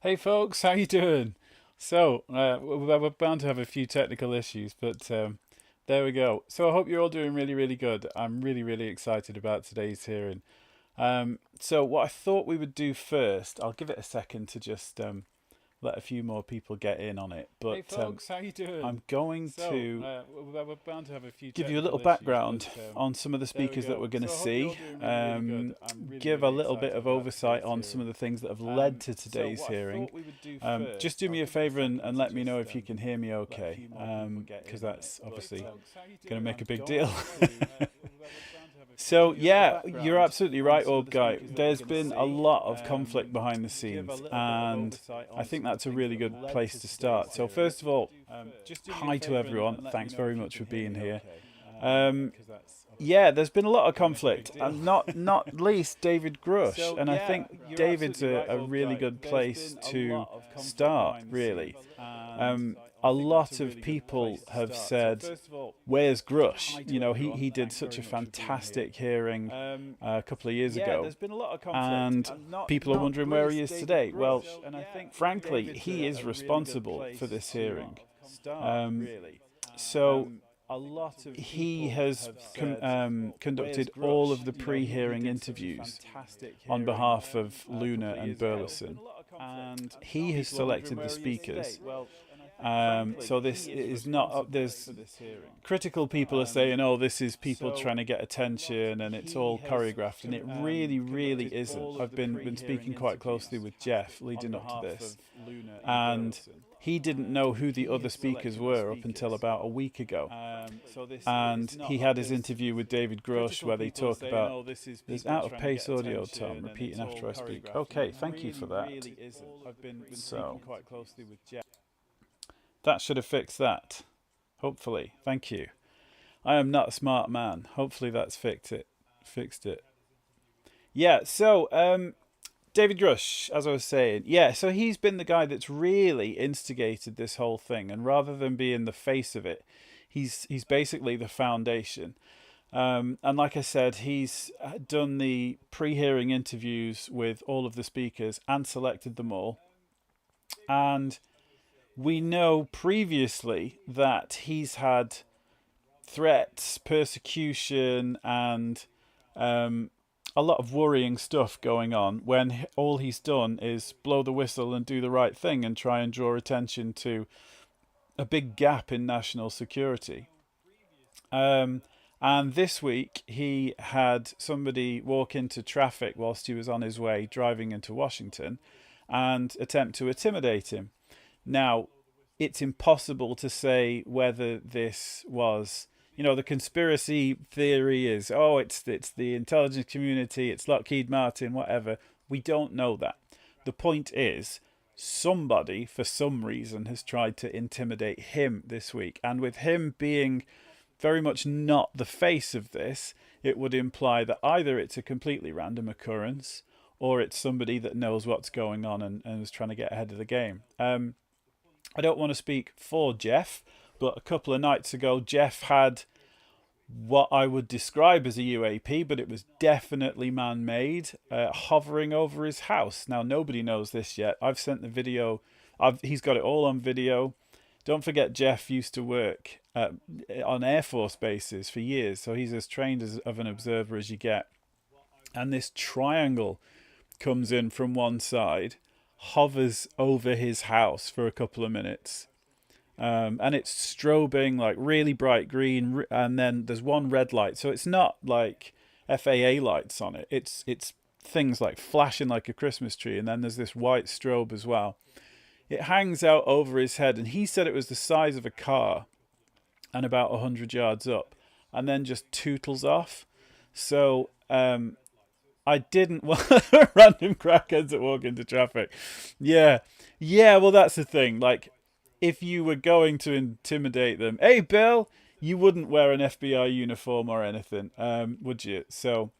Hey folks, how you doing? We're bound to have a few technical issues, but there we go. So I hope you're all doing really, really good. I'm really, really excited about today's hearing. So what I thought we would do first, I'll give it a second to just let a few more people get in on it. But Hey folks, how you doing? I'm going So, to we're bound to have a few give you a little technical issues, background but on some of the there we speakers that go. we're going to So I hope you're all see. doing really, really good. I'm really, Give a really little bit excited of about oversight today's on some of hearing. the things that have led to So today's what I hearing. thought we would do Just first, do me I'll a give it a favour and, second and to let me know just if you can hear me let a okay, few more people get because in on that's it. But obviously folks, how you going to doing? make a I'm big going deal. to we're bound to have a few So yeah, technical you're issues, absolutely but right, old guy. speakers that we're There's going to been a see. lot of conflict behind the Give a scenes, little bit of and oversight I on think some of the that's a things really that have good led place to to today's start. So hearing. first of all, Just do me a hi to favour everyone. and let me Thanks know very if you much can for hear being me here. okay. Um, Because that's yeah, obviously there's been a lot of going to make a big conflict, deal. and not least David Grush, So and I yeah, think you're David's absolutely right, a old really guy. good There's place been a to lot of conflict start. behind the Really, scenes, and a I think that's a lot of really good people place to have start. So said, first of all, "Where's Grush?" hi You to know, he everyone. he did Thanks such very a much for being here. fantastic hearing a couple of years Yeah, ago, there's been a lot of conflict, and and not people are not wondering where he least is David today. Well, Grush, and I think frankly, David's he is a really good responsible for place this to hearing. start. Um, Really, so a lot of he people has have said, "Where's conducted all Grush?" of the You know, he pre-hearing did such a interviews fantastic on hearing behalf of a Luna couple of and years ago, Burleson. and He has people are wondering selected the where he is today. speakers. Well, frankly, So he this is is not responsible there's for this hearing. critical people are Um, saying, "Oh, this is people so trying to get attention and it's he all has choreographed," and it really, really conducted isn't. all of I've the been pre-hearing speaking quite closely interviews with Jeff on leading up to behalf this, of Luna and and Burleson. he didn't know who the He other has speakers selected the were up until speakers. about a week ago. So this And is he not. had his There's interview with David Grush critical where they people are talk saying, about "Oh, this is there's people out of trying to pace get audio, Tom, attention, and repeating it's after all I speak. choreographed." And Okay, it thank you for really, that. really isn't. I've been So speaking quite closely with Jeff. that should have fixed that. Hopefully. Thank you. I am not a smart man. Hopefully that's fixed it. Yeah, so David Grush, as I was saying, yeah, so he's been the guy that's really instigated this whole thing, and rather than being the face of it, he's basically the foundation. And like I said, he's done the pre-hearing interviews with all of the speakers and selected them all. And we know previously that he's had threats, persecution, and a lot of worrying stuff going on when all he's done is blow the whistle and do the right thing and try and draw attention to a big gap in national security. Um, and this week he had somebody walk into traffic whilst he was on his way driving into Washington and attempt to intimidate him. Now, it's impossible to say whether this was, the conspiracy theory is, oh, it's the intelligence community, it's Lockheed Martin, whatever. We don't know that. The point is, somebody for some reason has tried to intimidate him this week, and with him being very much not the face of this, it would imply that either it's a completely random occurrence or it's somebody that knows what's going on and is trying to get ahead of the game. I don't want to speak for Jeff, but a couple of nights ago, Jeff had what I would describe as a UAP, but it was definitely man made, hovering over his house. Now, nobody knows this yet. I've sent the video, he's got it all on video. Don't forget, Jeff used to work on Air Force bases for years, so he's as trained of an observer as you get. And this triangle comes in from one side, hovers over his house for a couple of minutes, and it's strobing like really bright green, and then there's one red light. So it's not like FAA lights on it. It's things like flashing like a Christmas tree, and then there's this white strobe as well. It hangs out over his head, and he said it was the size of a car and about 100 yards up, and then just tootles off. So I didn't want random crackheads that walk into traffic. Yeah. Yeah, well, that's the thing. Like, if you were going to intimidate them, hey, Bill, you wouldn't wear an FBI uniform or anything, would you? So,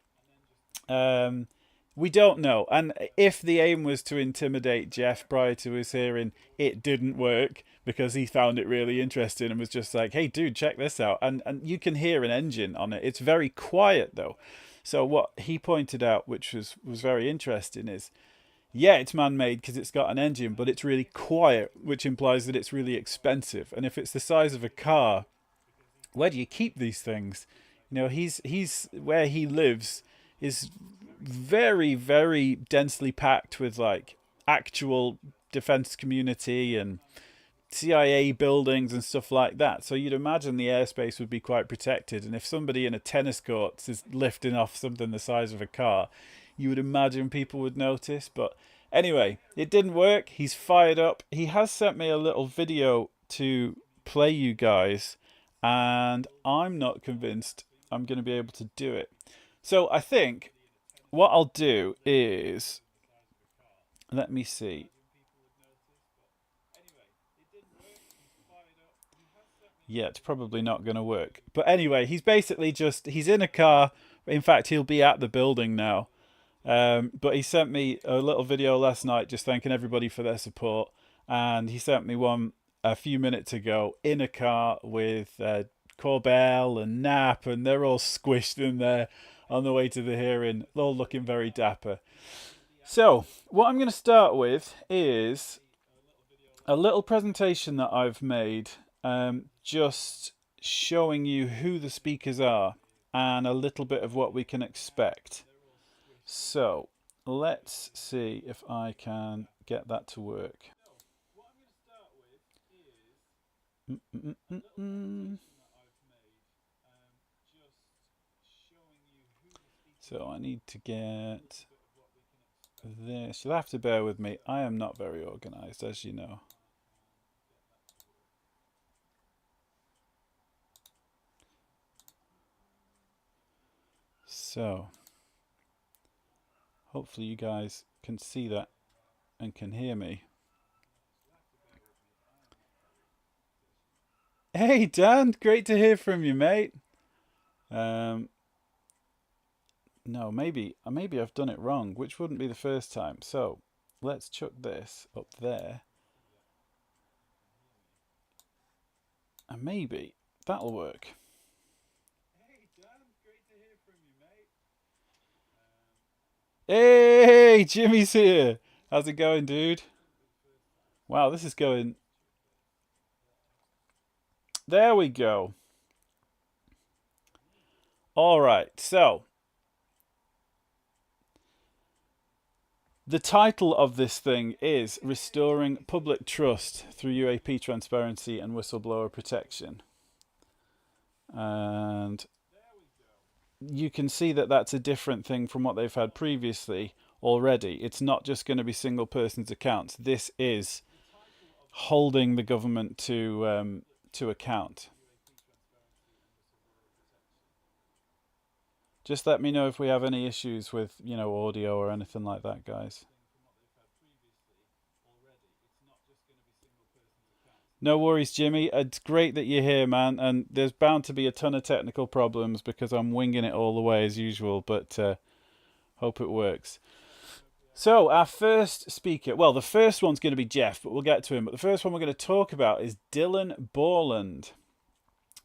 um, we don't know. And if the aim was to intimidate Jeff prior to his hearing, it didn't work because he found it really interesting and was just like, hey, dude, check this out. And you can hear an engine on it. It's very quiet, though. So what he pointed out, which was very interesting, is Yeah, it's man-made because it's got an engine, but it's really quiet, which implies that it's really expensive. And if it's the size of a car, where do you keep these things? You know, he's where he lives is very, very densely packed with like actual defense community and CIA buildings and stuff like that. So you'd imagine the airspace would be quite protected. And if somebody in a tennis court is lifting off something the size of a car, you would imagine people would notice. But anyway, it didn't work. He's fired up. He has sent me a little video to play you guys, and I'm not convinced I'm going to be able to do it. So I think what I'll do is, let me see. Yeah, it's probably not going to work. But anyway, he's basically he's in a car. In fact, he'll be at the building now. But he sent me a little video last night just thanking everybody for their support. And he sent me one a few minutes ago in a car with Corbell and Knapp, and they're all squished in there on the way to the hearing, all looking very dapper. So, what I'm going to start with is a little presentation that I've made, just showing you who the speakers are and a little bit of what we can expect. So, let's see if I can get that to work. So I need to get this. You'll have to bear with me. I am not very organized, as you know. So, hopefully you guys can see that and can hear me. Hey Dan, great to hear from you, mate. No, maybe I've done it wrong, which wouldn't be the first time. So let's chuck this up there, and maybe that'll work. Hey Dan, great to hear from you, mate. Hey, Jimmy's here. How's it going, dude? Wow, this is going. There we go. All right, so the title of this thing is Restoring Public Trust Through UAP Transparency and Whistleblower Protection. And you can see that that's a different thing from what they've had previously already. It's not just going to be single person's accounts. This is holding the government to account. Just let me know if we have any issues with, audio or anything like that, guys. No worries, Jimmy. It's great that you're here, man. And there's bound to be a ton of technical problems because I'm winging it all the way as usual, but hope it works. So our first speaker, well, the first one's going to be Jeff, but we'll get to him. But the first one we're going to talk about is Dylan Borland.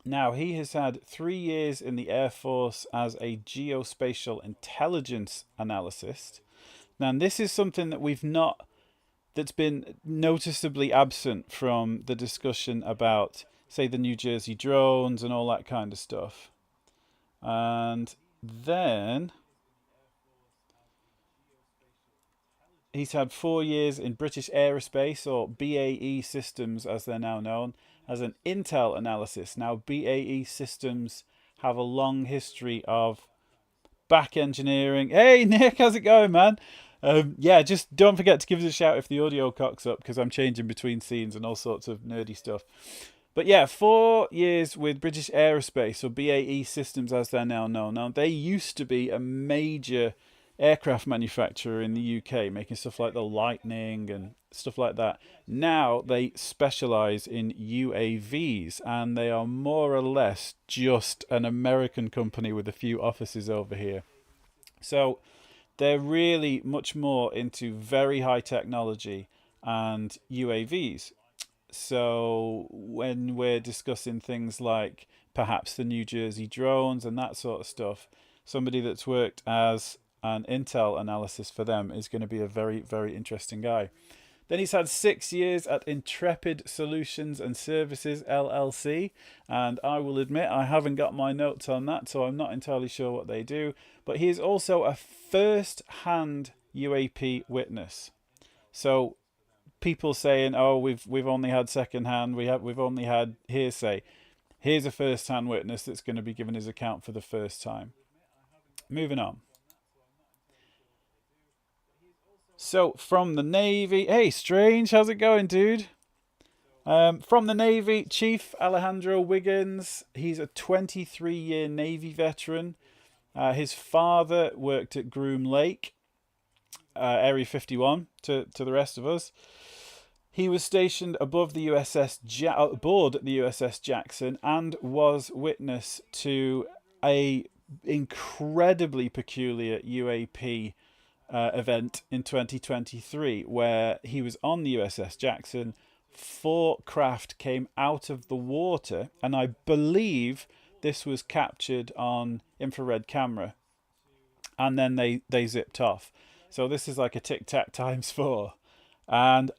Now, he has had 3 years in the Air Force as a geospatial intelligence analyst. Now, this is something that that's been noticeably absent from the discussion about, say, the New Jersey drones and all that kind of stuff. And then he's had 4 years in British Aerospace, or BAE Systems as they're now known, as an intel analysis. Now, BAE Systems have a long history of back engineering. Hey, Nick, how's it going, man? Yeah, just don't forget to give us a shout if the audio cocks up, because I'm changing between scenes and all sorts of nerdy stuff. But yeah, 4 years with British Aerospace, or BAE Systems as they're now known. Now, they used to be a major aircraft manufacturer in the UK, making stuff like the Lightning and stuff like that. Now they specialize in UAVs, and they are more or less just an American company with a few offices over here. So they're really much more into very high technology and UAVs. So when we're discussing things like perhaps the New Jersey drones and that sort of stuff, somebody that's worked as and intel analysis for them is going to be a very, very interesting guy. Then he's had 6 years at Intrepid Solutions and Services LLC, and I will admit I haven't got my notes on that, so I'm not entirely sure what they do. But he is also a first-hand UAP witness. So people saying, "Oh, we've only had second-hand, we've only had hearsay." Here's a first-hand witness that's going to be giving his account for the first time. Moving on. So, from the Navy... Hey, Strange, how's it going, dude? From the Navy, Chief Alexandro Wiggins. He's a 23-year Navy veteran. His father worked at Groom Lake, Area 51, to the rest of us. He was stationed aboard the USS Jackson and was witness to a incredibly peculiar UAP event in 2023, where he was on the USS Jackson. 4 craft came out of the water, and I believe this was captured on infrared camera, and then they zipped off. So this is like a tic-tac times 4, and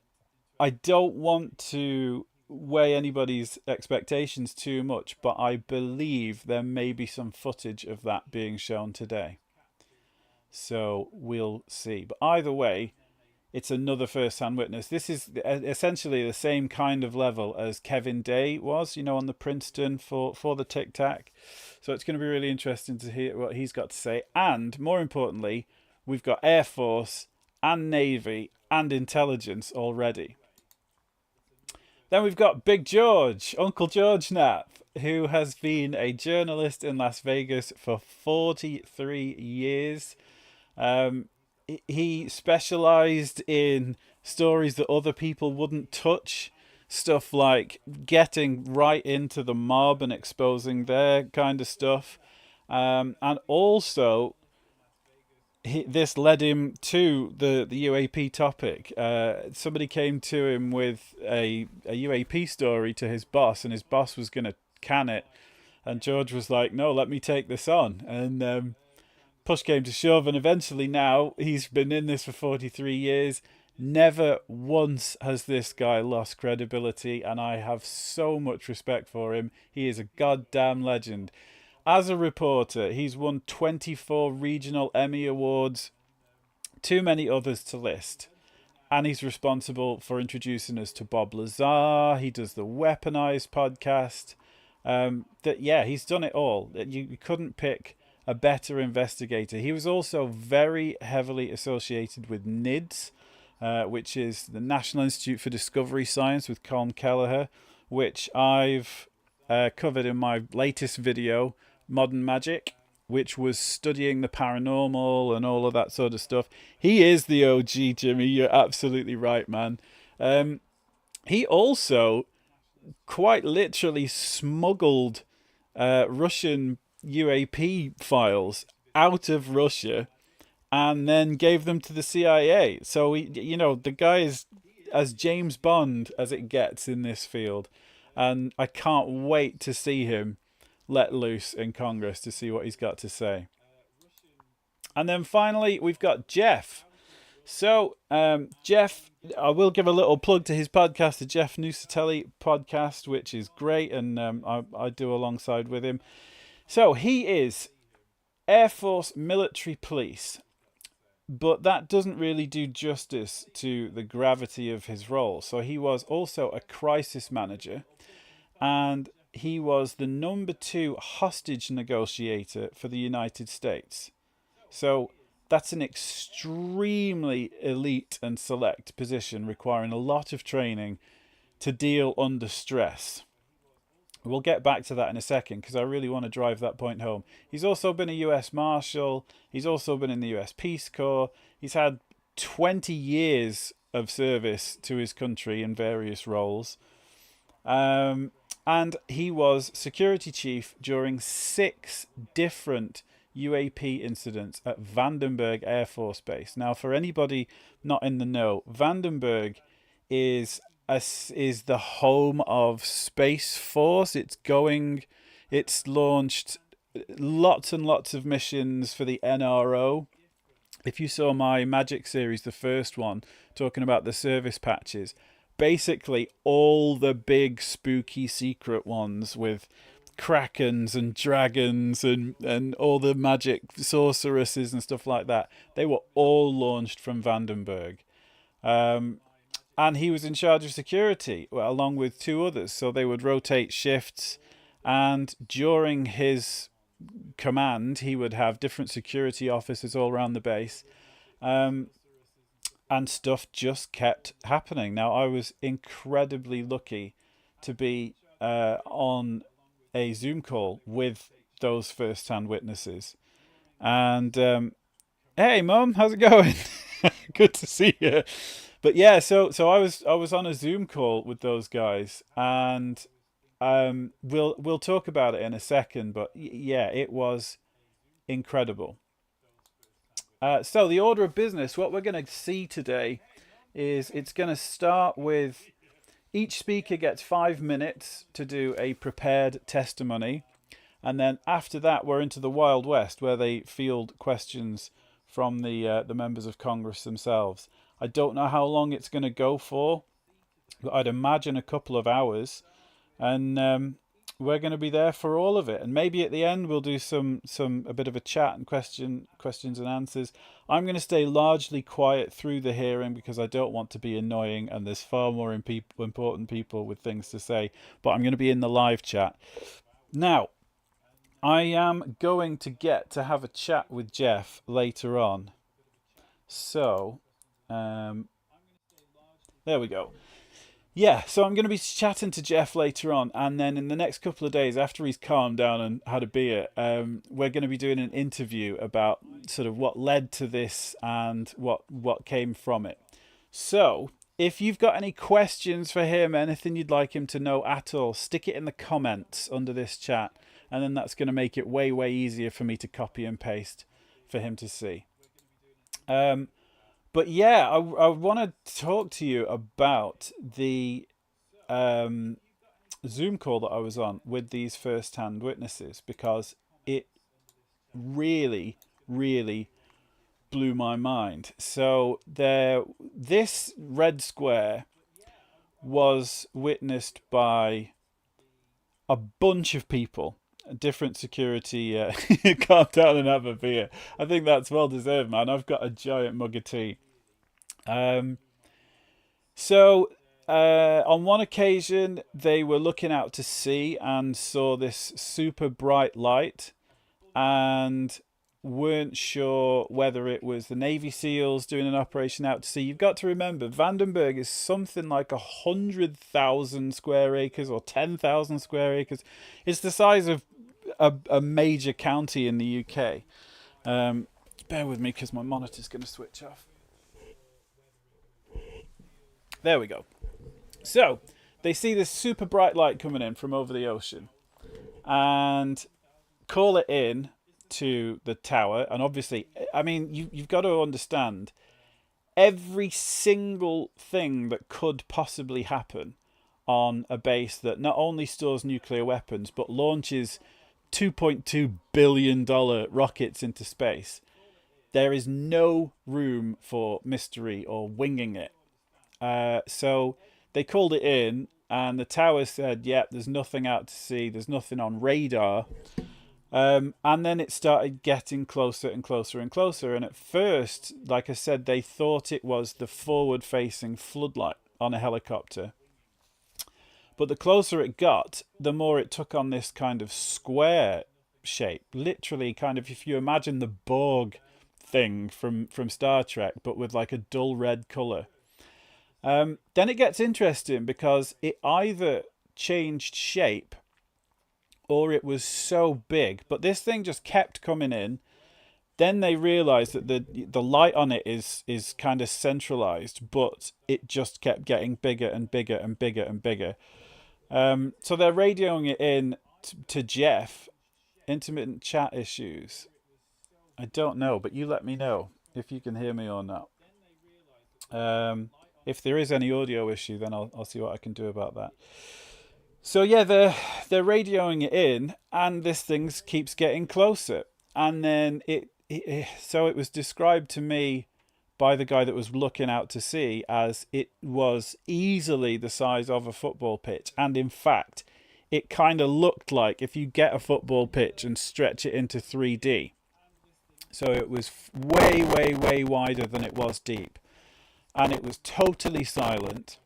I don't want to weigh anybody's expectations too much, but I believe there may be some footage of that being shown today. So we'll see. But either way, it's another first-hand witness. This is essentially the same kind of level as Kevin Day was, on the Princeton for the Tic Tac. So it's going to be really interesting to hear what he's got to say. And more importantly, we've got Air Force and Navy and intelligence already. Then we've got Big George, Uncle George Knapp, who has been a journalist in Las Vegas for 43 years. He specialized in stories that other people wouldn't touch. Stuff like getting right into the mob and exposing their kind of stuff. And also, this led him to the UAP topic. Somebody came to him with a UAP story to his boss, and his boss was going to can it. And George was like, "No, let me take this on." And push came to shove, and eventually now he's been in this for 43 years. Never once has this guy lost credibility, and I have so much respect for him. He is a goddamn legend. As a reporter, he's won 24 regional Emmy Awards, too many others to list. And he's responsible for introducing us to Bob Lazar. He does the Weaponized podcast. He's done it all. You couldn't pick a better investigator. He was also very heavily associated with NIDS, which is the National Institute for Discovery Science with Colm Kelleher, which I've covered in my latest video, Modern Magic, which was studying the paranormal and all of that sort of stuff. He is the OG, Jimmy. You're absolutely right, man. He also quite literally smuggled Russian UAP files out of Russia and then gave them to the CIA. So, the guy is as James Bond as it gets in this field. And I can't wait to see him let loose in Congress to see what he's got to say. And then finally, we've got Jeff. So, Jeff, I will give a little plug to his podcast, the Jeff Nuccetelli podcast, which is great, and I do alongside with him. So, he is Air Force Military Police, but that doesn't really do justice to the gravity of his role. So, he was also a crisis manager, and he was the number 2 hostage negotiator for the United States. So that's an extremely elite and select position requiring a lot of training to deal under stress. We'll get back to that in a second because I really want to drive that point home. He's also been a US Marshal. He's also been in the US Peace Corps. He's had 20 years of service to his country in various roles. And he was security chief during 6 different UAP incidents at Vandenberg Air Force Base. Now, for anybody not in the know, Vandenberg is the home of Space Force. It's launched lots and lots of missions for the NRO. if you saw my Magic series, the first one, talking about the service patches, basically all the big spooky secret ones with krakens and dragons and all the magic sorceresses and stuff like that, they were all launched from Vandenberg. Um, and he was in charge of security, well, along with two others. So they would rotate shifts, and during his command, he would have different security officers all around the base. Um, and stuff just kept happening. Now, I was incredibly lucky to be on a Zoom call with those first-hand witnesses. And hey, Mum, how's it going? Good to see you. But yeah, so I was on a Zoom call with those guys, and we'll talk about it in a second. But yeah, it was incredible. So the order of business, what we're going to see today is it's going to start with each speaker gets 5 minutes to do a prepared testimony. And then after that, we're into the Wild West, where they field questions from the members of Congress themselves. I don't know how long it's going to go for, but I'd imagine a couple of hours. And we're going to be there for all of it. And maybe at the end we'll do a bit of a chat and questions and answers. I'm going to stay largely quiet through the hearing because I don't want to be annoying, and there's far more important people with things to say. But I'm going to be in the live chat. Now, I am going to get to have a chat with Jeff later on. So, there we go. Yeah, so I'm going to be chatting to Jeff later on, and then in the next couple of days, after he's calmed down and had a beer, we're going to be doing an interview about sort of what led to this and what came from it. So, if you've got any questions for him, anything you'd like him to know at all, stick it in the comments under this chat, and then that's going to make it way, way easier for me to copy and paste for him to see. But yeah, I want to talk to you about the Zoom call that I was on with these first-hand witnesses, because it really, really blew my mind. So this red square was witnessed by a bunch of people, different security. Calm down and have a beer. I think that's well deserved, man. I've got a giant mug of tea. So on one occasion, they were looking out to sea and saw this super bright light, and weren't sure whether it was the Navy SEALs doing an operation out to sea. You've got to remember, Vandenberg is something like 100,000 square acres or 10,000 square acres. It's the size of a major county in the UK. Bear with me because my monitor's going to switch off. There we go. So they see this super bright light coming in from over the ocean and call it in to the tower. And obviously, I mean, you've got to understand, every single thing that could possibly happen on a base that not only stores nuclear weapons but launches $2.2 billion rockets into space, there is no room for mystery or winging it. So they called it in, and the tower said, yep, there's nothing out to sea, there's nothing on radar. And then it started getting closer and closer and closer. And at first, like I said, they thought it was the forward-facing floodlight on a helicopter. But the closer it got, the more it took on this kind of square shape. Literally, kind of, if you imagine the Borg thing from Star Trek, but with like a dull red colour. Then it gets interesting because it either changed shape or it was so big. But this thing just kept coming in. Then they realised that the light on it is kind of centralised, but it just kept getting bigger and bigger and bigger and bigger. So they're radioing it in to Jeff. Intermittent chat issues. I don't know, but you let me know if you can hear me or not. If there is any audio issue, then I'll see what I can do about that. So yeah, they're radioing it in, and this thing keeps getting closer, and then so it was described to me by the guy that was looking out to sea as it was easily the size of a football pitch. And in fact, it kind of looked like if you get a football pitch and stretch it into 3D. So it was way, way, way wider than it was deep. And it was totally silent.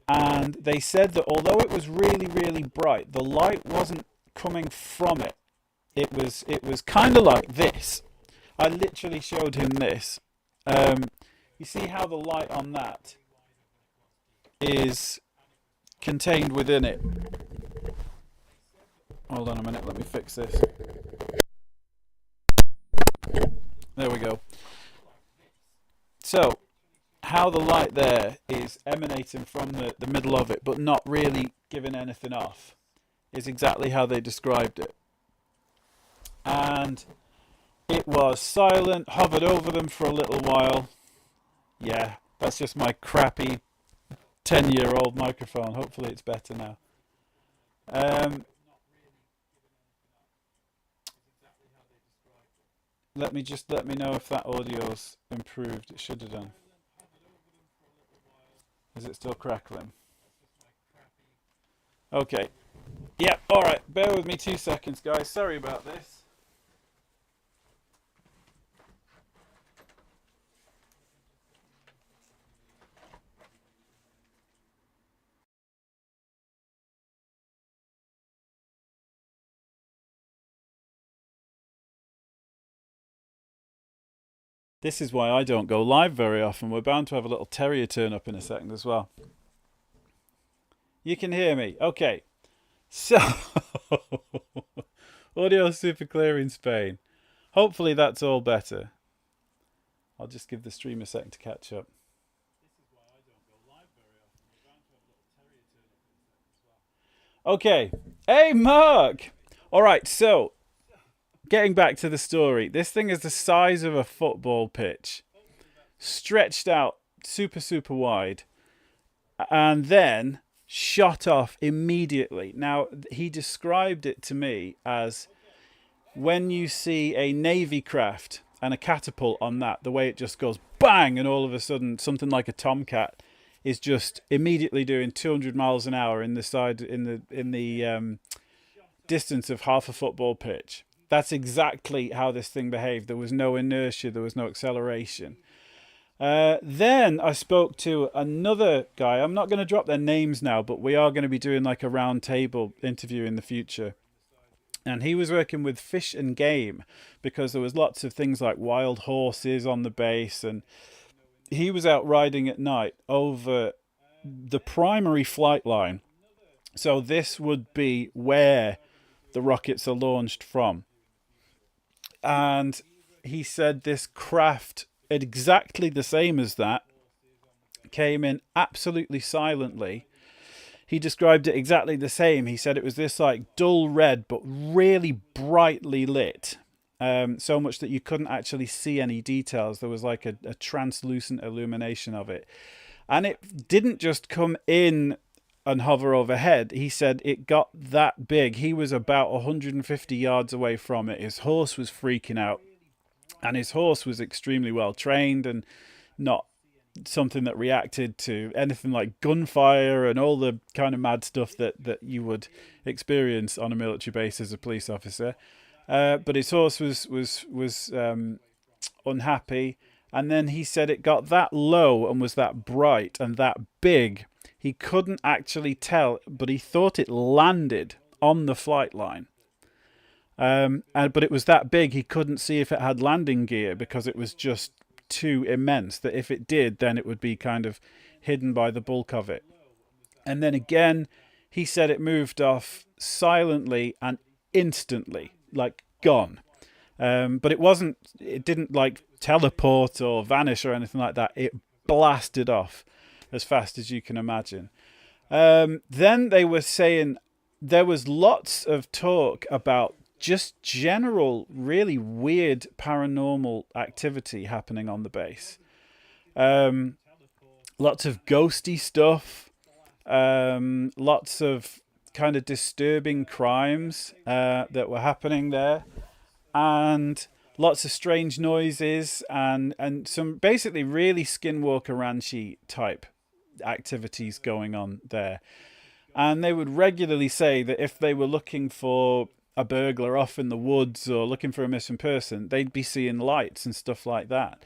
And they said that although it was really, really bright, the light wasn't coming from it. It was kind of like this. I literally showed him this. You see how the light on that is contained within it. Hold on a minute, let me fix this. There we go. So, how the light there is emanating from the middle of it, but not really giving anything off, is exactly how they described it. And it was silent, hovered over them for a little while. Yeah, that's just my crappy 10-year-old microphone. Hopefully it's better now. Let me know if that audio's improved. It should have done. Is it still crackling? Okay. Yeah, alright. Bear with me 2 seconds, guys. Sorry about this. This is why I don't go live very often. We're bound to have a little terrier turn up in a second as well. You can hear me. Okay. So, audio super clear in Spain. Hopefully that's all better. I'll just give the stream a second to catch up. Okay. Hey, Mark! Alright, so, getting back to the story. This thing is the size of a football pitch. Stretched out super, super wide. And then shot off immediately. Now, he described it to me as when you see a Navy craft and a catapult on that, the way it just goes bang, and all of a sudden something like a Tomcat is just immediately doing 200 miles an hour in the distance of half a football pitch. That's exactly how this thing behaved. There was no inertia, there was no acceleration. Then I spoke to another guy. I'm not going to drop their names now, but we are going to be doing like a round table interview in the future. And he was working with Fish and Game because there was lots of things like wild horses on the base, and he was out riding at night over the primary flight line. So this would be where the rockets are launched from. And he said this craft, exactly the same as that, came in absolutely silently. He described it exactly the same. He said it was this like dull red but really brightly lit, so much that you couldn't actually see any details. There was like a translucent illumination of it, and it didn't just come in and hover overhead. He said it got that big. He was about 150 yards away from it. His horse was freaking out, and his horse was extremely well trained and not something that reacted to anything like gunfire and all the kind of mad stuff that you would experience on a military base as a police officer. But his horse was unhappy, and then he said it got that low and was that bright and that big. He couldn't actually tell, but he thought it landed on the flight line. But it was that big, he couldn't see if it had landing gear because it was just too immense, that if it did, then it would be kind of hidden by the bulk of it. And then again, he said it moved off silently and instantly, like gone. But it didn't like teleport or vanish or anything like that. It blasted off as fast as you can imagine. Then they were saying there was lots of talk about just general, really weird paranormal activity happening on the base. Lots of ghosty stuff. Lots of kind of disturbing crimes that were happening there. And lots of strange noises and some basically really Skinwalker Ranch-y type activities going on there. And they would regularly say that if they were looking for a burglar off in the woods or looking for a missing person, they'd be seeing lights and stuff like that.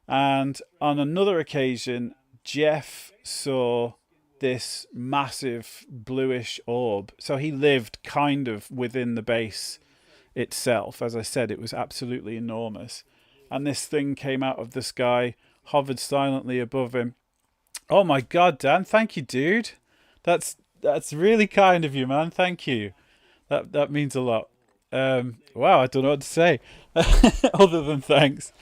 And on another occasion, Jeff saw this massive bluish orb. So he lived kind of within the base itself. As I said, it was absolutely enormous. And this thing came out of the sky, hovered silently above him. Oh my God, Dan, thank you, dude. That's really kind of you, man. Thank you. That means a lot. Wow, I don't know what to say other than thanks.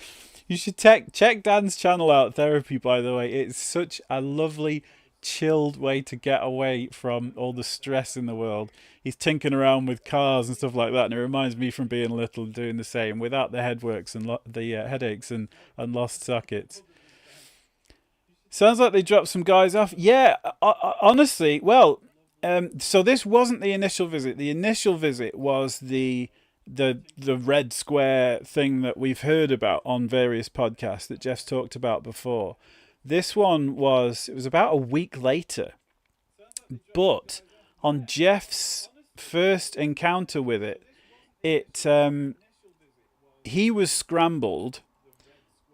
You should check Dan's channel out, Therapy, by the way. It's such a lovely, chilled way to get away from all the stress in the world. He's tinkering around with cars and stuff like that, and it reminds me from being little doing the same without the headworks and the headaches and lost sockets. Sounds like they dropped some guys off. Yeah, honestly, well, so this wasn't the initial visit. The initial visit was the red square thing that we've heard about on various podcasts that Jeff's talked about before. This one was about a week later. But on Jeff's first encounter with it, he was scrambled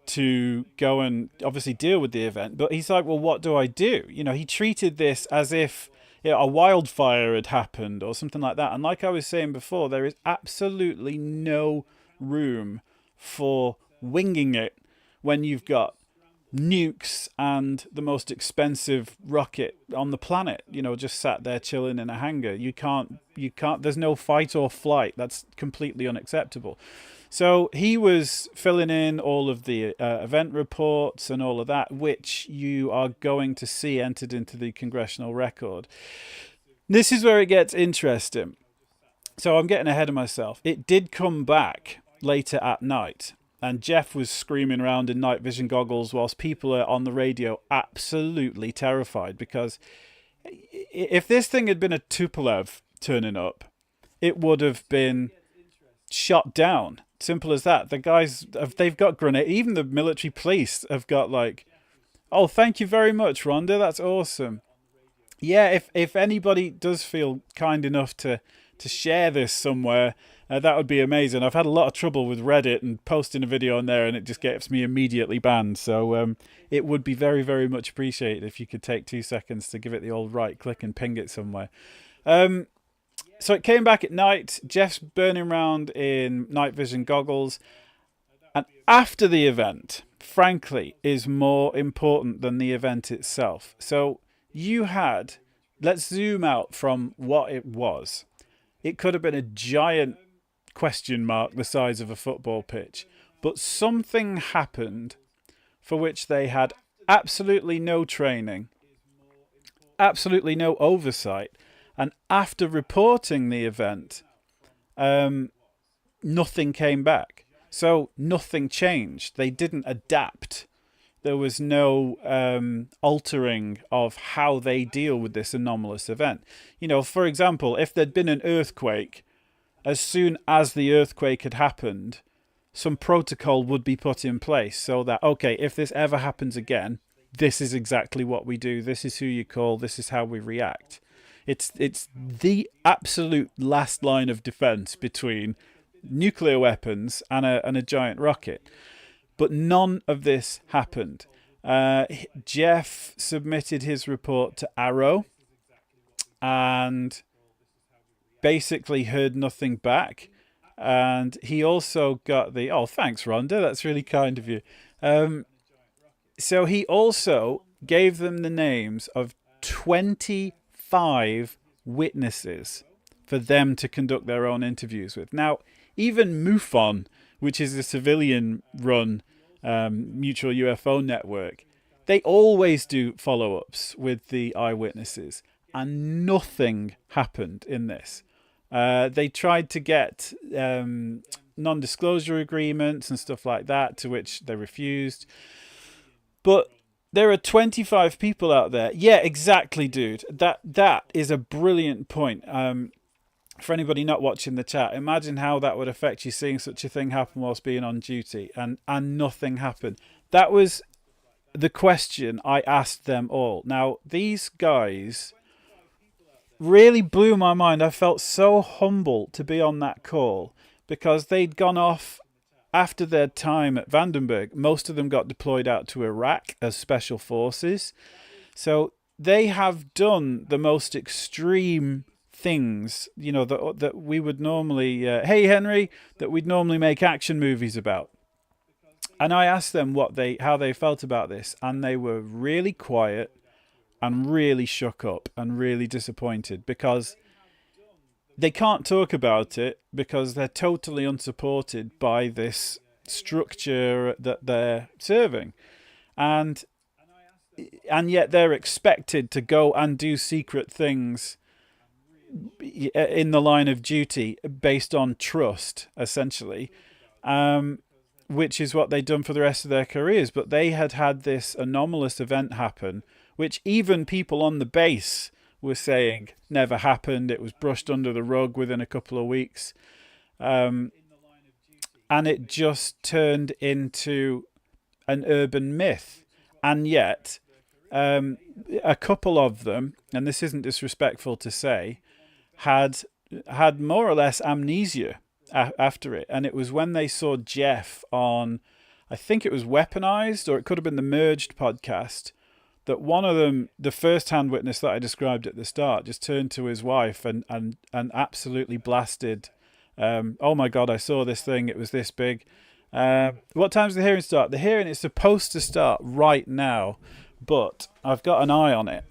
to go and obviously deal with the event. But he's like, well, what do I do? You know, he treated this as if a wildfire had happened or something like that. And like I was saying before, there is absolutely no room for winging it when you've got nukes and the most expensive rocket on the planet, just sat there chilling in a hangar. You can't, there's no fight or flight. That's completely unacceptable. So he was filling in all of the event reports and all of that, which you are going to see entered into the Congressional record. This is where it gets interesting. So I'm getting ahead of myself. It did come back later at night, and Jeff was screaming around in night vision goggles whilst people are on the radio absolutely terrified, because if this thing had been a Tupolev turning up, it would have been shot down. Simple as that. The guys, they've got grenade. Even the military police have got oh, thank you very much, Rhonda. That's awesome. Yeah, if anybody does feel kind enough to share this somewhere, that would be amazing. I've had a lot of trouble with Reddit and posting a video on there, and it just gets me immediately banned. So it would be very, very much appreciated if you could take 2 seconds to give it the old right click and ping it somewhere. So it came back at night. Jeff's burning around in night vision goggles. And after the event, frankly, is more important than the event itself. So you had, let's zoom out from what it was. It could have been a giant question mark the size of a football pitch. But something happened for which they had absolutely no training, absolutely no oversight. And after reporting the event, nothing came back. So nothing changed. They didn't adapt. There was no altering of how they deal with this anomalous event. For example, if there'd been an earthquake, as soon as the earthquake had happened, some protocol would be put in place so that, okay, if this ever happens again, this is exactly what we do. This is who you call. This is how we react. It's the absolute last line of defense between nuclear weapons and a giant rocket. But none of this happened. Jeff submitted his report to Arrow and basically heard nothing back. And he also got oh, thanks, Rhonda. That's really kind of you. So he also gave them the names of 25 witnesses for them to conduct their own interviews with. Now, even MUFON, which is a civilian-run mutual UFO network, they always do follow-ups with the eyewitnesses, and nothing happened in this. They tried to get non-disclosure agreements and stuff like that, to which they refused. But there are 25 people out there. Yeah, exactly, dude. That is a brilliant point. for anybody not watching the chat, imagine how that would affect you seeing such a thing happen whilst being on duty, and nothing happened. That was the question I asked them all. Now, these guys really blew my mind. I felt so humble to be on that call because they'd gone off after their time at Vandenberg. Most of them got deployed out to Iraq as special forces. So they have done the most extreme things, that we would normally, hey Henry, that we'd normally make action movies about. And I asked them how they felt about this, and they were really quiet and really shook up and really disappointed because they can't talk about it because they're totally unsupported by this structure that they're serving. And yet they're expected to go and do secret things in the line of duty based on trust, essentially, which is what they'd done for the rest of their careers. But they had this anomalous event happen, which even people on the base were saying never happened. It was brushed under the rug within a couple of weeks. And it just turned into an urban myth. And yet, a couple of them, and this isn't disrespectful to say, had more or less amnesia after it. And it was when they saw Jeff on, I think it was Weaponized, or it could have been the Merged podcast, that one of them, the first-hand witness that I described at the start, just turned to his wife and absolutely blasted, oh my God, I saw this thing, it was this big. What time does the hearing start? The hearing is supposed to start right now, but I've got an eye on it.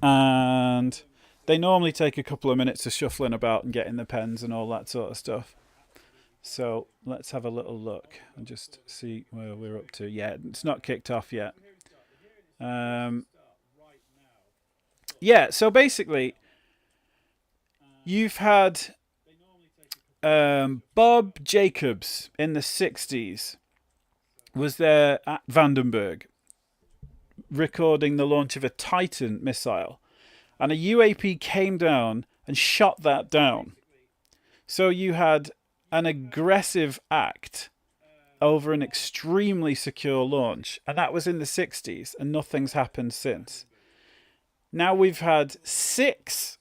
And they normally take a couple of minutes of shuffling about and getting the pens and all that sort of stuff. So let's have a little look and just see where we're up to. Yeah, it's not kicked off yet. So basically, you've had Bob Jacobs in the 60s was there at Vandenberg recording the launch of a Titan missile, and a UAP came down and shot that down. So you had an aggressive act over an extremely secure launch, and that was in the 60s, and nothing's happened since. Now we've had 6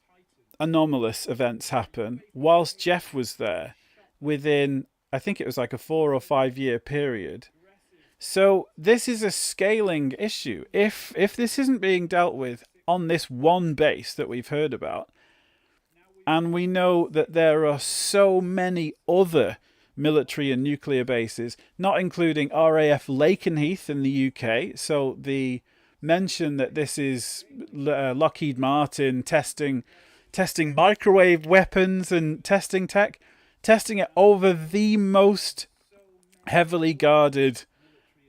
anomalous events happen whilst Jeff was there within, I think it was like a 4 or 5 year period. So this is a scaling issue. If this isn't being dealt with on this one base that we've heard about, and we know that there are so many other military and nuclear bases, not including RAF Lakenheath in the UK. So the mention that this is Lockheed Martin testing microwave weapons and testing it over the most heavily guarded,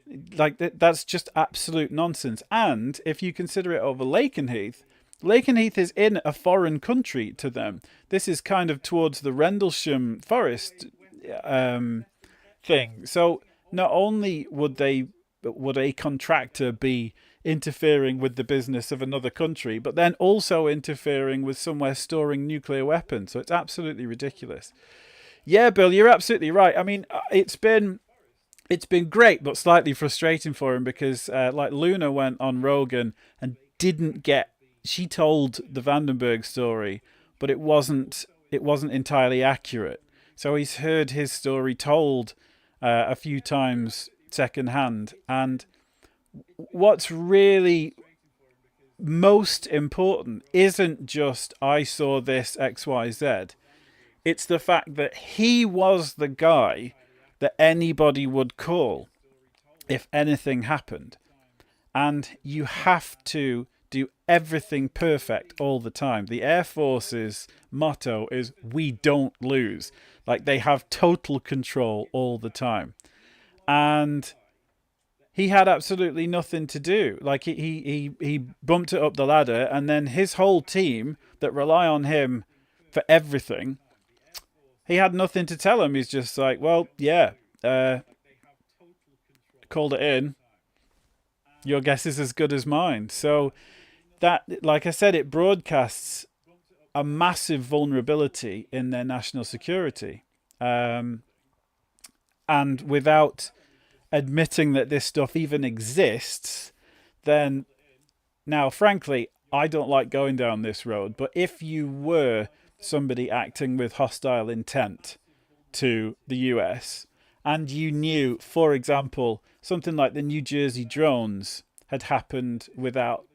that's just absolute nonsense. And if you consider it over Lakenheath is in a foreign country to them. This is kind of towards the Rendlesham Forest thing. So not only would a contractor be interfering with the business of another country, but then also interfering with somewhere storing nuclear weapons. So it's absolutely ridiculous. Yeah, Bill, you're absolutely right. I mean, it's been great, but slightly frustrating for him because Luna went on Rogan and didn't get. She told the Vandenberg story, but it wasn't entirely accurate. So he's heard his story told a few times secondhand. And what's really most important isn't just I saw this XYZ. It's the fact that he was the guy that anybody would call if anything happened. And you have to do everything perfect all the time. The Air Force's motto is we don't lose. Like, they have total control all the time. And he had absolutely nothing to do. Like, he bumped it up the ladder, and then his whole team that rely on him for everything, he had nothing to tell him. He's just like, well, yeah, called it in. Your guess is as good as mine. So that, like I said, it broadcasts a massive vulnerability in their national security. And without admitting that this stuff even exists, then now, frankly, I don't like going down this road. But if you were somebody acting with hostile intent to the US, and you knew, for example, something like the New Jersey drones had happened without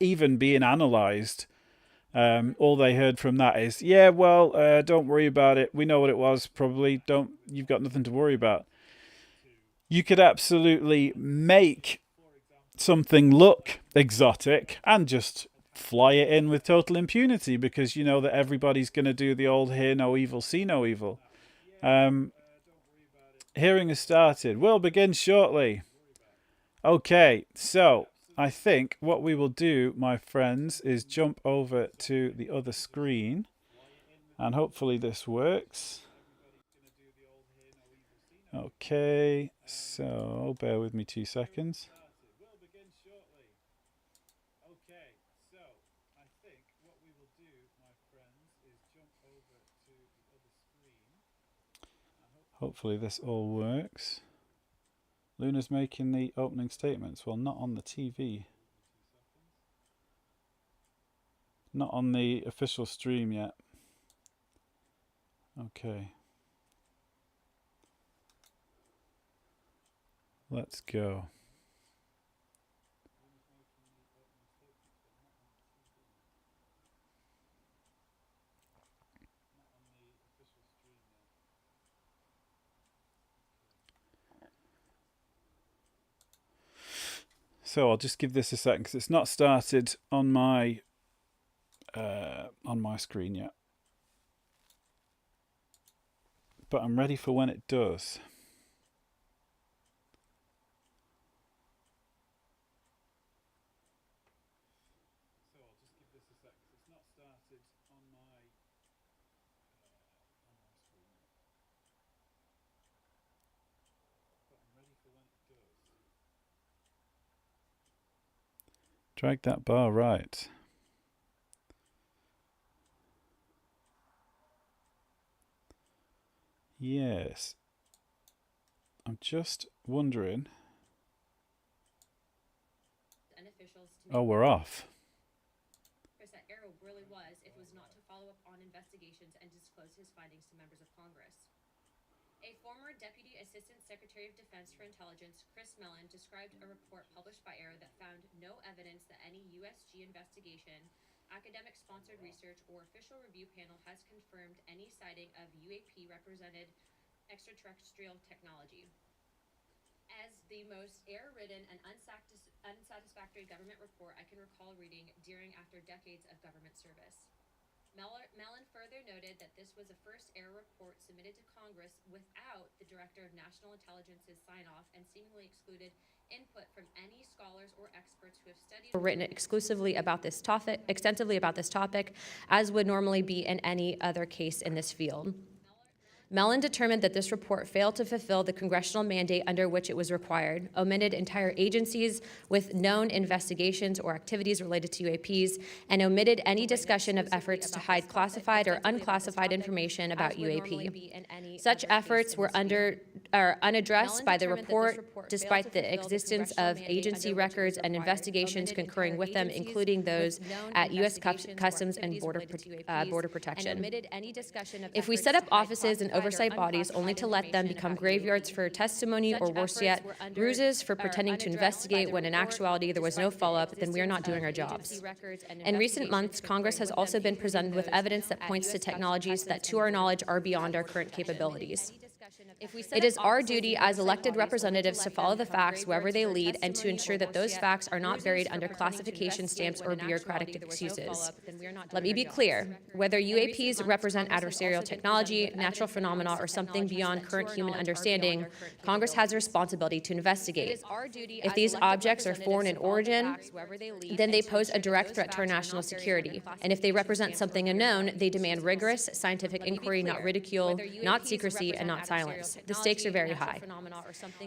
even being analysed, all they heard from that is, yeah, well, don't worry about it. We know what it was. Probably don't. You've got nothing to worry about. You could absolutely make something look exotic and just fly it in with total impunity, because you know that everybody's going to do the old hear no evil, see no evil. Hearing has started. We'll begin shortly. Okay, so I think what we will do, my friends, is jump over to the other screen, and hopefully this works. Okay, so bear with me 2 seconds. Hopefully this all works. Luna's making the opening statements. Well, not on the TV. Not on the official stream yet. Okay. Let's go. So I'll just give this a second because it's not started on my screen yet. But I'm ready for when it does. Drag that bar right. Yes. I'm just wondering. Oh, we're off. That Arrow really was if it was not to follow up on investigations and disclose his findings to members of Congress. A former Deputy Assistant Secretary of Defense for Intelligence, Chris Mellon, described a report published by Arrow that found no evidence that any USG investigation, academic-sponsored research, or official review panel has confirmed any sighting of UAP-represented extraterrestrial technology. As the most error-ridden and unsatisfactory government report I can recall reading during after decades of government service. Mellon further noted that this was the first error report submitted to Congress without the Director of National Intelligence's sign-off, and seemingly excluded input from any scholars or experts who have studied or written exclusively about this topic, extensively about this topic, as would normally be in any other case in this field. Mellon determined that this report failed to fulfill the congressional mandate under which it was required, omitted entire agencies with known investigations or activities related to UAPs, and omitted any discussion of efforts to hide classified or unclassified information about UAP. Such efforts were unaddressed by the report, despite the existence of agency records and investigations concurring with them, including those at U.S. Customs and Border Protection. If we set up offices and oversight bodies only to let them become graveyards for testimony, or worse yet, ruses for pretending to investigate when in actuality there was no follow-up, then we are not doing our jobs. In recent months, Congress has also been presented with evidence that points to technologies that, to our knowledge, are beyond our current capabilities. It is our duty as elected representatives to follow the facts wherever they lead, and to ensure that those facts are not buried under classification stamps or bureaucratic excuses. Let me be clear, whether UAPs represent adversarial technology, natural phenomena, or something beyond current human understanding, Congress has a responsibility to investigate. If these objects are foreign in origin, then they pose a direct threat to our national security. And if they represent something unknown, they demand rigorous scientific inquiry, not ridicule, not secrecy, and not silence. course, the stakes are very high.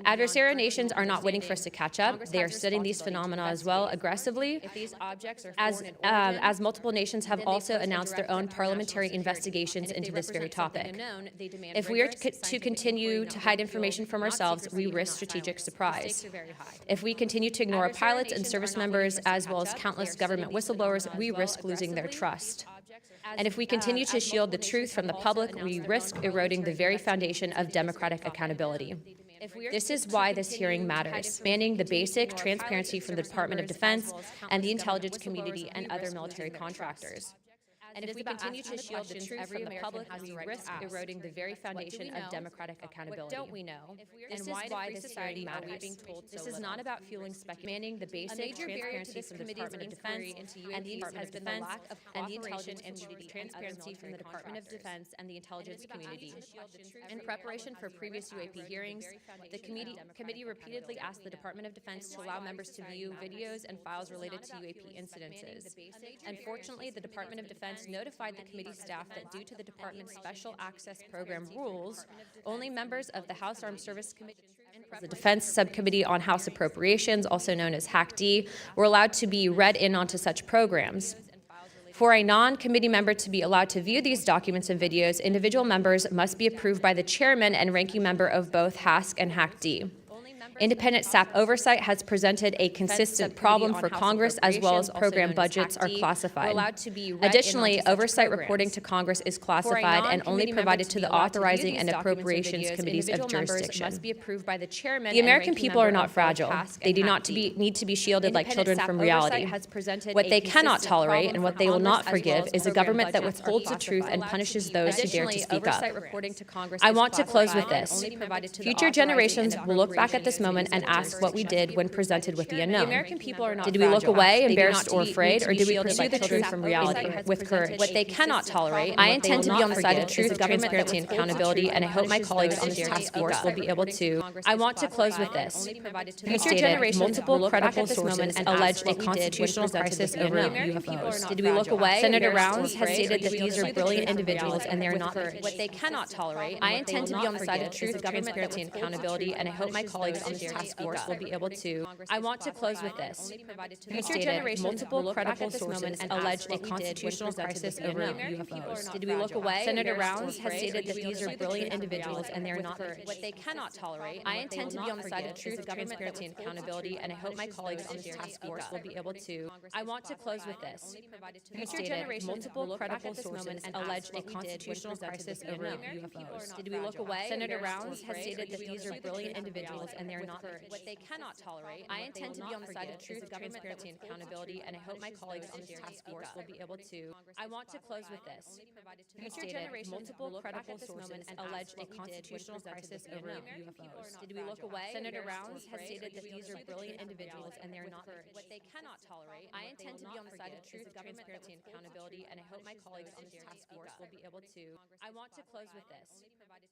Adversarial nations are not waiting for us to catch up. They are studying these phenomena as well aggressively, as multiple nations have also announced their own parliamentary investigations into this very topic. If we are to continue to hide information from ourselves, we risk strategic surprise. If we continue to ignore our pilots and service members, as well as countless government whistleblowers, we risk losing their trust. And if we continue to shield the truth from the public, we risk eroding the very foundation of democratic accountability. This is why this hearing matters, demanding the basic transparency from the Department of Defense and the intelligence community and other military contractors. And if we continue to shield the truth from the public, we risk eroding the very foundation of democratic accountability. What don't we know? And why this society matters. This is not about fueling speculation, demanding the basic transparency from the Department of Defense and the Department of Defense and the intelligence community, transparency from the Department of Defense and the intelligence community. In preparation for previous UAP hearings, the committee repeatedly asked the Department of Defense to allow members to view videos and files related to UAP incidences. Unfortunately, the Department of Defense notified the committee staff that due to the department's special access program rules, only members of the House Armed Services Committee and the Defense Subcommittee on House Appropriations, also known as HAC-D, were allowed to be read in onto such programs. For a non-committee member to be allowed to view these documents and videos, individual members must be approved by the chairman and ranking member of both HASC and HAC-D. Independent staff oversight has presented a consistent problem for Congress, as well as program budgets are classified. Additionally, oversight reporting to Congress is classified and only provided to the authorizing and appropriations committees of jurisdiction. The American people are not fragile. They do not need to be shielded like children from reality. What they cannot tolerate and what they will not forgive is a government that withholds the truth and punishes those who dare to speak up. I want to close with this. Future generations will look back at this moment and ask what we did when presented with the unknown. Did we look away, embarrassed or afraid, or did we pursue the truth from reality with courage? What they cannot tolerate. I intend to be on the side of truth, transparency, and accountability, and I hope my colleagues on this task force will be able to. I want to close with this. Future generations multiple credible sources allege a constitutional crisis over UFOs. Did we look away? Senator Rounds has stated that these are brilliant individuals and they are not what they cannot tolerate. I intend to be on the side of truth, transparency, and accountability, and I hope my colleagues on this task force will be able to. I want to close with this. Future generations multiple credible sources allege a constitutional crisis over UFOs. Did we look away? Senator Rounds has stated that these are brilliant individuals and they are not what they cannot tolerate. I intend to be on the side of truth, transparency, and accountability, and I hope my colleagues on this task force will be able to. I want to close with this. Future generations multiple credible sources allege a constitutional crisis over UFOs. Did we look away? Senator Rounds has stated that these are brilliant individuals and they are not what they cannot tolerate. I intend to be on the side of truth, transparency, and accountability, and I hope my colleagues on this task force will be able to. I want to close with this. Future generations multiple credible sources allege a constitutional crisis over UFOs. Did we look away? Senator Rounds has stated that these are brilliant individuals and they are not what they cannot tolerate. I intend to be on the side of truth, transparency, and accountability, and I hope my colleagues on this task force will be able to. I want to close with this.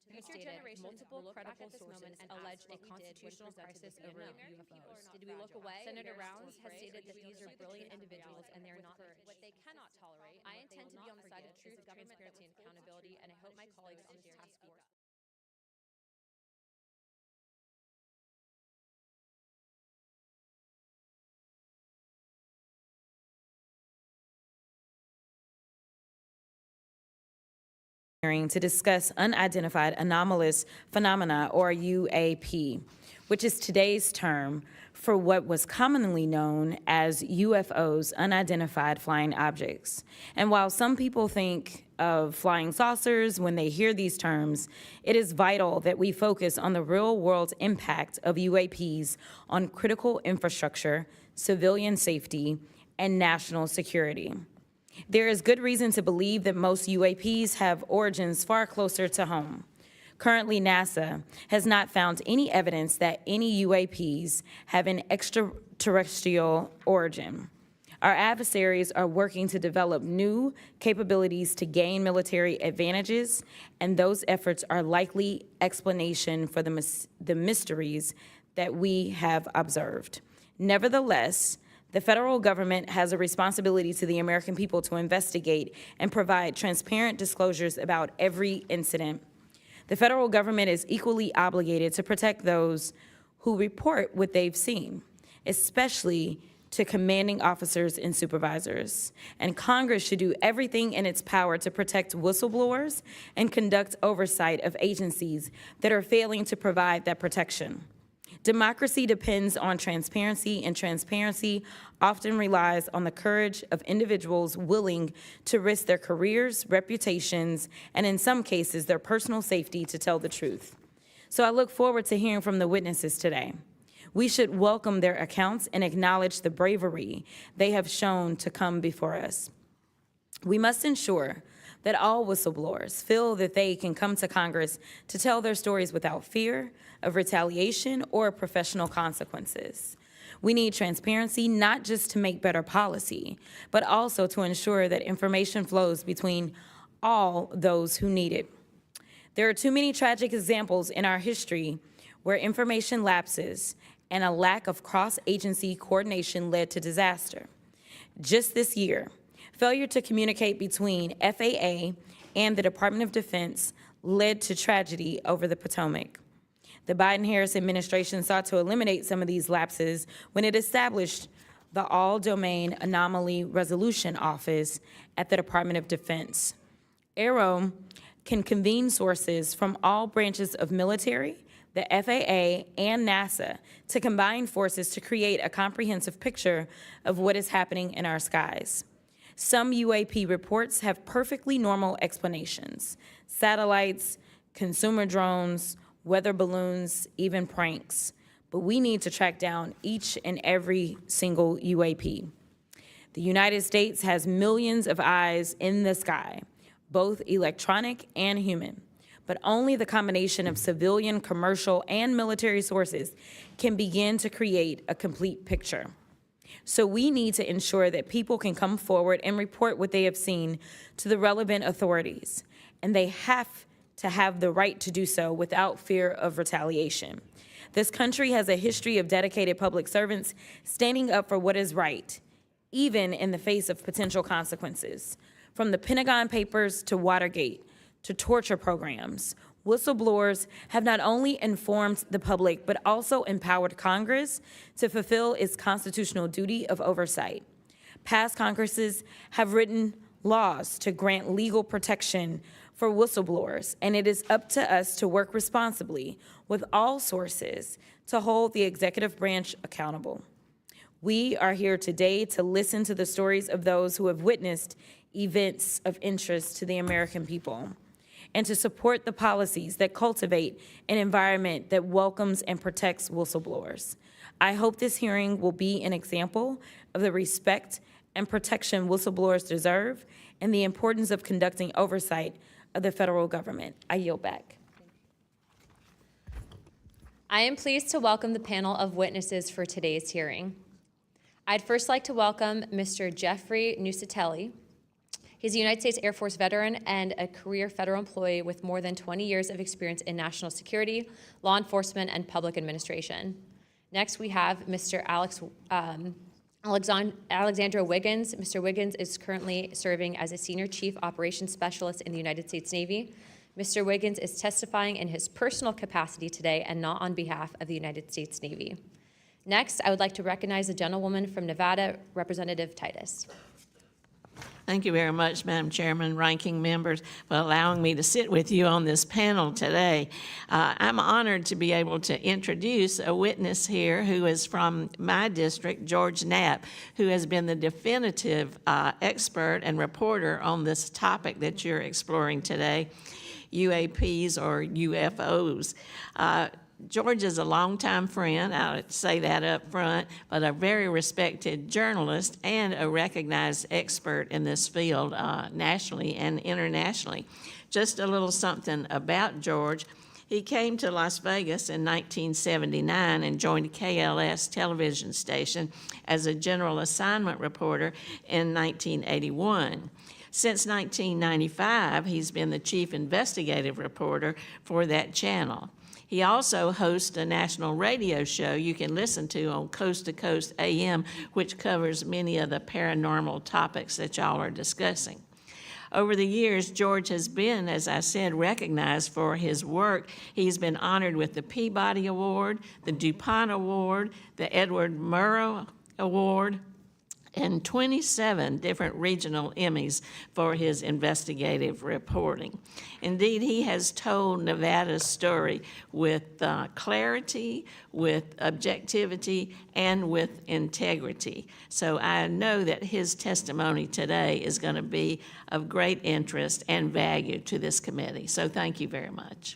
Future generations multiple credible sources allege a constitutional crisis over UFOs. Did we look away? Senator Rounds has stated that these are brilliant individuals and they are not what they cannot tolerate. I intend to be on the side of truth, transparency, and accountability, and I hope my colleagues on this task force. Hearing to discuss unidentified anomalous phenomena, or UAP, which is today's term for what was commonly known as UFOs, unidentified flying objects. And while some people think of flying saucers when they hear these terms, it is vital that we focus on the real-world impact of UAPs on critical infrastructure, civilian safety, and national security. There is good reason to believe that most UAPs have origins far closer to home. Currently, NASA has not found any evidence that any UAPs have an extraterrestrial origin. Our adversaries are working to develop new capabilities to gain military advantages, and those efforts are likely explanation for the mysteries that we have observed. Nevertheless, the federal government has a responsibility to the American people to investigate and provide transparent disclosures about every incident. The federal government is equally obligated to protect those who report what they've seen, especially to commanding officers and supervisors. And Congress should do everything in its power to protect whistleblowers and conduct oversight of agencies that are failing to provide that protection. Democracy depends on transparency, and transparency often relies on the courage of individuals willing to risk their careers, reputations, and in some cases, their personal safety to tell the truth. So I look forward to hearing from the witnesses today. We should welcome their accounts and acknowledge the bravery they have shown to come before us. We must ensure that all whistleblowers feel that they can come to Congress to tell their stories without fear of retaliation or professional consequences. We need transparency not just to make better policy, but also to ensure that information flows between all those who need it. There are too many tragic examples in our history where information lapses and a lack of cross-agency coordination led to disaster. Just this year, failure to communicate between FAA and the Department of Defense led to tragedy over the Potomac. The Biden-Harris administration sought to eliminate some of these lapses when it established the All-Domain Anomaly Resolution Office at the Department of Defense. AARO can convene sources from all branches of military, the FAA, and NASA to combine forces to create a comprehensive picture of what is happening in our skies. Some UAP reports have perfectly normal explanations: satellites, consumer drones, weather balloons, even pranks. But we need to track down each and every single UAP. The United States has millions of eyes in the sky, both electronic and human. But only the combination of civilian, commercial, and military sources can begin to create a complete picture. So we need to ensure that people can come forward and report what they have seen to the relevant authorities, and they have to have the right to do so without fear of retaliation. This country has a history of dedicated public servants standing up for what is right, even in the face of potential consequences. From the Pentagon Papers to Watergate to torture programs, whistleblowers have not only informed the public, but also empowered Congress to fulfill its constitutional duty of oversight. Past Congresses have written laws to grant legal protection for whistleblowers, and it is up to us to work responsibly with all sources to hold the executive branch accountable. We are here today to listen to the stories of those who have witnessed events of interest to the American people, and to support the policies that cultivate an environment that welcomes and protects whistleblowers. I hope this hearing will be an example of the respect and protection whistleblowers deserve and the importance of conducting oversight of the federal government. I yield back. I am pleased to welcome the panel of witnesses for today's hearing. I'd first like to welcome Mr. Jeffrey Nuccetelli. He's a United States Air Force veteran and a career federal employee with more than 20 years of experience in national security, law enforcement, and public administration. Next, we have Mr. Alexandro Wiggins. Mr. Wiggins is currently serving as a Senior Chief Operations Specialist in the United States Navy. Mr. Wiggins is testifying in his personal capacity today and not on behalf of the United States Navy. Next, I would like to recognize the gentlewoman from Nevada, Representative Titus. Thank you very much, Madam Chairman, ranking members, for allowing me to sit with you on this panel today. I'm honored to be able to introduce a witness here who is from my district, George Knapp, who has been the definitive expert and reporter on this topic that you're exploring today, UAPs or UFOs. George is a longtime friend, I'll say that up front, but a very respected journalist and a recognized expert in this field nationally and internationally. Just a little something about George. He came to Las Vegas in 1979 and joined KLS television station as a general assignment reporter in 1981. Since 1995, he's been the chief investigative reporter for that channel. He also hosts a national radio show you can listen to on Coast to Coast AM, which covers many of the paranormal topics that y'all are discussing. Over the years, George has been, as I said, recognized for his work. He's been honored with the Peabody Award, the DuPont Award, the Edward Murrow Award, and 27 different regional Emmys for his investigative reporting. Indeed, he has told Nevada's story with clarity, with objectivity, and with integrity. So I know that his testimony today is going to be of great interest and value to this committee. So thank you very much.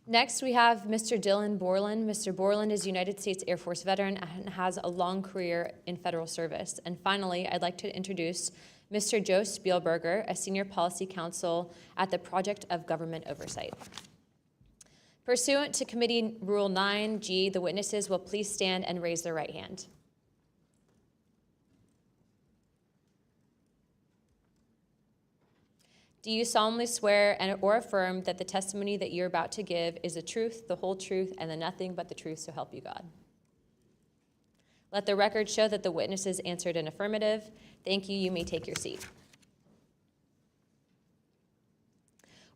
Next, we have Mr. Dylan Borland. Mr. Borland is a United States Air Force veteran and has a long career in federal service. And finally, I'd like to introduce Mr. Joe Spielberger, a senior policy counsel at the Project of Government Oversight. Pursuant to Committee Rule 9G, the witnesses will please stand and raise their right hand. Do you solemnly swear or affirm that the testimony that you're about to give is the truth, the whole truth, and the nothing but the truth, so help you God? Let the record show that the witnesses answered an affirmative. Thank you. You may take your seat.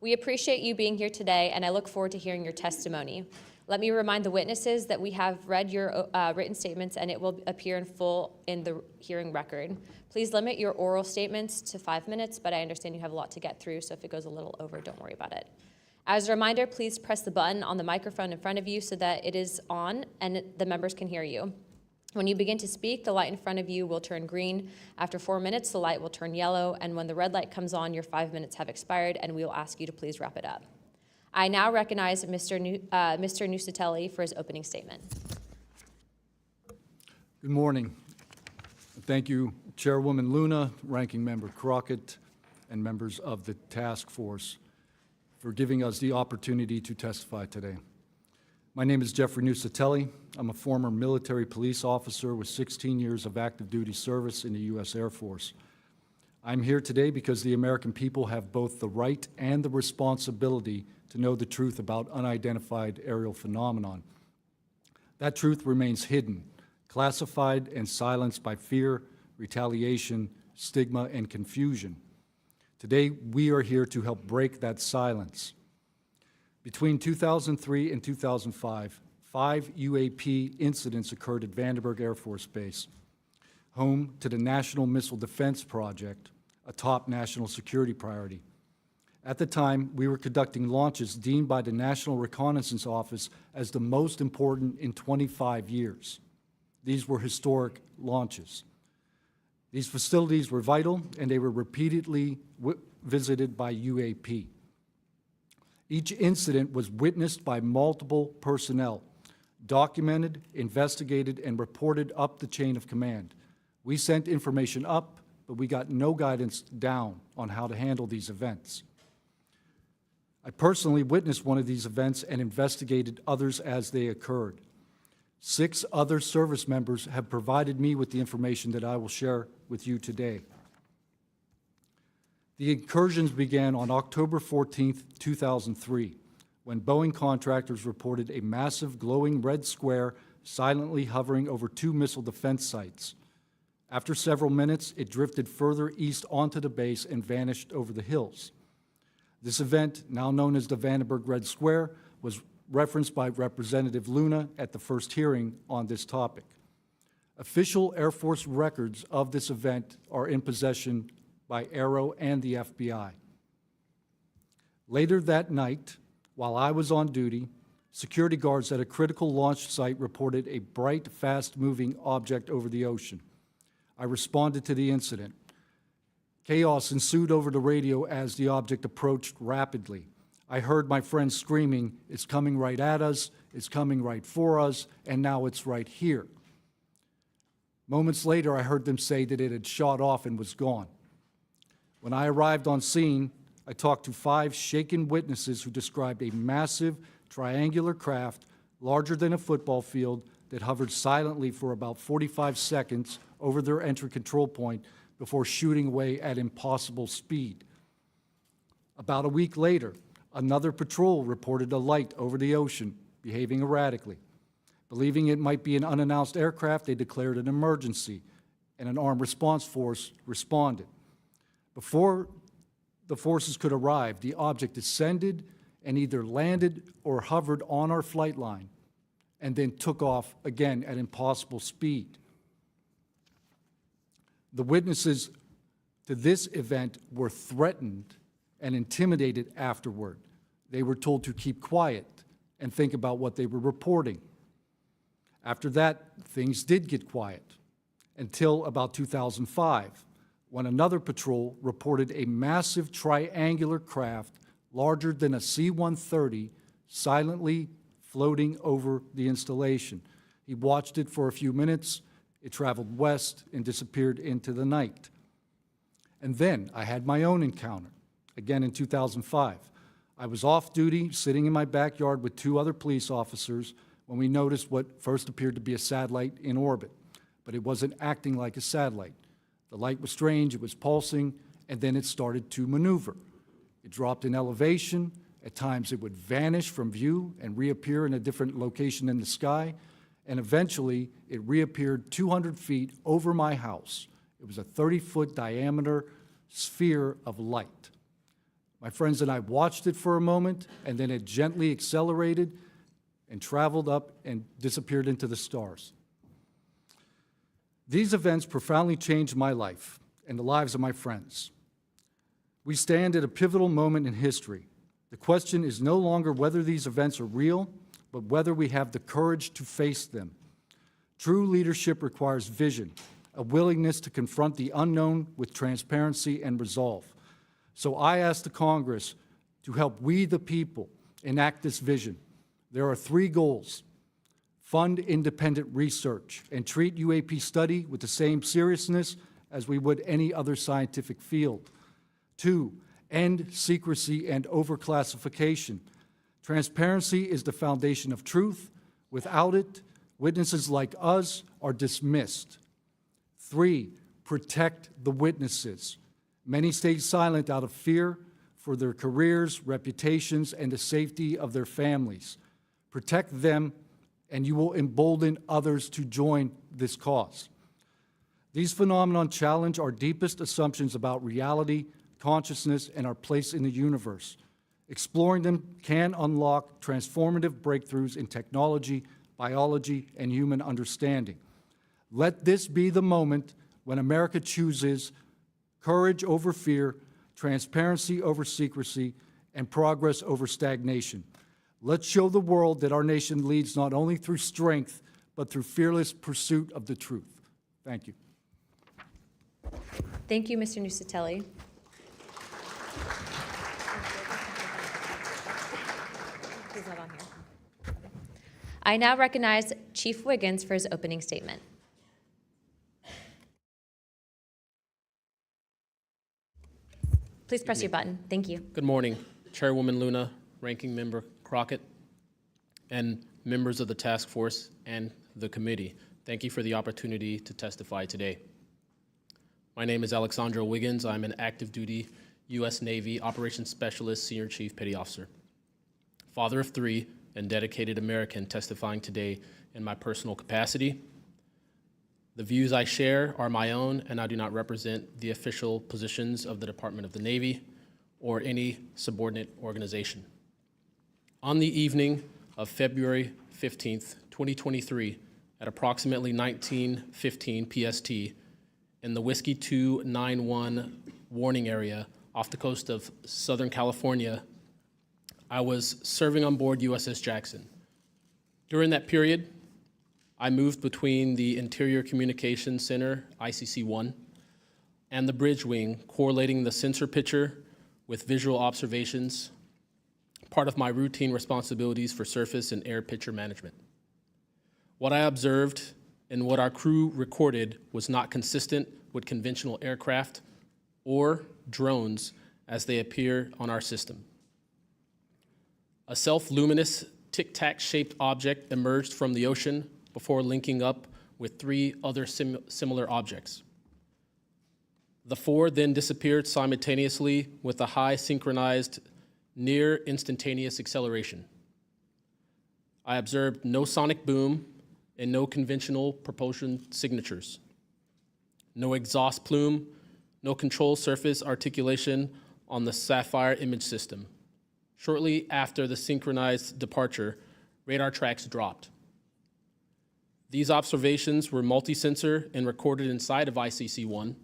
We appreciate you being here today, and I look forward to hearing your testimony. Let me remind the witnesses that we have read your written statements, and it will appear in full in the hearing record. Please limit your oral statements to 5 minutes, but I understand you have a lot to get through, so if it goes a little over, don't worry about it. As a reminder, please press the button on the microphone in front of you so that it is on and the members can hear you. When you begin to speak, the light in front of you will turn green. After 4 minutes, the light will turn yellow, and when the red light comes on, your 5 minutes have expired, and we will ask you to please wrap it up. I now recognize Mr. Nuccetelli for his opening statement. Good morning. Thank you, Chairwoman Luna, Ranking Member Crockett, and members of the task force for giving us the opportunity to testify today. My name is Jeffrey Nuccetelli. I'm a former military police officer with 16 years of active duty service in the U.S. Air Force. I'm here today because the American people have both the right and the responsibility to know the truth about unidentified aerial phenomenon. That truth remains hidden, classified and silenced by fear, retaliation, stigma, and confusion. Today, we are here to help break that silence. Between 2003 and 2005, 5 UAP incidents occurred at Vandenberg Air Force Base, home to the National Missile Defense Project, a top national security priority. At the time, we were conducting launches deemed by the National Reconnaissance Office as the most important in 25 years. These were historic launches. These facilities were vital, and they were repeatedly visited by UAP. Each incident was witnessed by multiple personnel, documented, investigated, and reported up the chain of command. We sent information up, but we got no guidance down on how to handle these events. I personally witnessed one of these events and investigated others as they occurred. 6 other service members have provided me with the information that I will share with you today. The incursions began on October 14, 2003, when Boeing contractors reported a massive glowing red square silently hovering over 2 missile defense sites. After several minutes, it drifted further east onto the base and vanished over the hills. This event, now known as the Vandenberg Red Square, was referenced by Representative Luna at the first hearing on this topic. Official Air Force records of this event are in possession by Aero and the FBI. Later that night, while I was on duty, security guards at a critical launch site reported a bright, fast-moving object over the ocean. I responded to the incident. Chaos ensued over the radio as the object approached rapidly. I heard my friends screaming, "It's coming right at us, it's coming right for us, and now it's right here." Moments later, I heard them say that it had shot off and was gone. When I arrived on scene, I talked to 5 shaken witnesses who described a massive triangular craft larger than a football field that hovered silently for about 45 seconds over their entry control point before shooting away at impossible speed. About a week later, another patrol reported a light over the ocean behaving erratically. Believing it might be an unannounced aircraft, they declared an emergency, and an armed response force responded. Before the forces could arrive, the object descended and either landed or hovered on our flight line and then took off again at impossible speed. The witnesses to this event were threatened and intimidated afterward. They were told to keep quiet and think about what they were reporting. After that, things did get quiet until about 2005, when another patrol reported a massive triangular craft larger than a C-130 silently floating over the installation. He watched it for a few minutes. It traveled west and disappeared into the night. And then I had my own encounter, again in 2005. I was off duty, sitting in my backyard with 2 other police officers when we noticed what first appeared to be a satellite in orbit, but it wasn't acting like a satellite. The light was strange, it was pulsing, and then it started to maneuver. It dropped in elevation. At times it would vanish from view and reappear in a different location in the sky, and eventually it reappeared 200 feet over my house. It was a 30-foot diameter sphere of light. My friends and I watched it for a moment, and then it gently accelerated and traveled up and disappeared into the stars. These events profoundly changed my life and the lives of my friends. We stand at a pivotal moment in history. The question is no longer whether these events are real, but whether we have the courage to face them. True leadership requires vision, a willingness to confront the unknown with transparency and resolve. So I ask the Congress to help we, the people, enact this vision. There are 3 goals. Fund independent research and treat UAP study with the same seriousness as we would any other scientific field. 2, end secrecy and overclassification. Transparency is the foundation of truth. Without it, witnesses like us are dismissed. 3, protect the witnesses. Many stayed silent out of fear for their careers, reputations, and the safety of their families. Protect them, and you will embolden others to join this cause. These phenomena challenge our deepest assumptions about reality, consciousness, and our place in the universe. Exploring them can unlock transformative breakthroughs in technology, biology, and human understanding. Let this be the moment when America chooses courage over fear, transparency over secrecy, and progress over stagnation. Let's show the world that our nation leads not only through strength, but through fearless pursuit of the truth. Thank you. Thank you, Mr. Nuccetelli. He's not on here. I now recognize Chief Wiggins for his opening statement. Please press your button. Thank you. Good morning, Chairwoman Luna, Ranking Member Crockett, and members of the task force and the committee. Thank you for the opportunity to testify today. My name is Alexandro Wiggins. I'm an active duty U.S. Navy Operations Specialist, Senior Chief Petty Officer, father of 3, and dedicated American testifying today in my personal capacity. The views I share are my own, and I do not represent the official positions of the Department of the Navy or any subordinate organization. On the evening of February 15th, 2023, at approximately 19:15 PST, in the Whiskey 291 warning area off the coast of Southern California, I was serving on board USS Jackson. During that period, I moved between the Interior Communications Center, ICC-1, and the bridge wing, correlating the sensor picture with visual observations, part of my routine responsibilities for surface and air picture management. What I observed and what our crew recorded was not consistent with conventional aircraft or drones as they appear on our system. A self-luminous tic-tac-shaped object emerged from the ocean before linking up with 3 other similar objects. The 4 then disappeared simultaneously with a high synchronized, near instantaneous acceleration. I observed no sonic boom and no conventional propulsion signatures. No exhaust plume, no control surface articulation on the Sapphire image system. Shortly after the synchronized departure, radar tracks dropped. These observations were multi-sensor and recorded inside of ICC-1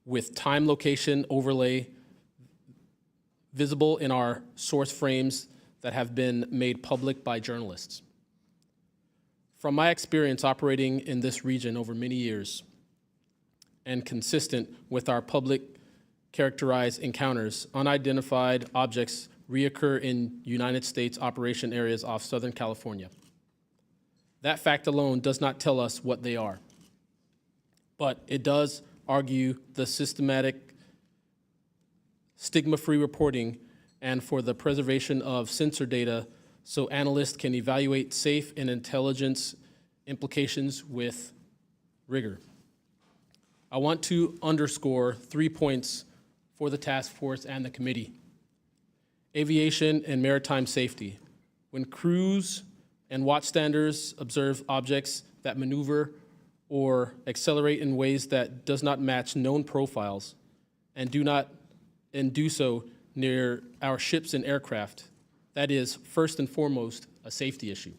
with time location overlay visible in our source frames that have been made public by journalists. From my experience operating in this region over many years and consistent with our public characterized encounters, unidentified objects reoccur in United States operation areas off Southern California. That fact alone does not tell us what they are, but it does argue the systematic stigma-free reporting and for the preservation of sensor data so analysts can evaluate safe and intelligence implications with rigor. I want to underscore 3 points for the task force and the committee. Aviation and maritime safety. When crews and watchstanders observe objects that maneuver or accelerate in ways that does not match known profiles and do so near our ships and aircraft, that is first and foremost a safety issue.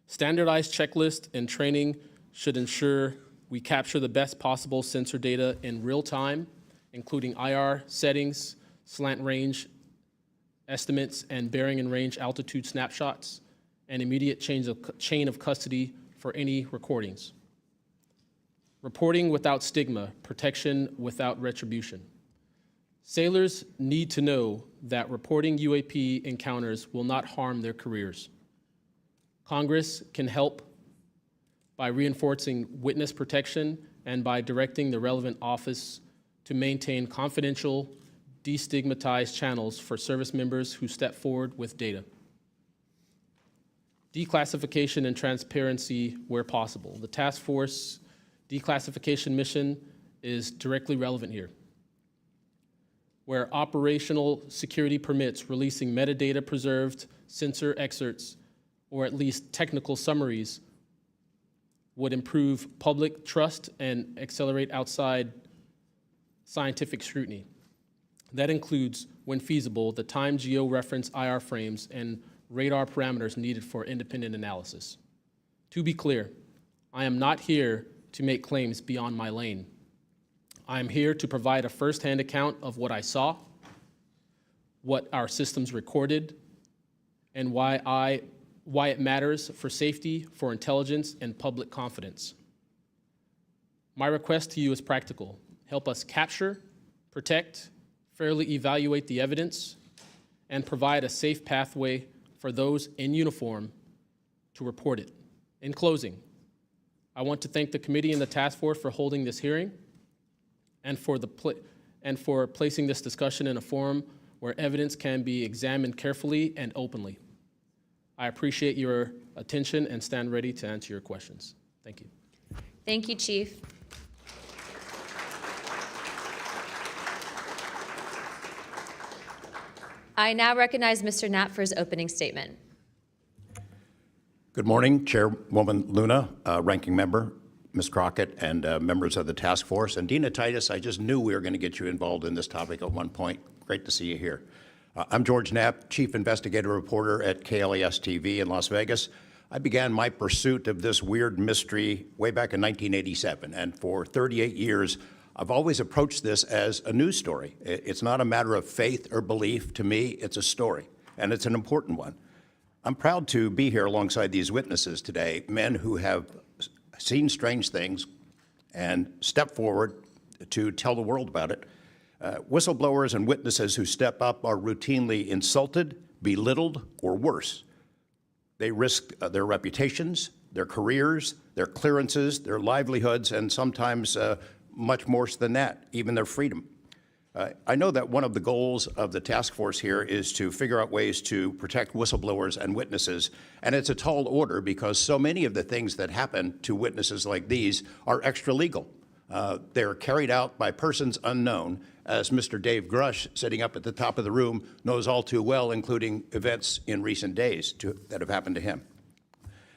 Standardized checklists and training should ensure we capture the best possible sensor data in real time, including IR settings, slant range estimates, and bearing and range altitude snapshots, and immediate chain of custody for any recordings. Reporting without stigma, protection without retribution. Sailors need to know that reporting UAP encounters will not harm their careers. Congress can help by reinforcing witness protection and by directing the relevant office to maintain confidential, destigmatized channels for service members who step forward with data. Declassification and transparency where possible. The task force declassification mission is directly relevant here. Where operational security permits releasing metadata preserved sensor excerpts or at least technical summaries would improve public trust and accelerate outside scientific scrutiny. That includes, when feasible, the time geo-reference IR frames and radar parameters needed for independent analysis. To be clear, I am not here to make claims beyond my lane. I am here to provide a firsthand account of what I saw, what our systems recorded, and why it matters for safety, for intelligence, and public confidence. My request to you is practical. Help us capture, protect, fairly evaluate the evidence, and provide a safe pathway for those in uniform to report it. In closing, I want to thank the committee and the task force for holding this hearing and for placing this discussion in a forum where evidence can be examined carefully and openly. I appreciate your attention and stand ready to answer your questions. Thank you. Thank you, Chief. I now recognize Mr. Knapp for his opening statement. Good morning, Chairwoman Luna, Ranking Member, Ms. Crockett, and members of the task force. And Dina Titus, I just knew we were going to get you involved in this topic at one point. Great to see you here. I'm George Knapp, Chief Investigative Reporter at KLES TV in Las Vegas. I began my pursuit of this weird mystery way back in 1987, and for 38 years, I've always approached this as a news story. It's not a matter of faith or belief. To me, it's a story, and it's an important one. I'm proud to be here alongside these witnesses today, men who have seen strange things and stepped forward to tell the world about it. Whistleblowers and witnesses who step up are routinely insulted, belittled, or worse. They risk their reputations, their careers, their clearances, their livelihoods, and sometimes much more than that, even their freedom. I know that one of the goals of the task force here is to figure out ways to protect whistleblowers and witnesses, and it's a tall order because so many of the things that happen to witnesses like these are extra legal. They're carried out by persons unknown, as Mr. Dave Grush, sitting up at the top of the room, knows all too well, including events in recent days that have happened to him.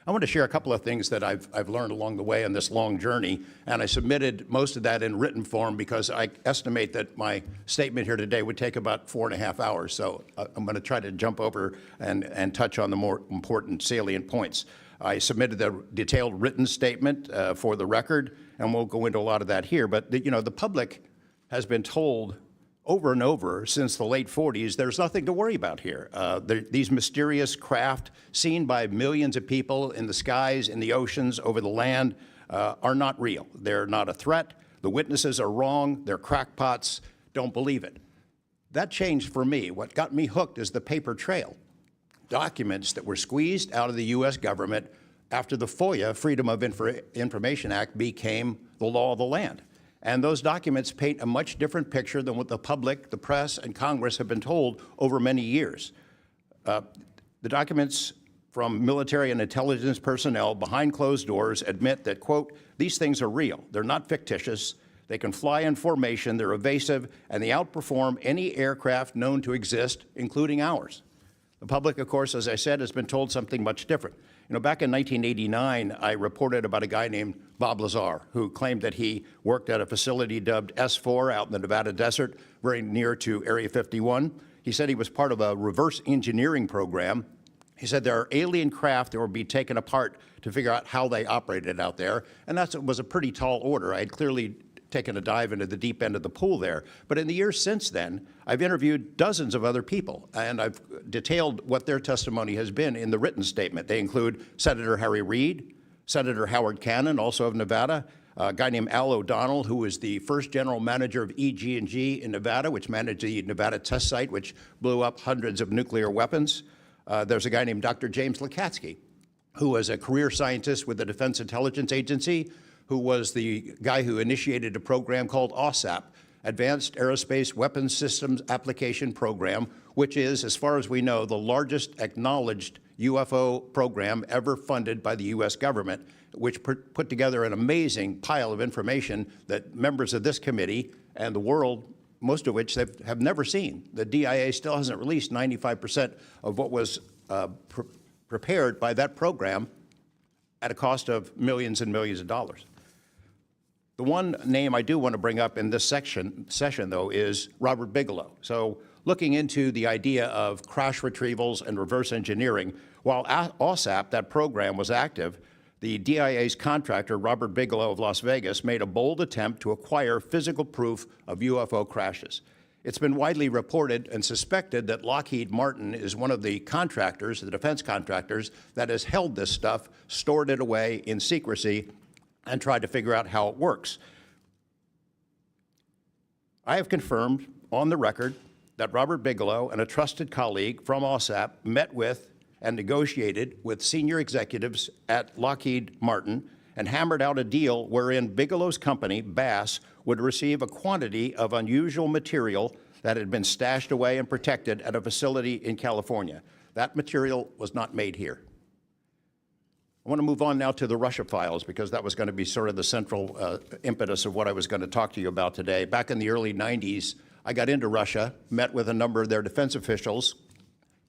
I want to share a couple of things that I've learned along the way on this long journey, and I submitted most of that in written form because I estimate that my statement here today would take about 4.5 hours. So I'm going to try to jump over and touch on the more important salient points. I submitted a detailed written statement for the record, and we'll go into a lot of that here. But the public has been told over and over since the late 40s, there's nothing to worry about here. These mysterious craft seen by millions of people in the skies, in the oceans, over the land are not real. They're not a threat. The witnesses are wrong. They're crackpots. Don't believe it. That changed for me. What got me hooked is the paper trail. Documents that were squeezed out of the U.S. government after the FOIA, Freedom of Information Act, became the law of the land. And those documents paint a much different picture than what the public, the press, and Congress have been told over many years. The documents from military and intelligence personnel behind closed doors admit that, quote, these things are real. They're not fictitious. They can fly in formation. They're evasive, and they outperform any aircraft known to exist, including ours. The public, of course, as I said, has been told something much different. Back in 1989, I reported about a guy named Bob Lazar, who claimed that he worked at a facility dubbed S4 out in the Nevada desert, very near to Area 51. He said he was part of a reverse engineering program. He said there are alien craft that will be taken apart to figure out how they operated out there, and that was a pretty tall order. I had clearly taken a dive into the deep end of the pool there. But in the years since then, I've interviewed dozens of other people, and I've detailed what their testimony has been in the written statement. They include Senator Harry Reid, Senator Howard Cannon, also of Nevada, a guy named Al O'Donnell, who was the first general manager of EG&G in Nevada, which managed the Nevada test site, which blew up hundreds of nuclear weapons. There's a guy named Dr. James Lakatsky, who was a career scientist with the Defense Intelligence Agency, who was the guy who initiated a program called AWSAP, Advanced Aerospace Weapons Systems Application Program, which is, as far as we know, the largest acknowledged UFO program ever funded by the U.S. government, which put together an amazing pile of information that members of this committee and the world, most of which they have never seen. The DIA still hasn't released 95% of what was prepared by that program at a cost of millions and millions of dollars. The one name I do want to bring up in this session, though, is Robert Bigelow. So looking into the idea of crash retrievals and reverse engineering, while AWSAP, that program, was active, the DIA's contractor, Robert Bigelow of Las Vegas, made a bold attempt to acquire physical proof of UFO crashes. It's been widely reported and suspected that Lockheed Martin is one of the contractors, the defense contractors, that has held this stuff, stored it away in secrecy, and tried to figure out how it works. I have confirmed on the record that Robert Bigelow and a trusted colleague from AWSAP met with and negotiated with senior executives at Lockheed Martin and hammered out a deal wherein Bigelow's company, Bass, would receive a quantity of unusual material that had been stashed away and protected at a facility in California. That material was not made here. I want to move on now to the Russia files, because that was going to be sort of the central impetus of what I was going to talk to you about today. Back in the early 90s, I got into Russia, met with a number of their defense officials,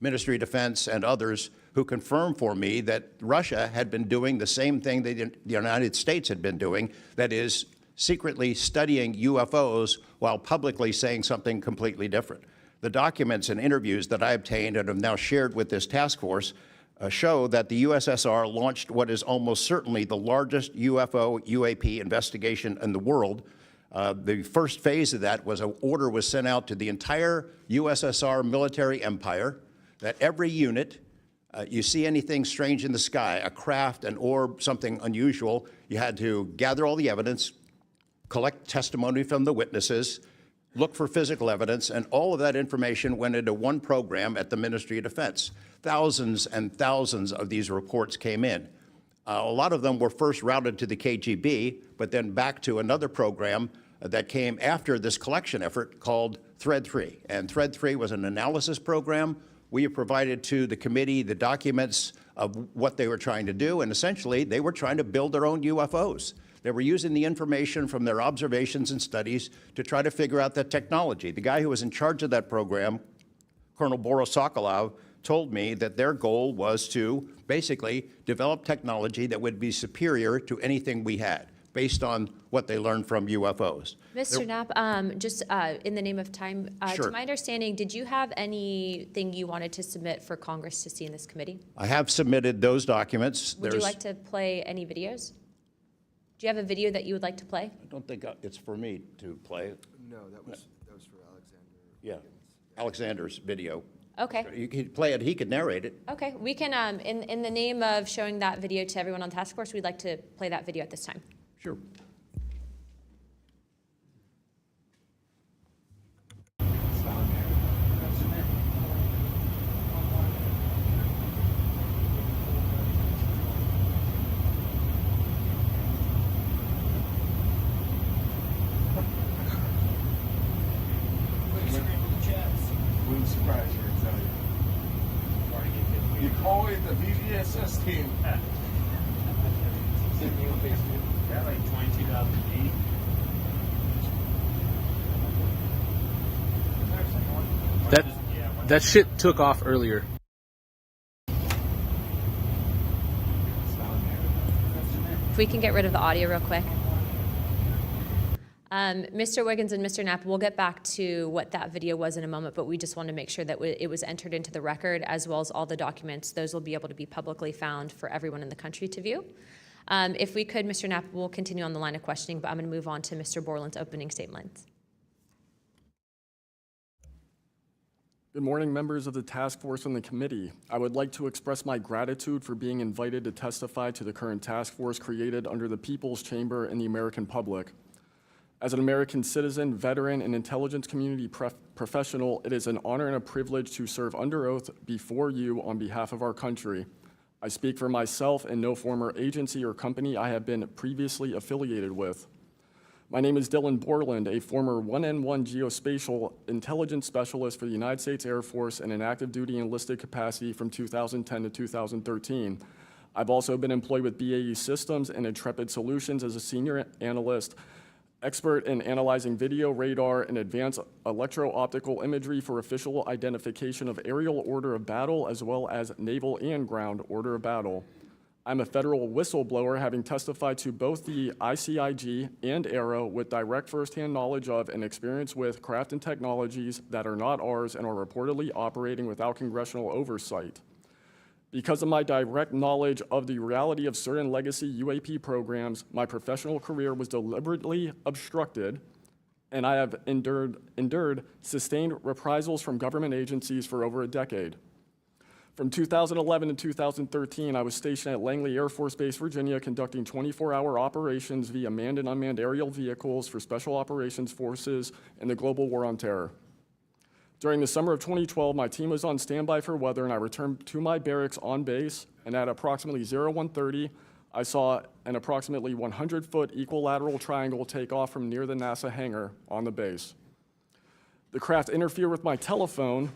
Ministry of Defense and others, who confirmed for me that Russia had been doing the same thing that the United States had been doing, that is, secretly studying UFOs while publicly saying something completely different. The documents and interviews that I obtained and have now shared with this task force show that the USSR launched what is almost certainly the largest UFO UAP investigation in the world. The first phase of that was an order was sent out to the entire USSR military empire that every unit, you see anything strange in the sky, a craft, an orb, something unusual, you had to gather all the evidence, collect testimony from the witnesses, look for physical evidence, and all of that information went into one program at the Ministry of Defense. Thousands and thousands of these reports came in. A lot of them were first routed to the KGB, but then back to another program that came after this collection effort called Thread 3. And Thread 3 was an analysis program. We have provided to the committee the documents of what they were trying to do, and essentially they were trying to build their own UFOs. They were using the information from their observations and studies to try to figure out that technology. The guy who was in charge of that program, Colonel Boris Sokolov, told me that their goal was to basically develop technology that would be superior to anything we had, based on what they learned from UFOs. Mr. Knapp, just in the name of time, Sure. to my understanding, did you have anything you wanted to submit for Congress to see in this committee? I have submitted those documents. Would you like to play any videos? Do you have a video that you would like to play? I don't think it's for me to play. No, that was for Alexander. Yeah, Alexander's video. Okay. You could play it, he could narrate it. Okay, we can, in the name of showing that video to everyone on task force, we'd like to play that video at this time. Sure. Wouldn't surprise you, I tell you. You call it the VGSS team. Yeah, like 22,000 feet. That shit took off earlier. If we can get rid of the audio real quick. Mr. Wiggins and Mr. Knapp, we'll get back to what that video was in a moment, but we just want to make sure that it was entered into the record, as well as all the documents. Those will be able to be publicly found for everyone in the country to view. If we could, Mr. Knapp, we'll continue on the line of questioning, but I'm going to move on to Mr. Borland's opening statement. Good morning, members of the task force and the committee. I would like to express my gratitude for being invited to testify to the current task force created under the People's Chamber and the American public. As an American citizen, veteran, and intelligence community professional, it is an honor and a privilege to serve under oath before you on behalf of our country. I speak for myself and no former agency or company I have been previously affiliated with. My name is Dylan Borland, a former 1N1 geospatial intelligence specialist for the United States Air Force in an active duty enlisted capacity from 2010 to 2013. I've also been employed with BAE Systems and Intrepid Solutions as a senior analyst, expert in analyzing video, radar, and advanced electro-optical imagery for official identification of aerial order of battle, as well as naval and ground order of battle. I'm a federal whistleblower, having testified to both the ICIG and ARROW with direct firsthand knowledge of and experience with craft and technologies that are not ours and are reportedly operating without congressional oversight. Because of my direct knowledge of the reality of certain legacy UAP programs, my professional career was deliberately obstructed, and I have endured sustained reprisals from government agencies for over a decade. From 2011 to 2013, I was stationed at Langley Air Force Base, Virginia, conducting 24-hour operations via manned and unmanned aerial vehicles for Special Operations Forces in the global war on terror. During the summer of 2012, my team was on standby for weather, and I returned to my barracks on base, and at approximately 01:30, I saw an approximately 100-foot equilateral triangle take off from near the NASA hangar on the base. The craft interfered with my telephone,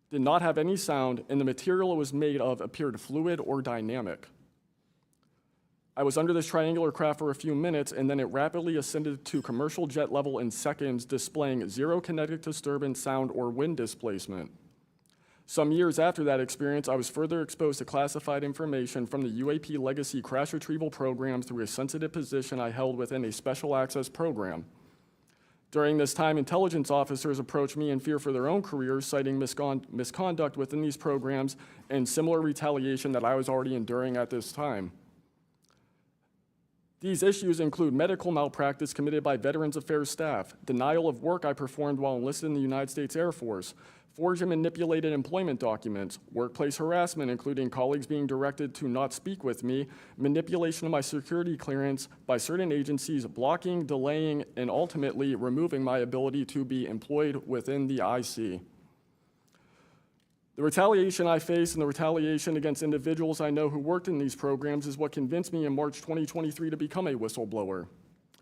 did not have any sound, and the material it was made of appeared fluid or dynamic. I was under this triangular craft for a few minutes, and then it rapidly ascended to commercial jet level in seconds, displaying zero kinetic disturbance, sound, or wind displacement. Some years after that experience, I was further exposed to classified information from the UAP legacy crash retrieval program through a sensitive position I held within a special access program. During this time, intelligence officers approached me in fear for their own careers, citing misconduct within these programs and similar retaliation that I was already enduring at this time. These issues include medical malpractice committed by Veterans Affairs staff, denial of work I performed while enlisted in the United States Air Force, forged and manipulated employment documents, workplace harassment, including colleagues being directed to not speak with me, manipulation of my security clearance by certain agencies, blocking, delaying, and ultimately removing my ability to be employed within the IC. The retaliation I face and the retaliation against individuals I know who worked in these programs is what convinced me in March 2023 to become a whistleblower.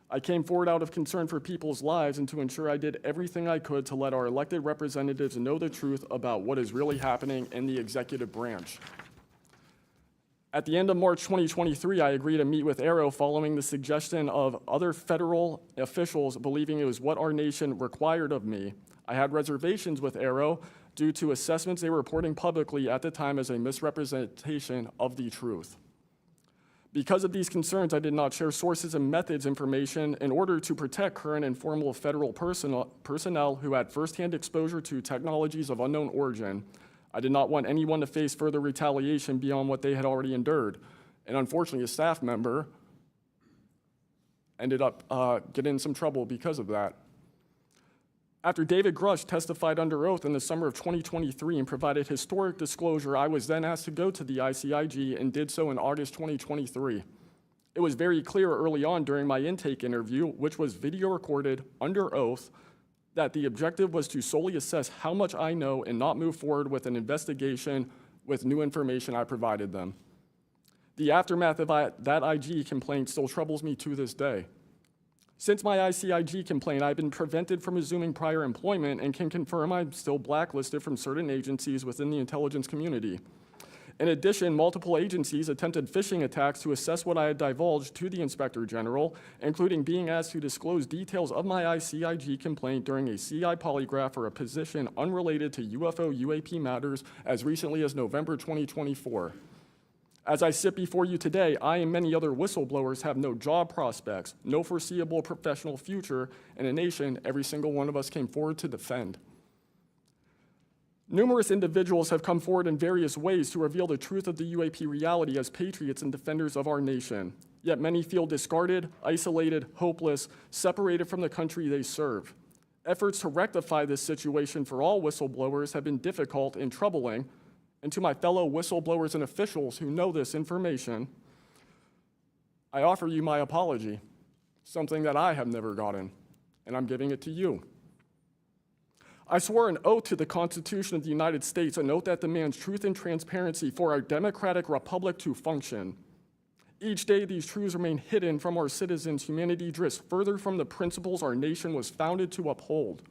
I came forward out of concern for people's lives and to ensure I did everything I could to let our elected representatives know the truth about what is really happening in the executive branch. At the end of March 2023, I agreed to meet with Arrow following the suggestion of other federal officials believing it was what our nation required of me. I had reservations with Arrow due to assessments they were reporting publicly at the time as a misrepresentation of the truth. Because of these concerns, I did not share sources and methods information in order to protect current and former federal personnel who had firsthand exposure to technologies of unknown origin. I did not want anyone to face further retaliation beyond what they had already endured. And unfortunately, a staff member ended up getting in some trouble because of that. After David Grush testified under oath in the summer of 2023 and provided historic disclosure, I was then asked to go to the ICIG and did so in August 2023. It was very clear early on during my intake interview, which was video recorded under oath, that the objective was to solely assess how much I know and not move forward with an investigation with new information I provided them. The aftermath of that IG complaint still troubles me to this day. Since my ICIG complaint, I've been prevented from resuming prior employment and can confirm I'm still blacklisted from certain agencies within the intelligence community. In addition, multiple agencies attempted phishing attacks to assess what I had divulged to the Inspector General, including being asked to disclose details of my ICIG complaint during a CI polygraph for a position unrelated to UFO UAP matters as recently as November 2024. As I sit before you today, I and many other whistleblowers have no job prospects, no foreseeable professional future, and a nation every single one of us came forward to defend. Numerous individuals have come forward in various ways to reveal the truth of the UAP reality as patriots and defenders of our nation. Yet many feel discarded, isolated, hopeless, separated from the country they serve. Efforts to rectify this situation for all whistleblowers have been difficult and troubling. And to my fellow whistleblowers and officials who know this information, I offer you my apology, something that I have never gotten, and I'm giving it to you. I swore an oath to the Constitution of the United States, an oath that demands truth and transparency for our democratic republic to function. Each day, these truths remain hidden from our citizens. Humanity drifts further from the principles our nation was founded to uphold.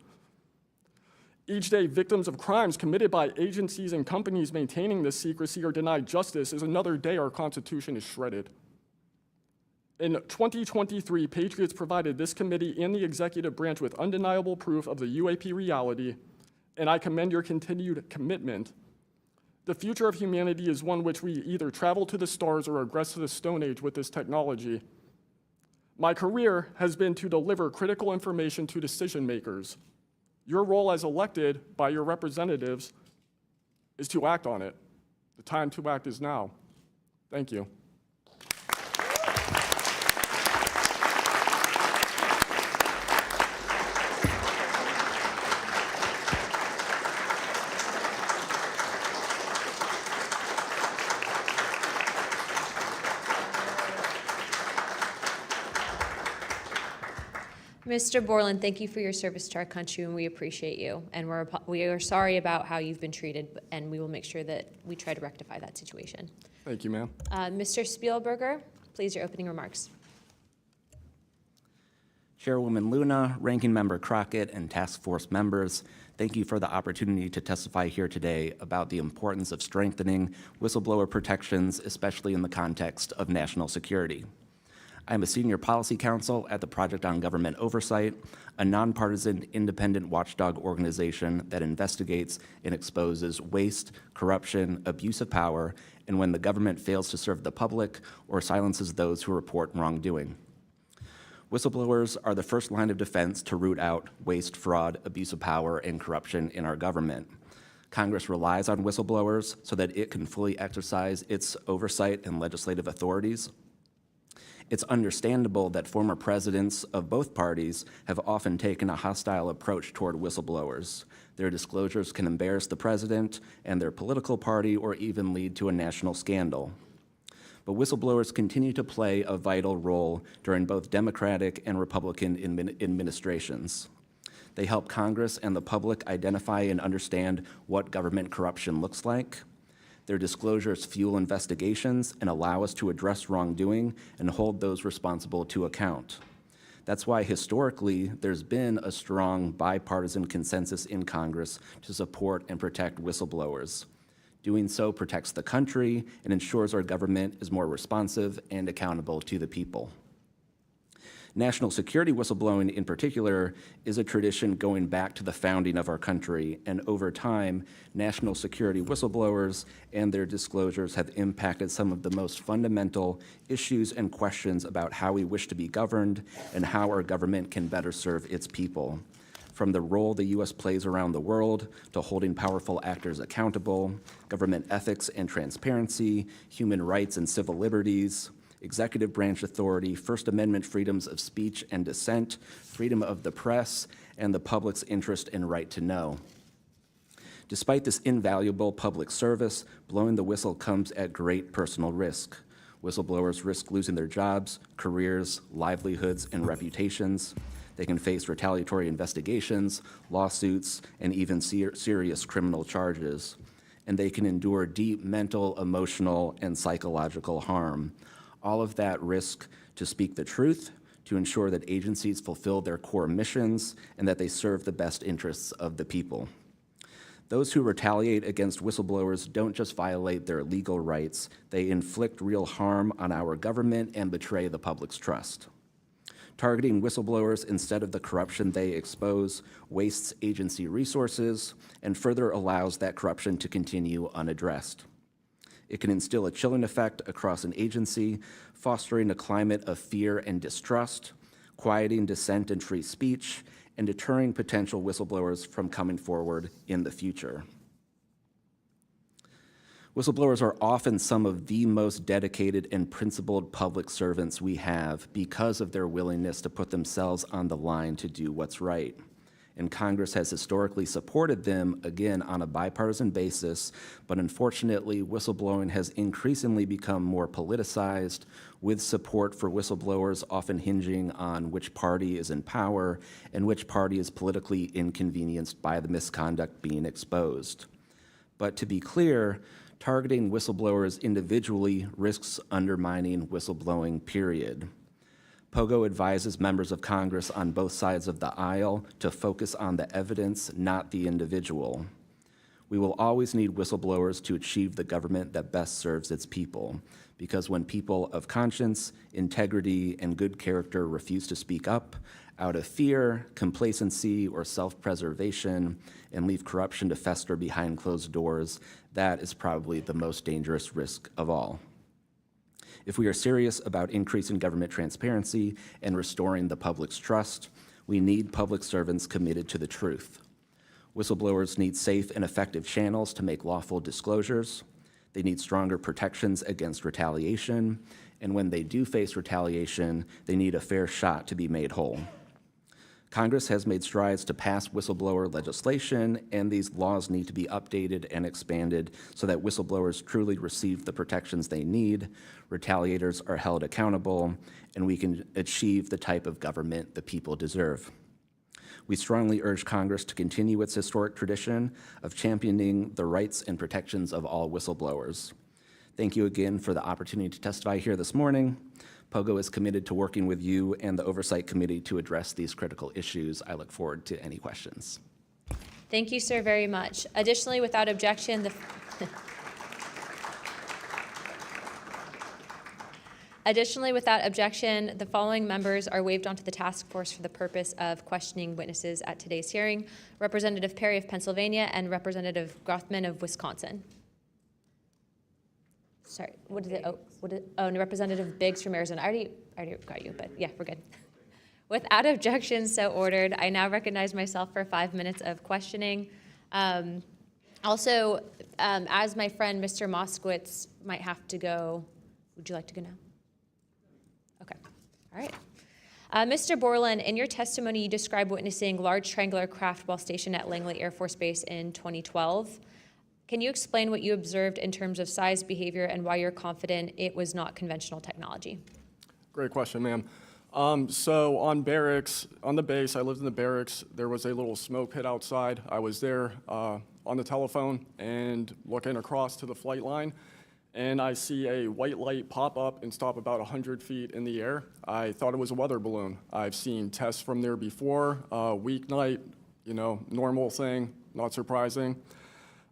Each day, victims of crimes committed by agencies and companies maintaining this secrecy are denied justice as another day our Constitution is shredded. In 2023, Patriots provided this committee and the executive branch with undeniable proof of the UAP reality, and I commend your continued commitment. The future of humanity is one which we either travel to the stars or regress to the Stone Age with this technology. My career has been to deliver critical information to decision makers. Your role as elected by your representatives is to act on it. The time to act is now. Thank you. Mr. Borland, thank you for your service to our country, and we appreciate you. And we are sorry about how you've been treated, and we will make sure that we try to rectify that situation. Thank you, ma'am. Mr. Spielberger, please, your opening remarks. Chairwoman Luna, Ranking Member Crockett, and Task Force members, thank you for the opportunity to testify here today about the importance of strengthening whistleblower protections, especially in the context of national security. I'm a senior policy counsel at the Project on Government Oversight, a nonpartisan independent watchdog organization that investigates and exposes waste, corruption, abuse of power, and when the government fails to serve the public or silences those who report wrongdoing. Whistleblowers are the first line of defense to root out waste, fraud, abuse of power, and corruption in our government. Congress relies on whistleblowers so that it can fully exercise its oversight and legislative authorities. It's understandable that former presidents of both parties have often taken a hostile approach toward whistleblowers. Their disclosures can embarrass the president and their political party or even lead to a national scandal. But whistleblowers continue to play a vital role during both Democratic and Republican administrations. They help Congress and the public identify and understand what government corruption looks like. Their disclosures fuel investigations and allow us to address wrongdoing and hold those responsible to account. That's why historically there's been a strong bipartisan consensus in Congress to support and protect whistleblowers. Doing so protects the country and ensures our government is more responsive and accountable to the people. National security whistleblowing, in particular, is a tradition going back to the founding of our country, and over time, national security whistleblowers and their disclosures have impacted some of the most fundamental issues and questions about how we wish to be governed and how our government can better serve its people. From the role the U.S. plays around the world to holding powerful actors accountable, government ethics and transparency, human rights and civil liberties, executive branch authority, First Amendment freedoms of speech and dissent, freedom of the press, and the public's interest and right to know. Despite this invaluable public service, blowing the whistle comes at great personal risk. Whistleblowers risk losing their jobs, careers, livelihoods, and reputations. They can face retaliatory investigations, lawsuits, and even serious criminal charges. And they can endure deep mental, emotional, and psychological harm. All of that risk to speak the truth, to ensure that agencies fulfill their core missions, and that they serve the best interests of the people. Those who retaliate against whistleblowers don't just violate their legal rights, they inflict real harm on our government and betray the public's trust. Targeting whistleblowers instead of the corruption they expose wastes agency resources and further allows that corruption to continue unaddressed. It can instill a chilling effect across an agency, fostering a climate of fear and distrust, quieting dissent and free speech, and deterring potential whistleblowers from coming forward in the future. Whistleblowers are often some of the most dedicated and principled public servants we have because of their willingness to put themselves on the line to do what's right. And Congress has historically supported them, again, on a bipartisan basis, but unfortunately, whistleblowing has increasingly become more politicized, with support for whistleblowers often hinging on which party is in power and which party is politically inconvenienced by the misconduct being exposed. But to be clear, targeting whistleblowers individually risks undermining whistleblowing, period. POGO advises members of Congress on both sides of the aisle to focus on the evidence, not the individual. We will always need whistleblowers to achieve the government that best serves its people, because when people of conscience, integrity, and good character refuse to speak up out of fear, complacency, or self-preservation, and leave corruption to fester behind closed doors, that is probably the most dangerous risk of all. If we are serious about increasing government transparency and restoring the public's trust, we need public servants committed to the truth. Whistleblowers need safe and effective channels to make lawful disclosures. They need stronger protections against retaliation. And when they do face retaliation, they need a fair shot to be made whole. Congress has made strides to pass whistleblower legislation, and these laws need to be updated and expanded so that whistleblowers truly receive the protections they need, retaliators are held accountable, and we can achieve the type of government the people deserve. We strongly urge Congress to continue its historic tradition of championing the rights and protections of all whistleblowers. Thank you again for the opportunity to testify here this morning. POGO is committed to working with you and the Oversight Committee to address these critical issues. I look forward to any questions. Thank you, sir, very much. Additionally, without objection, the following members are waived onto the task force for the purpose of questioning witnesses at today's hearing: Representative Perry of Pennsylvania and Representative Grothman of Wisconsin. Sorry, and Representative Biggs from Arizona. I already got you, but yeah, we're good. Without objection, so ordered. I now recognize myself for 5 minutes of questioning. As my friend Mr. Moskowitz might have to go, would you like to go now? Okay, all right. Mr. Borland, in your testimony, you described witnessing large triangular craft while stationed at Langley Air Force Base in 2012. Can you explain what you observed in terms of size, behavior, and why you're confident it was not conventional technology? Great question, ma'am. So on the base, I lived in the barracks. There was a little smoke pit outside. I was there on the telephone and looking across to the flight line, and I see a white light pop up and stop about 100 feet in the air. I thought it was a weather balloon. I've seen tests from there before, weeknight, normal thing, not surprising.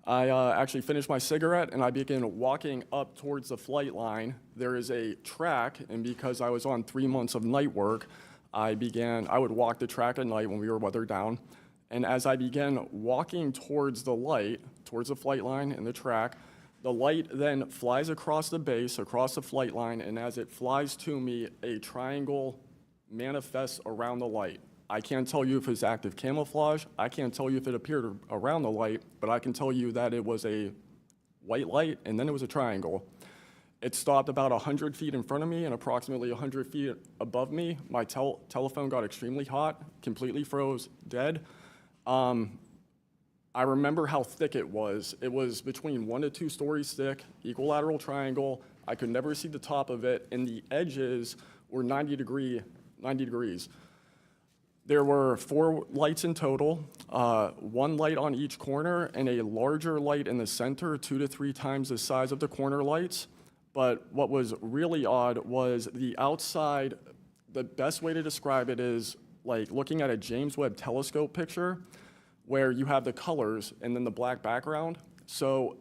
I actually finished my cigarette and I began walking up towards the flight line. There is a track, and because I was on 3 months of night work, I would walk the track at night when we were weather down. And as I began walking towards the light, towards the flight line and the track, the light then flies across the base, across the flight line, and as it flies to me, a triangle manifests around the light. I can't tell you if it's active camouflage. I can't tell you if it appeared around the light, but I can tell you that it was a white light, and then it was a triangle. It stopped about 100 feet in front of me and approximately 100 feet above me. My telephone got extremely hot, completely froze, dead. I remember how thick it was. It was between 1 to 2 stories thick, equilateral triangle. I could never see the top of it, and the edges were 90 degrees. There were 4 lights in total, 1 light on each corner, and a larger light in the center, 2 to 3 times the size of the corner lights. But what was really odd was the outside. The best way to describe it is like looking at a James Webb telescope picture where you have the colors and then the black background. So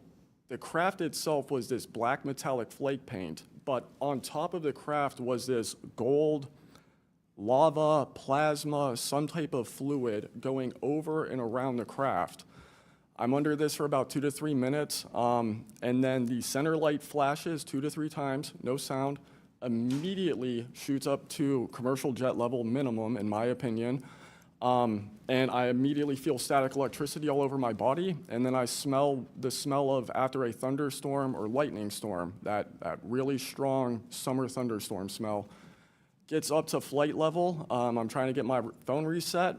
the craft itself was this black metallic flake paint, but on top of the craft was this gold, lava, plasma, some type of fluid going over and around the craft. I'm under this for about 2 to 3 minutes, and then the center light flashes 2 to 3 times, no sound, immediately shoots up to commercial jet level minimum, in my opinion, and I immediately feel static electricity all over my body, and then I smell the smell of after a thunderstorm or lightning storm, that really strong summer thunderstorm smell. Gets up to flight level. I'm trying to get my phone reset,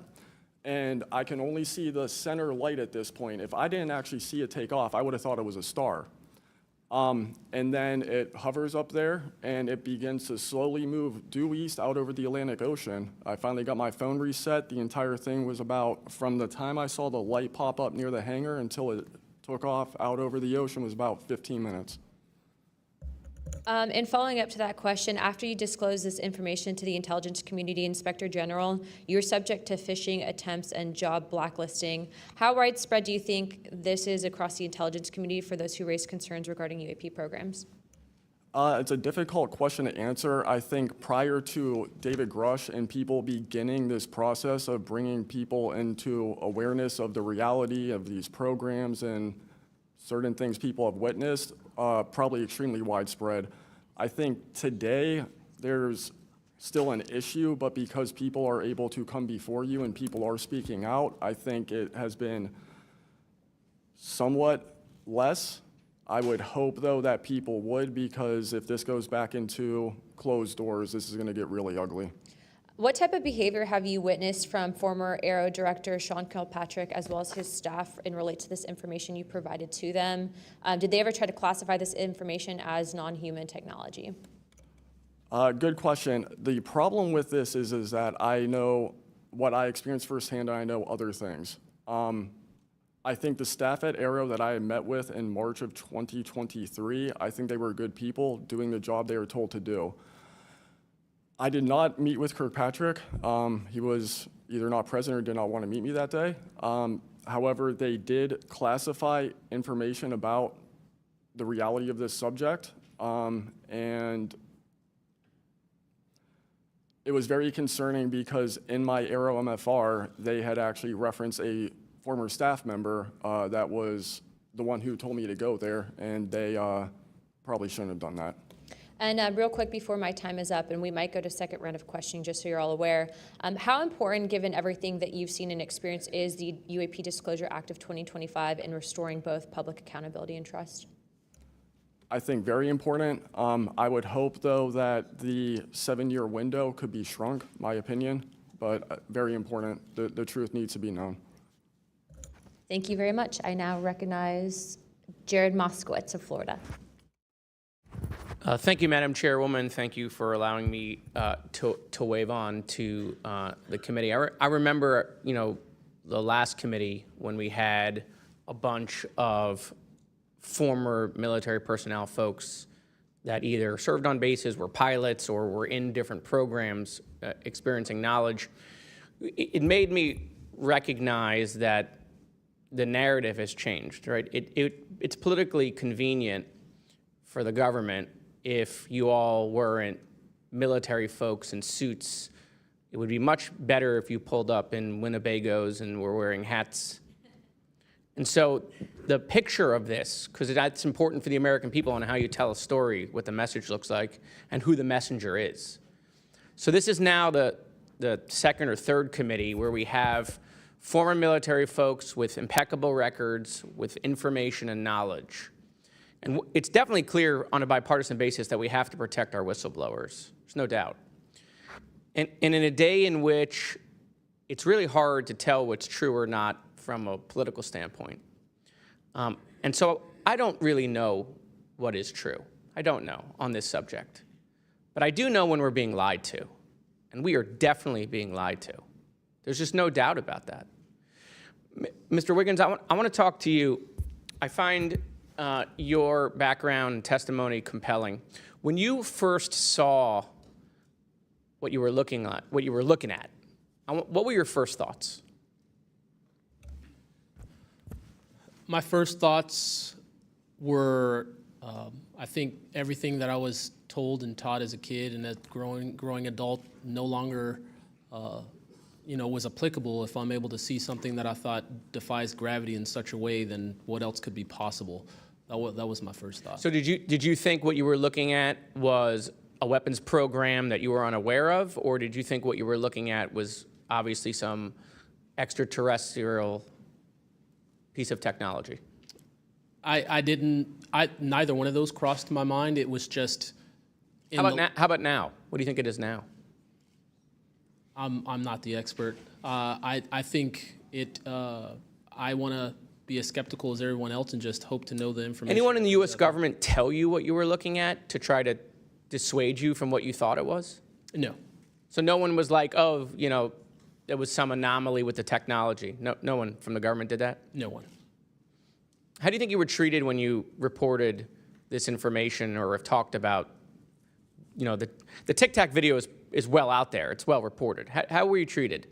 and I can only see the center light at this point. If I didn't actually see it take off, I would have thought it was a star. And then it hovers up there, and it begins to slowly move due east out over the Atlantic Ocean. I finally got my phone reset. The entire thing was about, from the time I saw the light pop up near the hangar until it took off out over the ocean, was about 15 minutes. And following up to that question, after you disclose this information to the intelligence community Inspector General, you're subject to phishing attempts and job blacklisting. How widespread do you think this is across the intelligence community for those who raise concerns regarding UAP programs? It's a difficult question to answer. I think prior to David Grush and people beginning this process of bringing people into awareness of the reality of these programs and certain things people have witnessed, probably extremely widespread. I think today there's still an issue, but because people are able to come before you and people are speaking out, I think it has been somewhat less. I would hope, though, that people would, because if this goes back into closed doors, this is going to get really ugly. What type of behavior have you witnessed from former Aero Director Sean Kilpatrick as well as his staff in relate to this information you provided to them? Did they ever try to classify this information as non-human technology? Good question. The problem with this is that I know what I experienced firsthand, and I know other things. I think the staff at Aero that I had met with in March of 2023, I think they were good people doing the job they were told to do. I did not meet with Kirkpatrick. He was either not present or did not want to meet me that day. However, they did classify information about the reality of this subject, and it was very concerning because in my Aero MFR, they had actually referenced a former staff member that was the one who told me to go there, and they probably shouldn't have done that. And real quick before my time is up, and we might go to second round of questioning just so you're all aware, how important, given everything that you've seen and experienced, is the UAP Disclosure Act of 2025 in restoring both public accountability and trust? I think very important. I would hope, though, that the 7-year window could be shrunk, my opinion, but very important. The truth needs to be known. Thank you very much. I now recognize Jared Moskowitz of Florida. Thank you, Madam Chairwoman. Thank you for allowing me to wave on to the committee. I remember, the last committee when we had a bunch of former military personnel folks that either served on bases, were pilots, or were in different programs experiencing knowledge. It made me recognize that the narrative has changed, right? It's politically convenient for the government if you all weren't military folks in suits. It would be much better if you pulled up in Winnebagos and were wearing hats. And so the picture of this, because that's important for the American people and how you tell a story, what the message looks like, and who the messenger is. So this is now the second or third committee where we have former military folks with impeccable records, with information and knowledge. And it's definitely clear on a bipartisan basis that we have to protect our whistleblowers. There's no doubt. And in a day in which it's really hard to tell what's true or not from a political standpoint. And so I don't really know what is true. I don't know on this subject. But I do know when we're being lied to. And we are definitely being lied to. There's just no doubt about that. Mr. Wiggins, I want to talk to you. I find your background and testimony compelling. When you first saw what you were looking at, what were your first thoughts? My first thoughts were, I think everything that I was told and taught as a kid and as growing adult no longer, was applicable. If I'm able to see something that I thought defies gravity in such a way, then what else could be possible? That was my first thought. So did you think what you were looking at was a weapons program that you were unaware of, or did you think what you were looking at was obviously some extraterrestrial piece of technology? Neither one of those crossed my mind. It was just. How about now? What do you think it is now? I'm not the expert. I think it. I want to be as skeptical as everyone else and just hope to know the information. Anyone in the U.S. government tell you what you were looking at to try to dissuade you from what you thought it was? No. So no one was like, oh, there was some anomaly with the technology. No one from the government did that? No one. How do you think you were treated when you reported this information or have talked about, the Tic Tac video is well out there. It's well reported. How were you treated?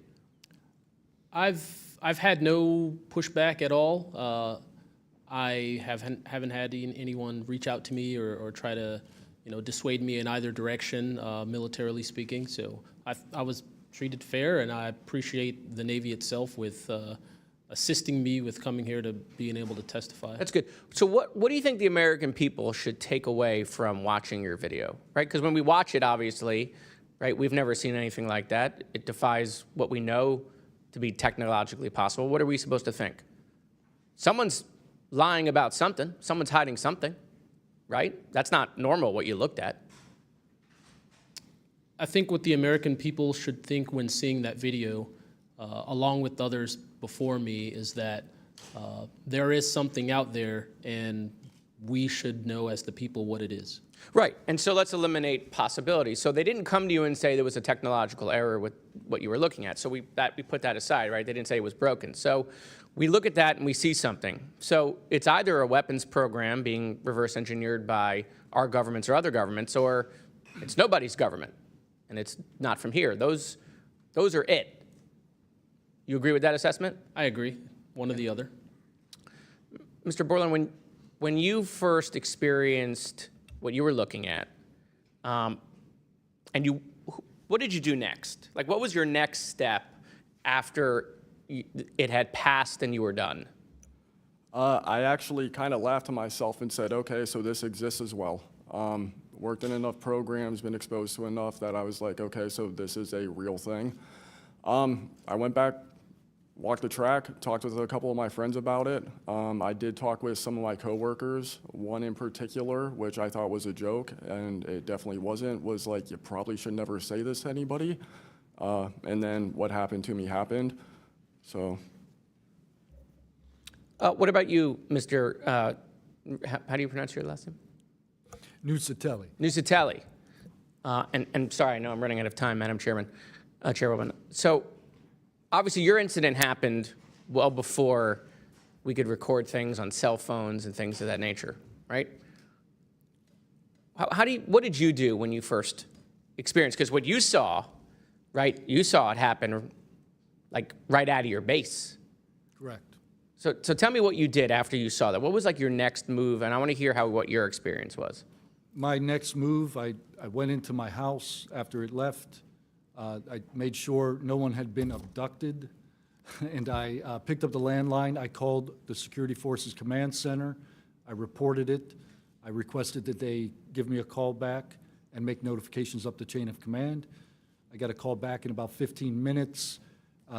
I've had no pushback at all. I haven't had anyone reach out to me or try to, dissuade me in either direction, militarily speaking. So I was treated fair, and I appreciate the Navy itself with assisting me with coming here to being able to testify. That's good. So what do you think the American people should take away from watching your video, right? Because when we watch it, obviously, right, we've never seen anything like that. It defies what we know to be technologically possible. What are we supposed to think? Someone's lying about something. Someone's hiding something, right? That's not normal what you looked at. I think what the American people should think when seeing that video, along with others before me, is that there is something out there, and we should know as the people what it is. Right, and so let's eliminate possibilities. So they didn't come to you and say there was a technological error with what you were looking at. So we put that aside, right? They didn't say it was broken. So we look at that and we see something. So it's either a weapons program being reverse engineered by our governments or other governments, or it's nobody's government, and it's not from here. Those are it. You agree with that assessment? I agree, one or the other. Mr. Borland, when you first experienced what you were looking at, what did you do next? Like, what was your next step after it had passed and you were done? I actually kind of laughed to myself and said, okay, so this exists as well. Worked in enough programs, been exposed to enough that I was like, okay, so this is a real thing. I went back, walked the track, talked with a couple of my friends about it. I did talk with some of my coworkers, one in particular, which I thought was a joke, and it definitely wasn't, was like, you probably should never say this to anybody. And then what happened to me happened, so. What about you, Mr., how do you pronounce your last name? Nuccetelli. Nuccetelli. And sorry, I know I'm running out of time, Madam Chairwoman. So obviously your incident happened well before we could record things on cell phones and things of that nature, right? What did you do when you first experienced? Because what you saw, right, you saw it happen like right out of your base. Correct. So tell me what you did after you saw that. What was like your next move? And I want to hear what your experience was. My next move, I went into my house after it left. I made sure no one had been abducted, and I picked up the landline. I called the Security Forces Command Center. I reported it. I requested that they give me a call back and make notifications up the chain of command. I got a call back in about 15 minutes.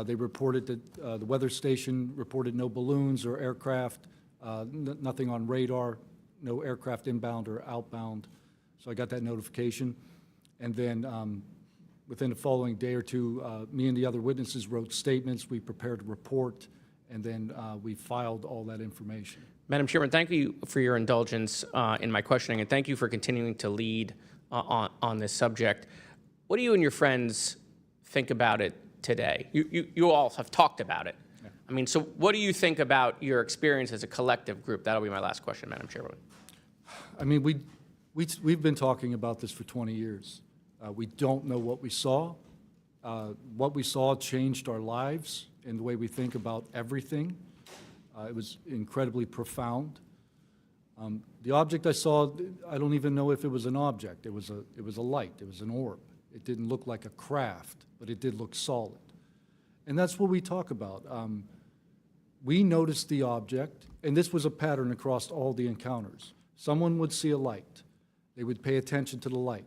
They reported that the weather station reported no balloons or aircraft, nothing on radar, no aircraft inbound or outbound. So I got that notification. And then within the following day or two, me and the other witnesses wrote statements. We prepared a report, and then we filed all that information. Madam Chairman, thank you for your indulgence in my questioning, and thank you for continuing to lead on this subject. What do you and your friends think about it today? You all have talked about it. Yeah. I mean, so what do you think about your experience as a collective group? That'll be my last question, Madam Chairwoman. I mean, we've been talking about this for 20 years. We don't know what we saw. What we saw changed our lives and the way we think about everything. It was incredibly profound. The object I saw, I don't even know if it was an object. It was a light. It was an orb. It didn't look like a craft, but it did look solid. And that's what we talk about. We noticed the object, and this was a pattern across all the encounters. Someone would see a light. They would pay attention to the light.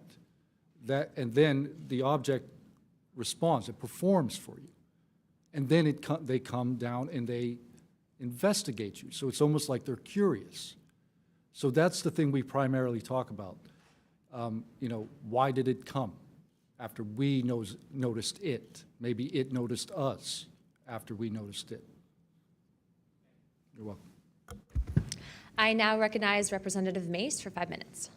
And then the object responds. It performs for you. And then they come down and they investigate you. So it's almost like they're curious. So that's the thing we primarily talk about. Why did it come after we noticed it? Maybe it noticed us after we noticed it. You're welcome. I now recognize Representative Mace for 5 minutes.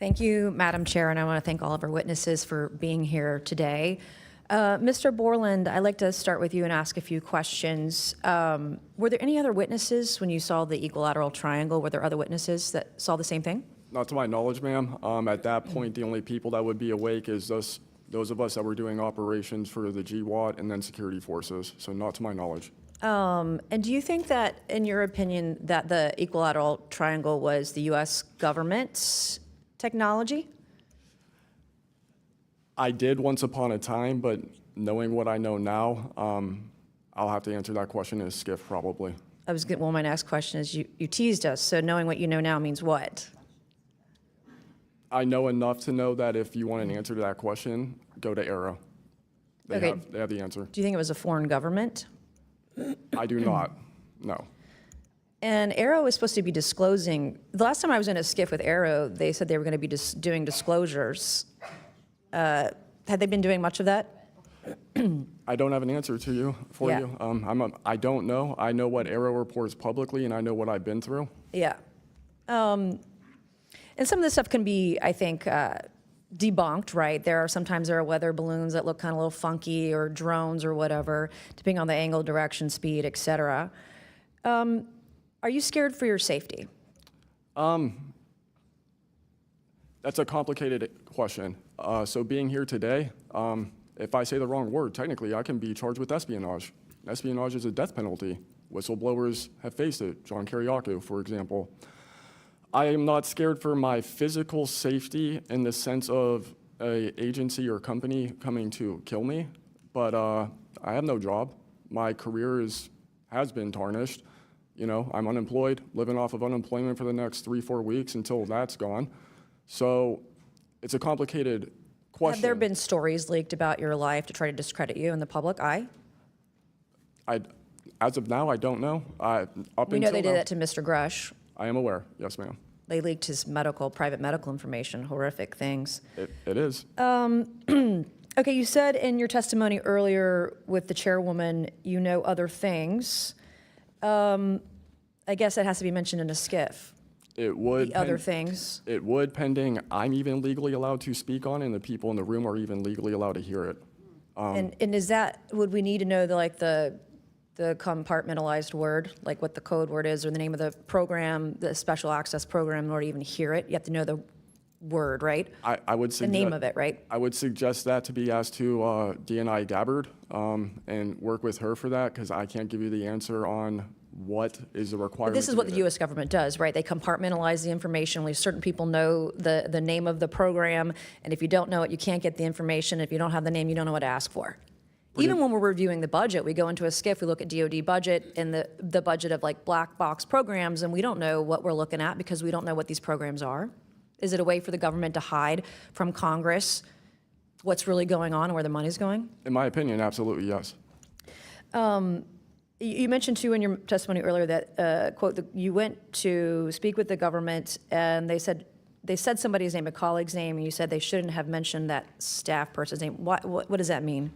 Thank you, Madam Chair, and I want to thank all of our witnesses for being here today. Mr. Borland, I'd like to start with you and ask a few questions. Were there any other witnesses when you saw the equilateral triangle? Were there other witnesses that saw the same thing? Not to my knowledge, ma'am. At that point, the only people that would be awake is those of us that were doing operations for the GWAT and then security forces, so not to my knowledge. And do you think that, in your opinion, that the equilateral triangle was the U.S. government's technology? I did once upon a time, but knowing what I know now, I'll have to answer that question in a skiff, probably. Well, my next question is, you teased us, so knowing what you know now means what? I know enough to know that if you want an answer to that question, go to Arrow. They have the answer. Do you think it was a foreign government? I do not, no. And Arrow is supposed to be disclosing. The last time I was in a skiff with Arrow, they said they were going to be doing disclosures. Had they been doing much of that? I don't have an answer to you you. I don't know. I know what Arrow reports publicly, and I know what I've been through. Yeah. And some of this stuff can be, I think, debunked, right? Sometimes there are weather balloons that look kind of a little funky, or drones or whatever, depending on the angle, direction, speed, et cetera. Are you scared for your safety? That's a complicated question. So being here today, if I say the wrong word, technically I can be charged with espionage. Espionage is a death penalty. Whistleblowers have faced it. John Kiriakou, for example. I am not scared for my physical safety in the sense of an agency or company coming to kill me, but I have no job. My career has been tarnished. I'm unemployed, living off of unemployment for the next 3-4 weeks until that's gone. So it's a complicated question. Have there been stories leaked about your life to try to discredit you in the public eye? As of now, I don't know. We know they did that to Mr. Grush. I am aware. Yes, ma'am. They leaked his private medical information, horrific things. It is. Okay, you said in your testimony earlier with the chairwoman, you know other things. I guess that has to be mentioned in a skiff. It would. The other things. It would, pending I'm even legally allowed to speak on, and the people in the room are even legally allowed to hear it. And is that, would we need to know the compartmentalized word, like what the code word is, or the name of the program, the special access program, in order to even hear it? You have to know word, right? I would The suggest name of it, right? I would suggest that to be asked to DNI Gabbard and work with her for that, because I can't give you the answer on what is the requirement. This is to what get the it. U.S. government does, right? They compartmentalize the information. Only certain people know the name of the program, and if you don't know it, you can't get the information. If you don't have the name, you don't know what to ask for. Even when we're reviewing the budget, we go into a SCIF, we look at DoD budget and the budget of like black box programs, and we don't know what we're looking at because we don't know what these programs are. Is it a way for the government to hide from Congress what's really going on and where the money's going? In my opinion, absolutely, yes. You mentioned too in your testimony earlier that, quote, you went to speak with the government and they said somebody's name, a colleague's name, and you said they shouldn't have mentioned that staff person's name. What does that mean?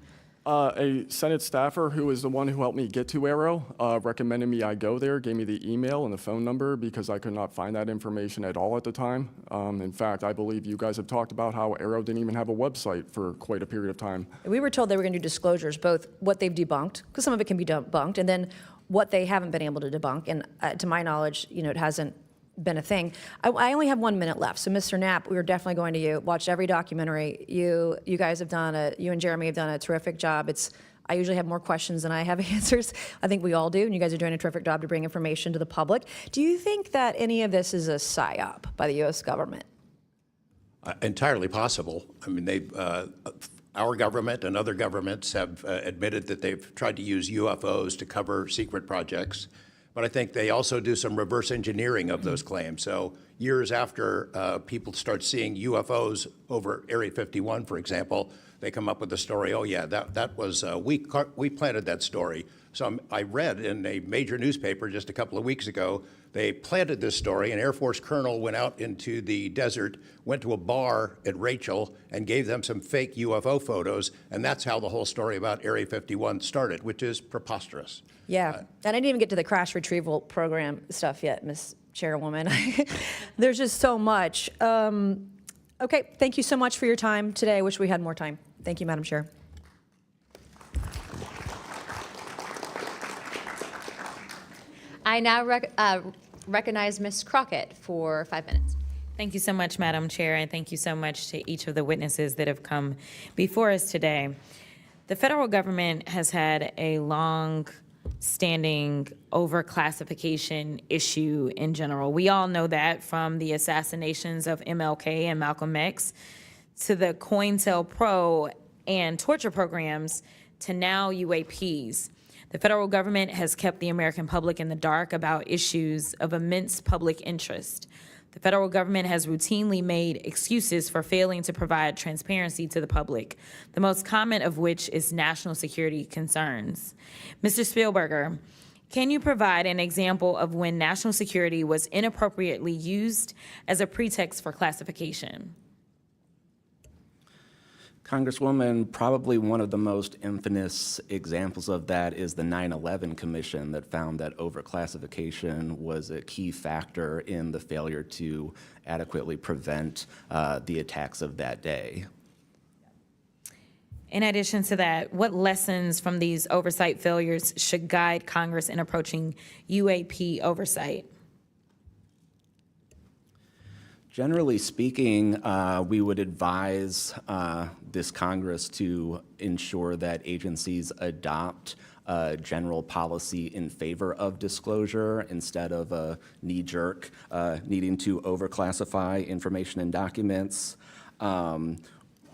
A Senate staffer who is the one who helped me get to Arrow recommended me I go there, gave me the email and the phone number because I could not find that information at all at the time. In fact, I believe you guys have talked about how Arrow didn't even have a website for quite a period of time. We were told they were going to do disclosures, both what they've debunked, because some of it can be debunked, and then what they haven't been able to debunk. And to my knowledge, it hasn't been a thing. I only have 1 minute left, so Mr. Knapp, we are definitely going to watch every documentary. You guys have you and Jeremy have done a terrific job. I usually have more questions than I have answers. I think we all do, and you guys are doing a terrific job to bring information to the public. Do you think that any of this is a psyop by the U.S. government? Entirely possible. I mean, our government and other governments have admitted that they've tried to use UFOs to cover secret projects. But I think they also do some reverse engineering of those claims. So years after people start seeing UFOs over Area 51, for example, they come up with the story, oh yeah, that was, we planted that story. So I read in a major newspaper just a couple of weeks ago, they planted this story. An Air Force colonel went out into the desert, went to a bar at Rachel, and gave them some fake UFO photos. And that's how the whole story about Area 51 started, which is preposterous. Yeah, and I didn't even get to the crash retrieval program stuff yet, Ms. Chairwoman. There's just so much. Okay, thank you so much for your time today. I wish we had more time. Thank you, Madam Chair. I now recognize Ms. Crockett for 5 minutes. Thank you so much, Madam Chair, and thank you so much to each of the witnesses that have come before us today. The federal government has had a long-standing overclassification issue in general. We all know that, from the assassinations of MLK and Malcolm X to the COINTELPRO and torture programs to now UAPs. The federal government has kept the American public in the dark about issues of immense public interest. The federal government has routinely made excuses for failing to provide transparency to the public, the most common of which is national security concerns. Mr. Spielberger, can you provide an example of when national security was inappropriately used as a pretext for classification? Congresswoman, probably one of the most infamous examples of that is the 9/11 Commission that found that overclassification was a key factor in the failure to adequately prevent the attacks of that day. In addition to that, what lessons from these oversight failures should guide Congress in approaching UAP oversight? Generally speaking, we would advise this Congress to ensure that agencies adopt a general policy in favor of disclosure instead of a knee-jerk needing to overclassify information and documents.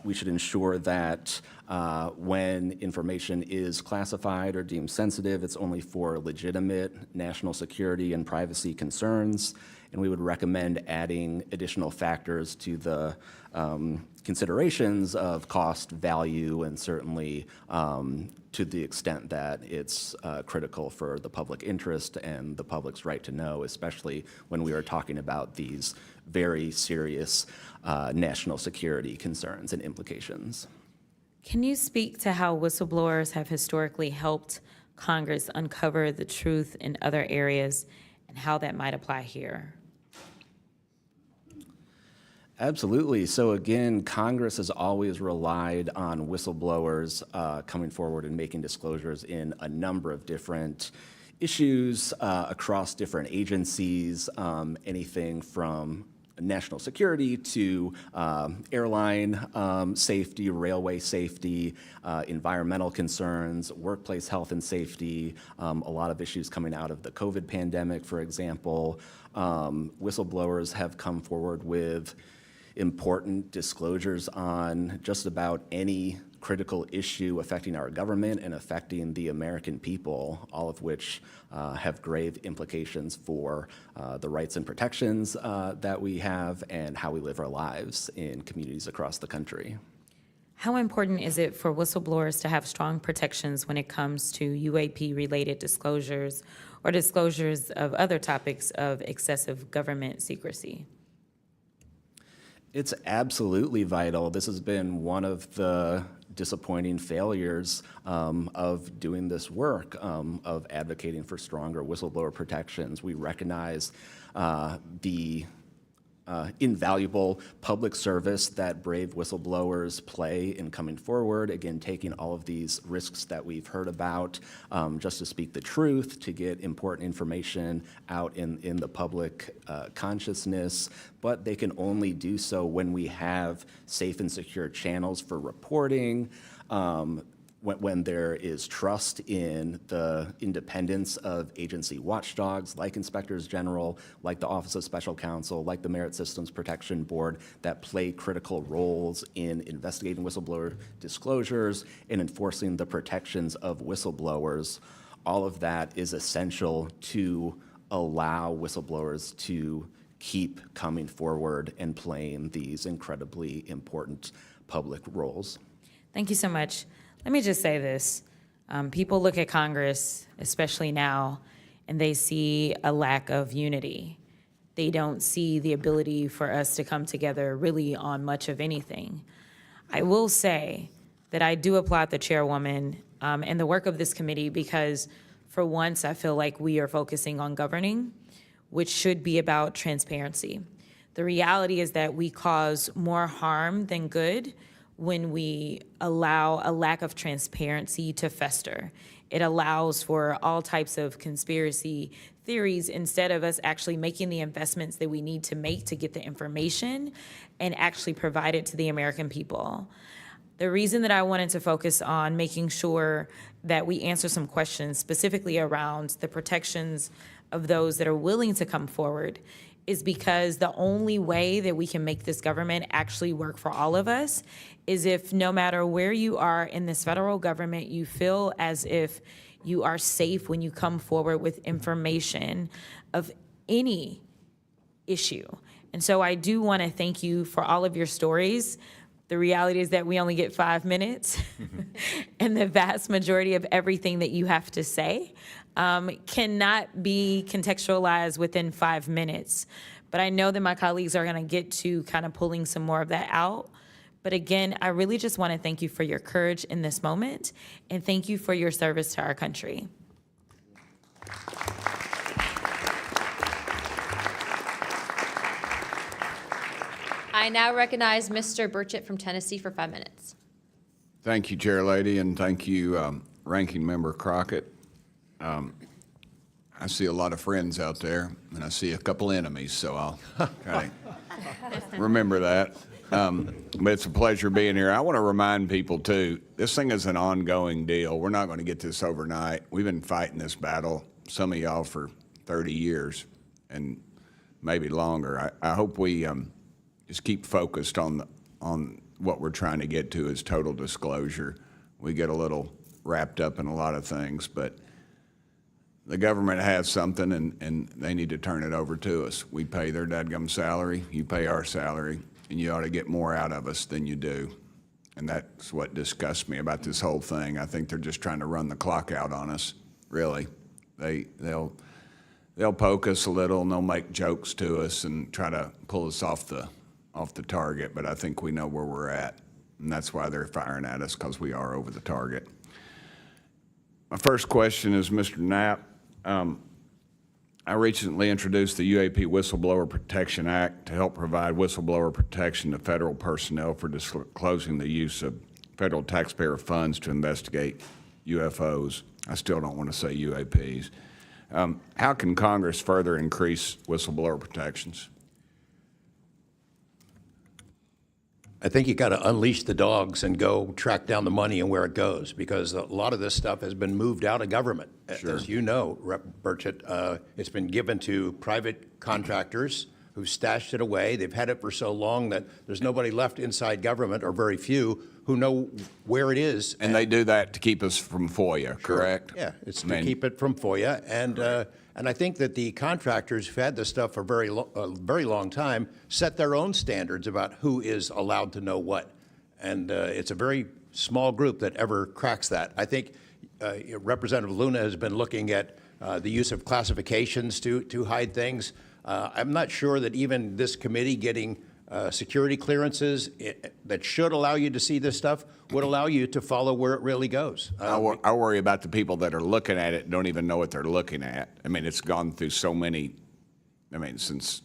We should ensure that when information is classified or deemed sensitive, it's only for legitimate national security and privacy concerns. And we would recommend adding additional factors to the considerations of cost, value, and certainly to the extent that it's critical for the public interest and the public's right to know, especially when we are talking about these very serious national security concerns and implications. Can you speak to how whistleblowers have historically helped Congress uncover the truth in other areas and how that might apply here? Absolutely. So again, Congress has always relied on whistleblowers coming forward and making disclosures in a number of different issues across different agencies, anything from national security to airline safety, railway safety, environmental concerns, workplace health and safety, a lot of issues coming out of the COVID pandemic, for example. Whistleblowers have come forward with important disclosures on just about any critical issue affecting our government and affecting the American people, all of which have grave implications for the rights and protections that we have and how we live our lives in communities across the country. How important is it for whistleblowers to have strong protections when it comes to UAP-related disclosures or disclosures of other topics of excessive government secrecy? It's absolutely vital. This has been one of the disappointing failures of doing this work, of advocating for stronger whistleblower protections. We recognize the invaluable public service that brave whistleblowers play in coming forward, again, taking all of these risks that we've heard about just to speak the truth, to get important information out in the public consciousness, but they can only do so when we have safe and secure channels for reporting, when there is trust in the independence of agency watchdogs like inspectors general, like the Office of Special Counsel, like the Merit Systems Protection Board, that play critical roles in investigating whistleblower disclosures and enforcing the protections of whistleblowers. All of that is essential to allow whistleblowers to keep coming forward and playing these incredibly important public roles. Thank you so much. Let me just say this. People look at Congress, especially now, and they see a lack of unity. They don't see the ability for us to come together really on much of anything. I will say that I do applaud the chairwoman and the work of this committee because for once I feel like we are focusing on governing, which should be about transparency. The reality is that we cause more harm than good when we allow a lack of transparency to fester. It allows for all types of conspiracy theories instead of us actually making the investments that we need to make to get the information and actually provide it to the American people. The reason that I wanted to focus on making sure that we answer some questions specifically around the protections of those that are willing to come forward is because the only way that we can make this government actually work for all of us is if no matter where you are in this federal government, you feel as if you are safe when you come forward with information of any issue. And so I do want to thank you for all of your stories. The reality is that we only get 5 minutes, and the vast majority of everything that you have to say cannot be contextualized within 5 minutes. But I know that my colleagues are going to get to kind of pulling some more of that out. But again, I really just want to thank you for your courage in this moment, and thank you for your service to our country. I now recognize Mr. Burchett from Tennessee for 5 minutes. Thank you, Chair Lady, and thank you, Ranking Member Crockett. I see a lot of friends out there, and I see a couple enemies, so I'll kind of remember that. But it's a pleasure being here. I want to remind people, too, this thing is an ongoing deal. We're not going to get this overnight. We've been fighting this battle, some of y'all, for 30 years and maybe longer. I hope we just keep focused on what we're trying to get to is total disclosure. We get a little wrapped up in a lot of things, but the government has something, and they need to turn it over to us. We pay their dadgum salary, you pay our salary, and you ought to get more out of us than you do. And that's what disgusts me about this whole thing. I think they're just trying to run the clock out on us, really. They'll poke us a little, and they'll make jokes to us and try to pull us off the target, but I think we know where we're at, and that's why they're firing at us, because we are over the target. My first question is Mr. Knapp. I recently introduced the UAP Whistleblower Protection Act to help provide whistleblower protection to federal personnel for disclosing the use of federal taxpayer funds to investigate UFOs. I still don't want to say UAPs. How can Congress further increase whistleblower protections? I think you got to unleash the dogs and go track down the money and where it goes, because a lot of this stuff has been moved out of government. Sure. As you know, Rep. Burchett, it's been given to private contractors who've stashed it away. They've had it for so long that there's nobody left inside government, or very few, who know where it is. And they do that to keep us from FOIA, correct? Yeah, it's to keep it from FOIA. And I think that the contractors who've had this stuff for a very long time set their own standards about who is allowed to know what. And it's a very small group that ever cracks that. I think Representative Luna has been looking at the use of classifications to hide things. I'm not sure that even this committee getting security clearances that should allow you to see this stuff would allow you to follow where it really goes. I worry about the people that are looking at it and don't even know what they're looking at. I mean, it's gone through so many, I mean, since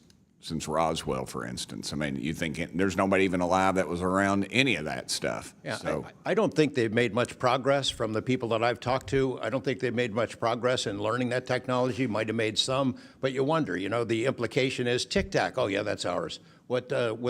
Roswell, for instance. I mean, you think there's nobody even alive that was around any of that stuff. Yeah, so. I don't think they've made much progress from the people that I've talked to. I don't think they've made much progress in learning that technology. Might have made some, but you wonder, you know, the implication is tic-tac. Oh, yeah, that's ours. What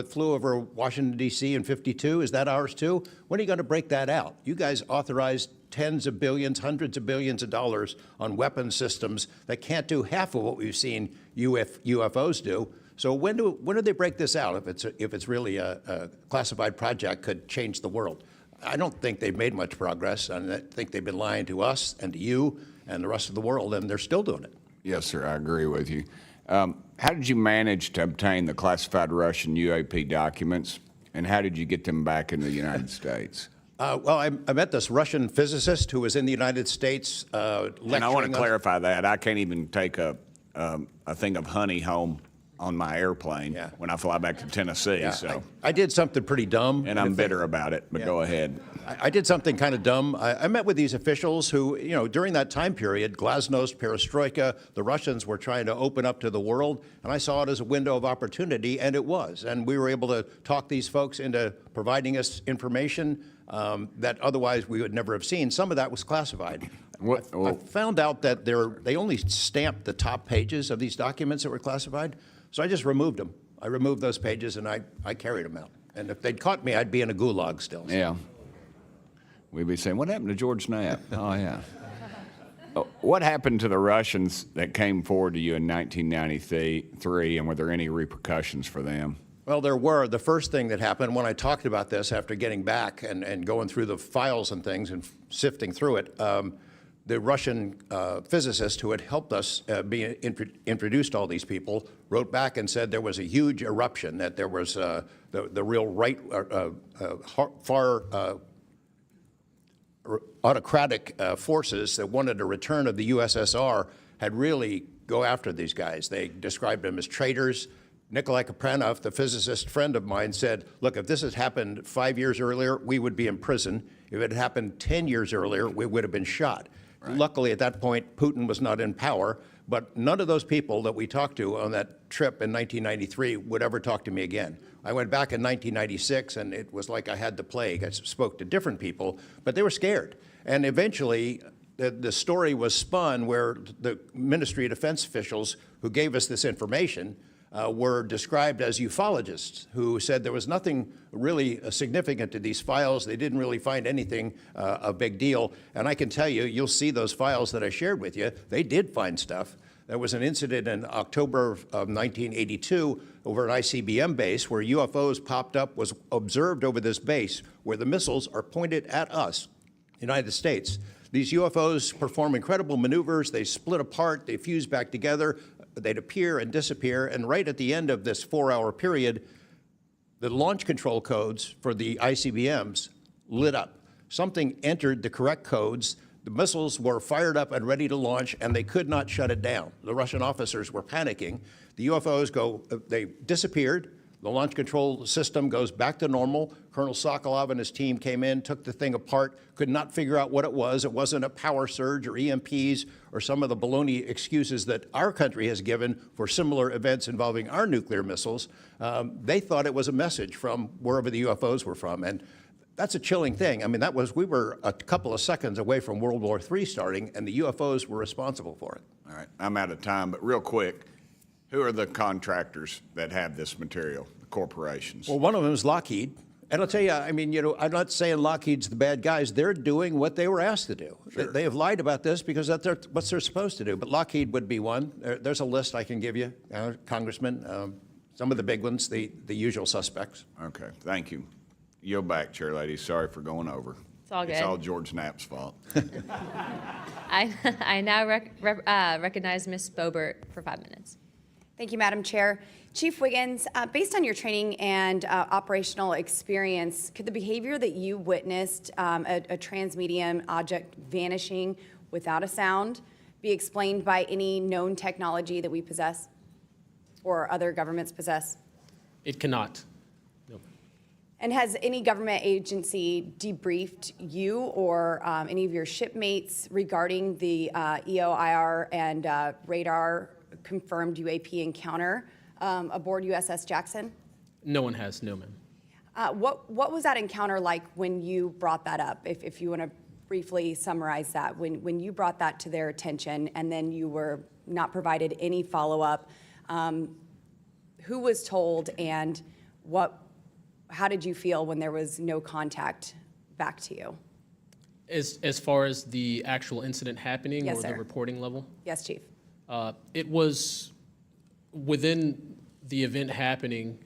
flew over Washington, D.C. in '52, is that ours too? When are you going to break that out? You guys authorized tens of billions, hundreds of billions of dollars on weapon systems that can't do half of what we've seen UFOs do. So when do they break this out? If it's really a classified project, could change the world. I don't think they've made much progress, and I think they've been lying to us and to you and the rest of the world, and they're still doing it. Yes, sir, I agree with you. How did you manage to obtain the classified Russian UAP documents, and how did you get them back in the United States? Well, I met this Russian physicist who was in the United States lecturing. And I want to clarify that. I can't even take a thing of honey home on my airplane when I fly back to Tennessee. Yeah, so I did something pretty dumb. And I'm bitter about it, but go ahead. I did something kind of dumb. I met with these officials who, you know, during that time period, glasnost, perestroika, the Russians were trying to open up to the world, and I saw it as a window of opportunity, and it was. And we were able to talk these folks into providing us information that otherwise we would never have seen. Some of that was classified. I found out that they only stamped the top pages of these documents that were classified, so I just removed them. I removed those pages, and I carried them out. And if they'd caught me, I'd be in a gulag still. Yeah. We'd be saying, what happened to George Knapp? Oh, yeah. What happened to the Russians that came forward to you in 1993, and were there any repercussions for them? Well, there were. The first thing that happened when I talked about this after getting back and going through the files and things and sifting through it, the Russian physicist who had helped us introduced all these people wrote back and said there was a huge eruption, that there was the real right, far autocratic forces that wanted a return of the USSR had really go after these guys. They described them as traitors. Nikolai Kapranov, the physicist friend of mine, said, look, if this had happened 5 years earlier, we would be in prison. If it had happened 10 years earlier, we would have been shot. Right. Luckily, at that point, Putin was not in power, but none of those people that we talked to on that trip in 1993 would ever talk to me again. I went back in 1996, and it was like I had the plague. I spoke to different people, but they were scared. And eventually, the story was spun where the Ministry of Defense officials who gave us this information were described as ufologists who said there was nothing really significant to these files. They didn't really find anything a big deal. And I can tell you, you'll see those files that I shared with you, they did find stuff. There was an incident in October of 1982 over an ICBM base where UFOs popped up, was observed over this base where the missiles are pointed at us, United States. These UFOs perform incredible maneuvers. They split apart, they fuse back together, they'd appear and disappear, and right at the end of this 4-hour period, the launch control codes for the ICBMs lit up. Something entered the correct codes, the missiles were fired up and ready to launch, and they could not shut it down. The Russian officers were panicking. The UFOs they disappeared. The launch control system goes back to normal. Colonel Sokolov and his team came in, took the thing apart, could not figure out what it was. It wasn't a power surge or EMPs or some of the baloney excuses that our country has given for similar events involving our nuclear missiles. They thought it was a message from wherever the UFOs were from. And that's a chilling thing. I mean, we were a couple of seconds away from World War III starting, and the UFOs were responsible for it. All right, I'm out of time, but real quick, who are the contractors that have this material, the corporations? Well, one of them is Lockheed, And I'll tell you, I mean, I'm not saying Lockheed's the bad guys. They're doing what they were asked to do. Sure. They have lied about this because that's what they're supposed to do. But Lockheed would be one. There's a list I can give you, Congressman. Some of the big ones, the usual suspects. Okay, thank you. Yield back, Chair Lady. Sorry for going over. It's all good. It's all George Knapp's fault. I now recognize Ms. Boebert for 5 minutes. Thank you, Madam Chair. Chief Wiggins, based on your training and operational experience, could the behavior that you witnessed, a transmedium object vanishing without a sound, be explained by any known technology that we possess or other governments possess? It cannot. No. And has any government agency debriefed you or any of your shipmates regarding the EOIR and radar confirmed UAP encounter aboard USS Jackson? No one has, no, ma'am. What was that encounter like when you brought that up? If you want to briefly summarize that, when you brought that to their attention and then you were not provided any follow-up, who was told and how did you feel when there was no contact back to you? As far as the actual incident happening Yes, or sir. the reporting level? Yes, Chief. It was within the event happening.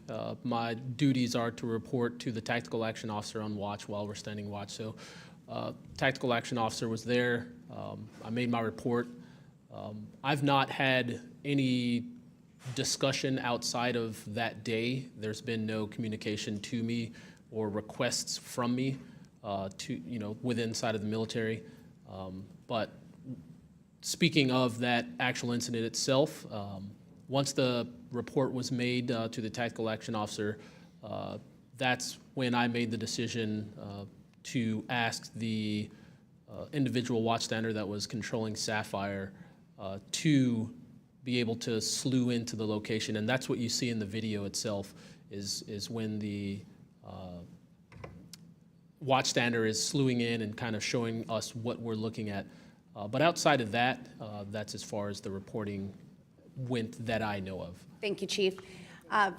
My duties are to report to the tactical action officer on watch while we're standing watch. So tactical action officer was there. I made my report. I've not had any discussion outside of that day. There's been no communication to me or requests from me within side of the military. But speaking of that actual incident itself, once the report was made to the tactical action officer, that's when I made the decision to ask the individual watchstander that was controlling Sapphire to be able to slew into the location. And that's what you see in the video itself is when the watchstander is slewing in and kind of showing us what we're looking at. But outside of that, that's as far as the reporting went that I know of. Thank you, Chief.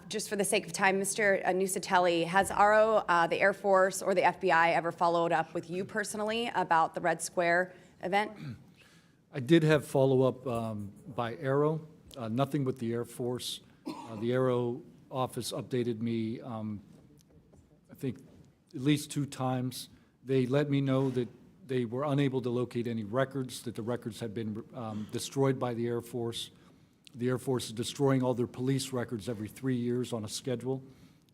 Just for the sake of time, Mr. Nuccetelli, has RO, the Air Force, or the FBI ever followed up with you personally about the Red Square event? I did have follow-up by Aero, nothing with the Air Force. The Aero office updated me, I think, at least 2 times. They let me know that they were unable to locate any records, that the records had been destroyed by the Air Force. The Air Force is destroying all their police records every 3 years on a schedule.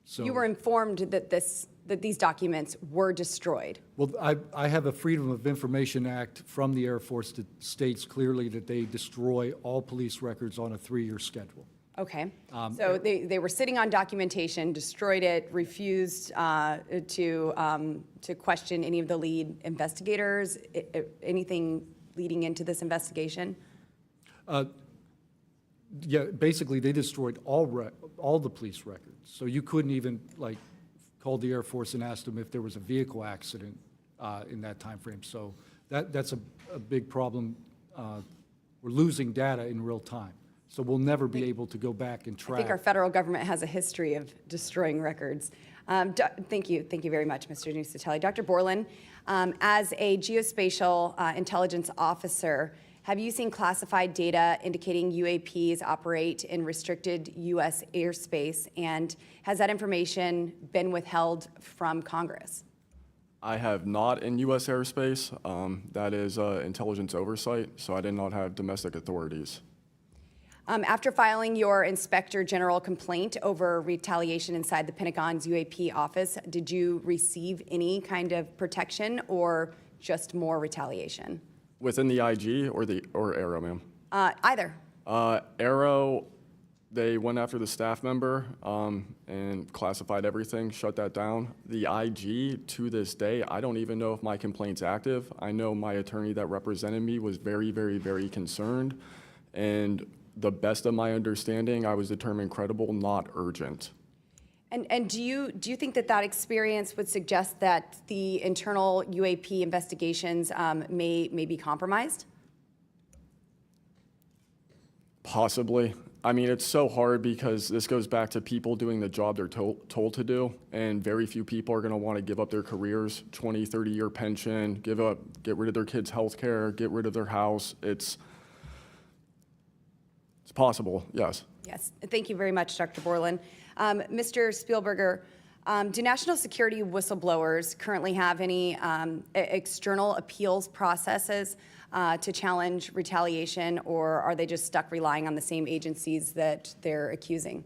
So You were informed that these documents were destroyed. Well, I have a Freedom of Information Act from the Air Force that states clearly that they destroy all police records on a 3-year schedule. Okay. So they were sitting on documentation, destroyed it, refused to question any of the lead investigators, anything leading into this investigation? Yeah, basically, they destroyed all the police records. So you couldn't even, call the Air Force and ask them if there was a vehicle accident in that time frame. So that's a big problem. We're losing data in real time. So we'll never be able to go back and track. I think our federal government has a history of destroying records. Thank you very much, Mr. Nuccetelli. Dr. Borland, as a geospatial intelligence officer, have you seen classified data indicating UAPs operate in restricted U.S. airspace, and has that information been withheld from Congress? I have not in U.S. airspace. That is intelligence oversight, so I did not have domestic authorities. After filing your Inspector General complaint over retaliation inside the Pentagon's UAP office, did you receive any kind of protection or just more retaliation? Within the IG or Aero, ma'am? Either. Aero, they went after the staff member and classified everything, shut that down. The IG, to this day, I don't even know if my complaint's active. I know my attorney that represented me was very, very, very concerned. And the best of my understanding, I was determined credible, not urgent. And do you think that experience would suggest that the internal UAP investigations may be compromised? Possibly. I mean, it's so hard because this goes back to people doing the job they're told to do, and very few people are going to want to give up their careers, 20, 30-year pension, get rid of their kids' health care, get rid of their house. It's possible, yes. Yes, thank you very much, Dr. Borland. Mr. Spielberger, do national security whistleblowers currently have any external appeals processes to challenge retaliation, or are they just stuck relying on the same agencies that they're accusing?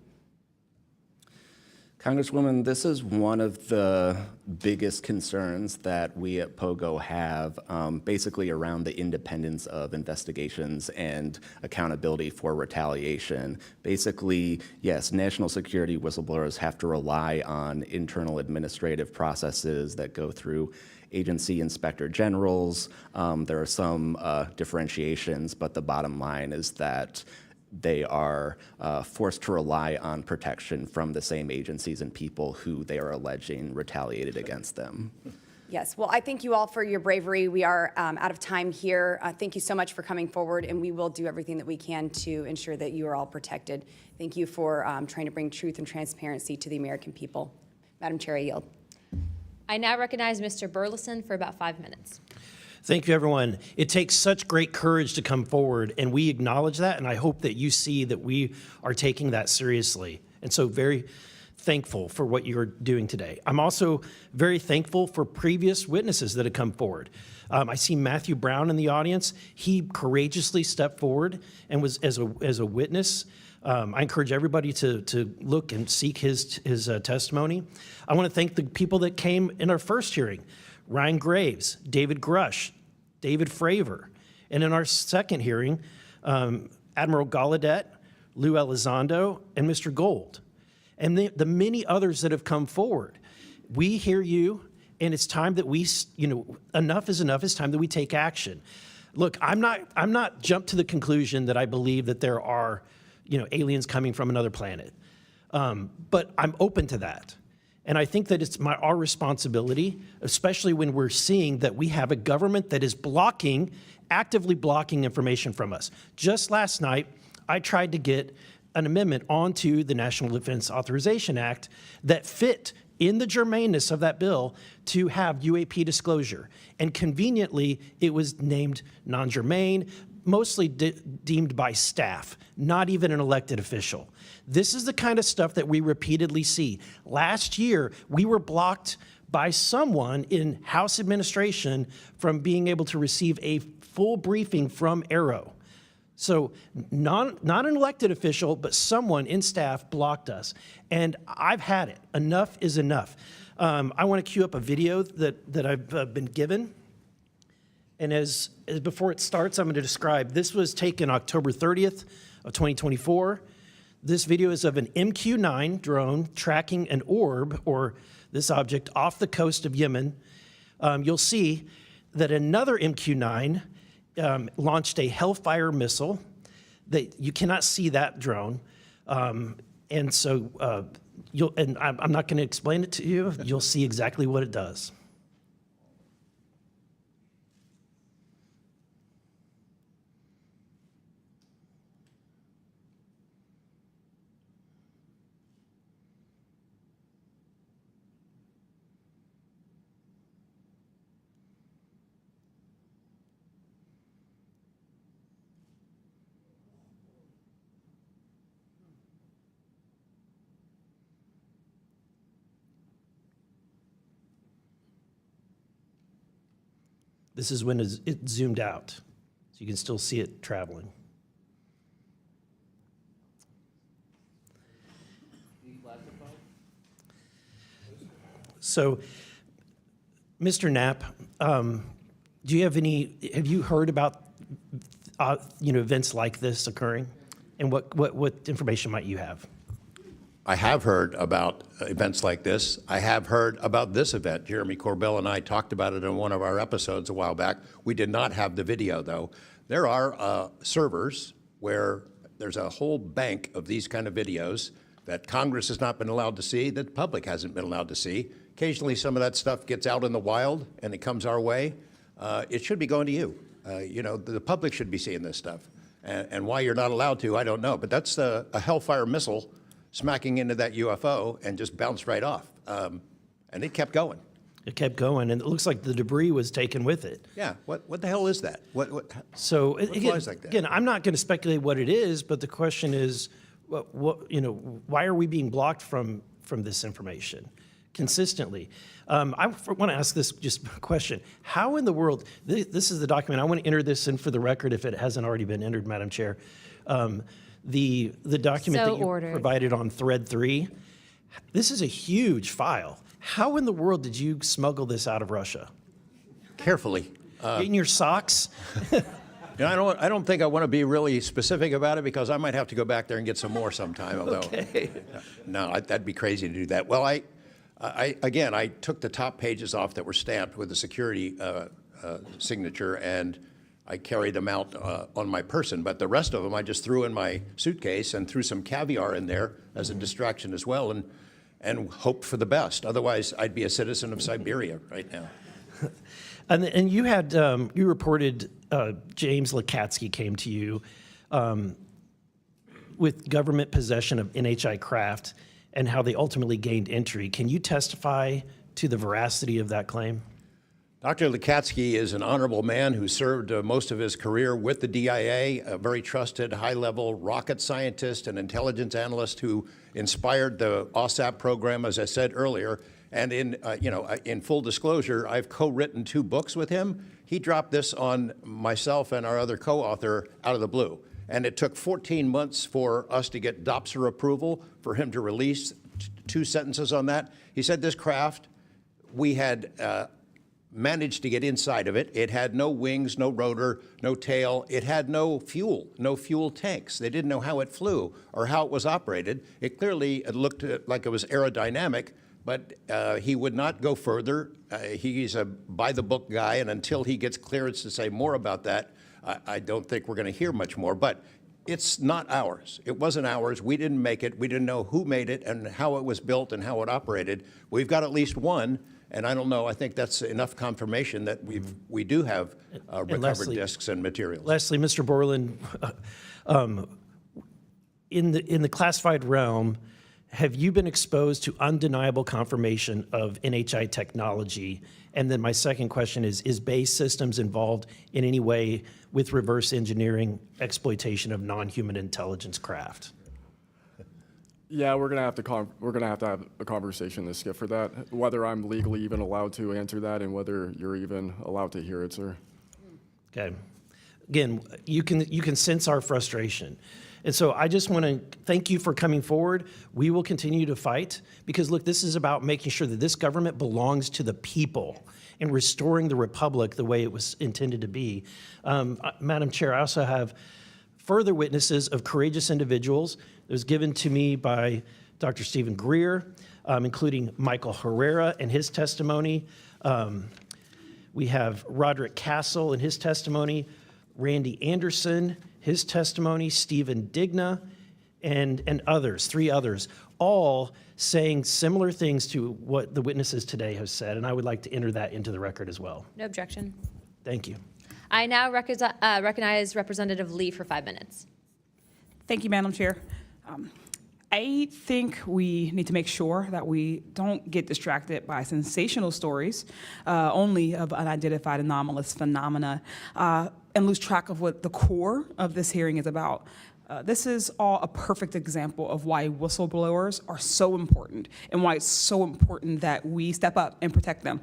Congresswoman, this is one of the biggest concerns that we at POGO have, basically around the independence of investigations and accountability for retaliation. Basically, yes, national security whistleblowers have to rely on internal administrative processes that go through agency inspector generals. There are some differentiations, but the bottom line is that they are forced to rely on protection from the same agencies and people who they are alleging retaliated against them. Yes, well, I thank you all for your bravery. We are out of time here. Thank you so much for coming forward, and we will do everything that we can to ensure that you are all protected. Thank you for trying to bring truth and transparency to the American people. Madam Chair, I yield. I now recognize Mr. Burleson for about 5 minutes. Thank you, everyone. It takes such great courage to come forward, and we acknowledge that, and I hope that you see that we are taking that seriously. And so very thankful for what you're doing today. I'm also very thankful for previous witnesses that have come forward. I see Matthew Brown in the audience. He courageously stepped forward and was as a witness. I encourage everybody to look and seek his testimony. I want to thank the people that came in our first hearing. Ryan Graves, David Grush, David Fravor. And in our second hearing, Admiral Gallaudet, Lou Elizondo, and Mr. Gold. And the many others that have come forward. We hear you, and it's time that we, enough is enough. It's time that we take action. Look, I'm not jumped to the conclusion that I believe that there are, aliens coming from another planet. But I'm open to that. And I think that it's our responsibility, especially when we're seeing that we have a government that is actively blocking information from us. Just last night, I tried to get an amendment onto the National Defense Authorization Act that fit in the germaneness of that bill to have UAP disclosure. And conveniently, it was named non-germane, mostly deemed by staff, not even an elected official. This is the kind of stuff that we repeatedly see. Last year, we were blocked by someone in House administration from being able to receive a full briefing from Arrow. So not an elected official, but someone in staff blocked us. And I've had it. Enough is enough. I want to cue up a video that I've been given. And as before it starts, I'm going to describe, this was taken October 30th of 2024. This video is of an MQ-9 drone tracking an orb, or this object, off the coast of Yemen. You'll see that another MQ-9 launched a Hellfire missile. You cannot see that drone. And so I'm not going to explain it to you. You'll see exactly what it does. This is when it zoomed out, so you can still see it traveling. So, Mr. Knapp, have you heard about events like this occurring? And what information might you have? I have heard about events like this. I have heard about this event. Jeremy Corbell and I talked about it in one of our episodes a while back. We did not have the video, though. There are servers where there's a whole bank of these kind of videos that Congress has not been allowed to see, that the public hasn't been allowed to see. Occasionally, some of that stuff gets out in the wild, and it comes our way. It should be going to you. The public should be seeing this stuff. And why you're not allowed to, I don't know. But that's a Hellfire missile smacking into that UFO and just bounced right off. And it kept going. It kept going, and it looks like the debris was taken with it. Yeah, what the hell is that? What again, flies like that? Again, I'm not going to speculate what it is, but the question is, why are we being blocked from this information consistently? I want to ask this just question. How in the world, this is the document, I want to enter this in for the record if it hasn't already been entered, Madam Chair. The document So that you ordered. provided on thread 3, this is a huge file. How in the world did you smuggle this out of Russia? Carefully. In your socks? I don't think I want to be really specific about it because I might have to go back there and get some more sometime. Although, no, that'd be crazy to do that. Well, I took the top pages off that were stamped with the security signature, and I carried them out on my person. But the rest of them I just threw in my suitcase and threw some caviar in there as a distraction as well, and hoped for the best. Otherwise, I'd be a citizen of Siberia right now. And you had you reported James Lakatsky came to you with government possession of NHI craft and how they ultimately gained entry. Can you testify to the veracity of that claim? Dr. Lakatsky is an honorable man who served most of his career with the DIA, a very trusted, high-level rocket scientist and intelligence analyst who inspired the OSAP program, as I said earlier. And in full disclosure, I've co-written 2 books with him. He dropped this on myself and our other co-author out of the blue. And it took 14 months for us to get DOPSR approval for him to release 2 sentences on that. He said this craft, we had managed to get inside of it. It had no wings, no rotor, no tail. It had no fuel tanks. They didn't know how it flew or how it was operated. It clearly looked like it was aerodynamic, but he would not go further. He's a by-the-book guy, and until he gets clearance to say more about that, I don't think we're going to hear much more. But it's not ours. It wasn't ours. We didn't make it. We didn't know who made it and how it was built and how it operated. We've got at least one. And I don't know, I think that's enough confirmation that we do have recovered discs and materials. Lastly, Mr. Borland, in the classified realm, have you been exposed to undeniable confirmation of NHI technology? And then my second question is Base Systems involved in any way with reverse engineering exploitation of non-human intelligence craft? Yeah, we're gonna have to have a conversation this Skip for that. Whether I'm legally even allowed to answer that, and whether you're even allowed to hear it, sir. Okay. Again, you can sense our frustration. And so I just want to thank you for coming forward. We will continue to fight because, look, this is about making sure that this government belongs to the people and restoring the republic the way it was intended to be. Madam Chair, I also have further witnesses of courageous individuals. It was given to me by Dr. Stephen Greer, including Michael Herrera and his testimony. We have Roderick Castle and his testimony, Randy Anderson, his testimony, Stephen Digna, and others, 3 others, all saying similar things to what the witnesses today have said, and I would like to enter that into the record as well. No objection. Thank you. I now recognize Representative Lee for 5 minutes. Thank you, Madam Chair. I think we need to make sure that we don't get distracted by sensational stories only of unidentified anomalous phenomena and lose track of what the core of this hearing is about. This is all a perfect example of why whistleblowers are so important and why it's so important that we step up and protect them.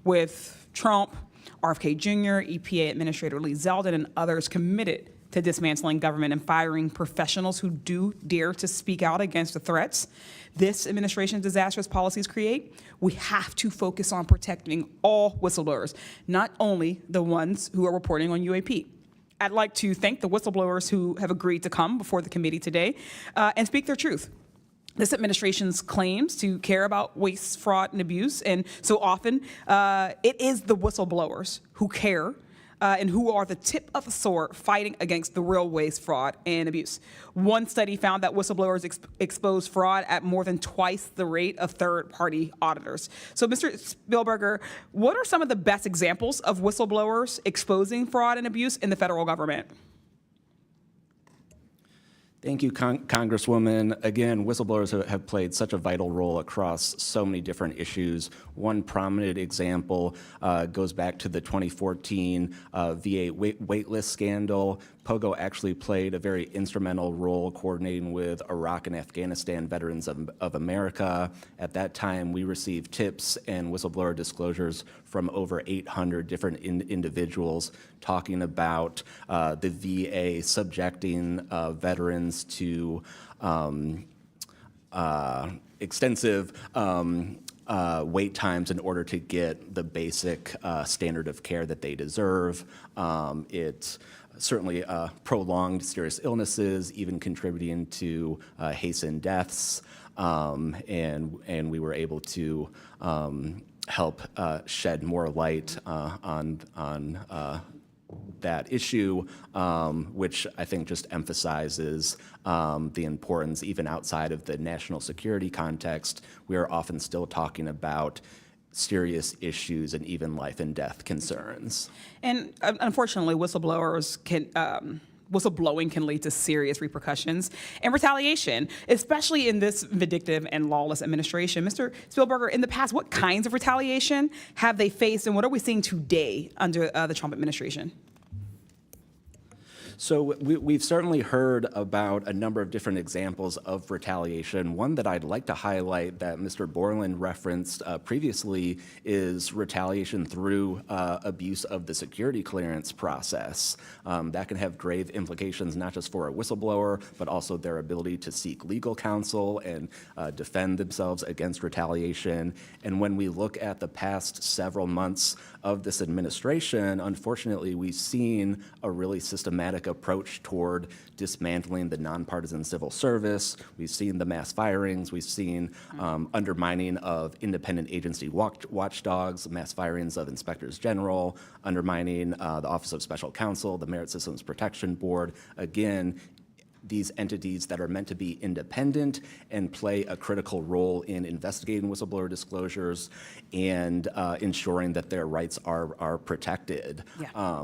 With Trump, RFK Jr., EPA Administrator Lee Zeldin, and others committed to dismantling government and firing professionals who do dare to speak out against the threats this administration's disastrous policies create, we have to focus on protecting all whistleblowers, not only the ones who are reporting on UAP. I'd like to thank the whistleblowers who have agreed to come before the committee today and speak their truth. This administration's claims to care about waste, fraud, and abuse, and so often it is the whistleblowers who care and who are the tip of the sword fighting against the real waste, fraud, and abuse. One study found that whistleblowers expose fraud at more than twice the rate of third-party auditors. So, Mr. Spielberger, what are some of the best examples of whistleblowers exposing fraud and abuse in the federal government? Thank you, Congresswoman. Again, whistleblowers have played such a vital role across so many different issues. One prominent example goes back to the 2014 VA waitlist scandal. POGO actually played a very instrumental role coordinating with Iraq and Afghanistan Veterans of America. At that time, we received tips and whistleblower disclosures from over 800 different individuals talking about the VA subjecting veterans to extensive wait times in order to get the basic standard of care that they deserve. It certainly prolonged serious illnesses, even contributing to hastened deaths, and we were able to help shed more light on that issue, which I think just emphasizes the importance, even outside of the national security context. We are often still talking about serious issues and even life and death concerns. And unfortunately, whistleblowing can lead to serious repercussions and retaliation, especially in this vindictive and lawless administration. Mr. Spielberger, in the past, what kinds of retaliation have they faced, and what are we seeing today under the Trump administration? So we've certainly heard about a number of different examples of retaliation. One that I'd like to highlight that Mr. Borland referenced previously is retaliation through abuse of the security clearance process. That can have grave implications not just for a whistleblower, but also their ability to seek legal counsel and defend themselves against retaliation. And when we look at the past several months of this administration, unfortunately, we've seen a really systematic approach toward dismantling the nonpartisan civil service. We've seen the mass firings. We've seen undermining of independent agency watchdogs, mass firings of inspectors general, undermining the Office of Special Counsel, the Merit Systems Protection Board. Again, these entities that are meant to be independent and play a critical role in investigating whistleblower disclosures and ensuring that their rights are protected. Yeah.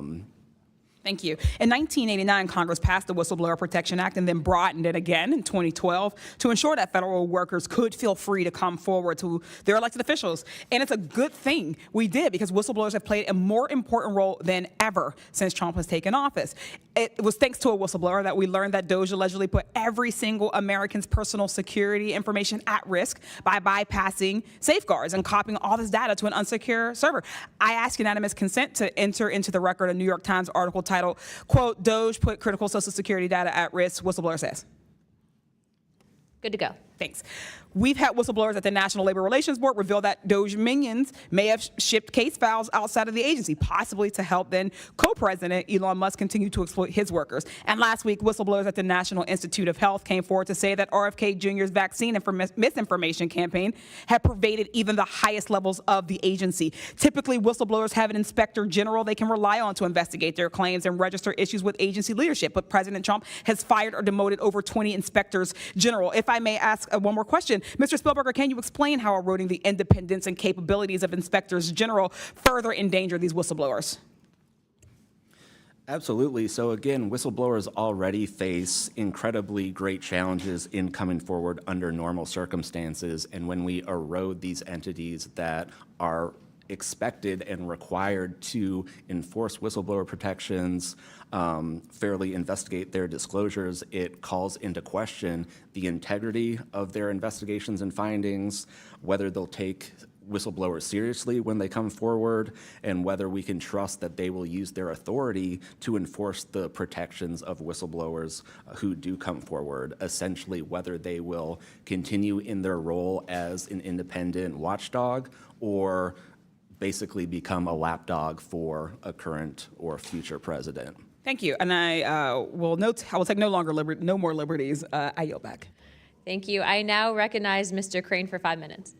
Thank you. In 1989, Congress passed the Whistleblower Protection Act and then broadened it again in 2012 to ensure that federal workers could feel free to come forward to their elected officials. And it's a good thing we did, because whistleblowers have played a more important role than ever since Trump has taken office. It was thanks to a whistleblower that we learned that DOJ allegedly put every single American's personal security information at risk by bypassing safeguards and copying all this data to an unsecure server. I ask unanimous consent to enter into the record a New York Times article titled, quote, "DOJ put critical Social Security data at risk," whistleblower says. Good to go. Thanks. We've had whistleblowers at the National Labor Relations Board reveal that DOJ minions may have shipped case files outside of the agency, possibly to help then co-president Elon Musk continue to exploit his workers. And last week, whistleblowers at the National Institute of Health came forward to say that RFK Jr.'s vaccine misinformation campaign had pervaded even the highest levels of the agency. Typically, whistleblowers have an inspector general they can rely on to investigate their claims and register issues with agency leadership. But President Trump has fired or demoted over 20 inspectors general. If I may ask one more question, Mr. Spielberger, can you explain how eroding the independence and capabilities of inspectors general further endanger these whistleblowers? Absolutely. So again, whistleblowers already face incredibly great challenges in coming forward under normal circumstances. And when we erode these entities that are expected and required to enforce whistleblower protections, fairly investigate their disclosures, it calls into question the integrity of their investigations and findings, whether they'll take whistleblowers seriously when they come forward, and whether we can trust that they will use their authority to enforce the protections of whistleblowers who do come forward, essentially whether they will continue in their role as an independent watchdog or basically become a lapdog for a current or future president. Thank you. And I will take no more liberties. I yield back. Thank you. I now recognize Mr. Crane for 5 minutes.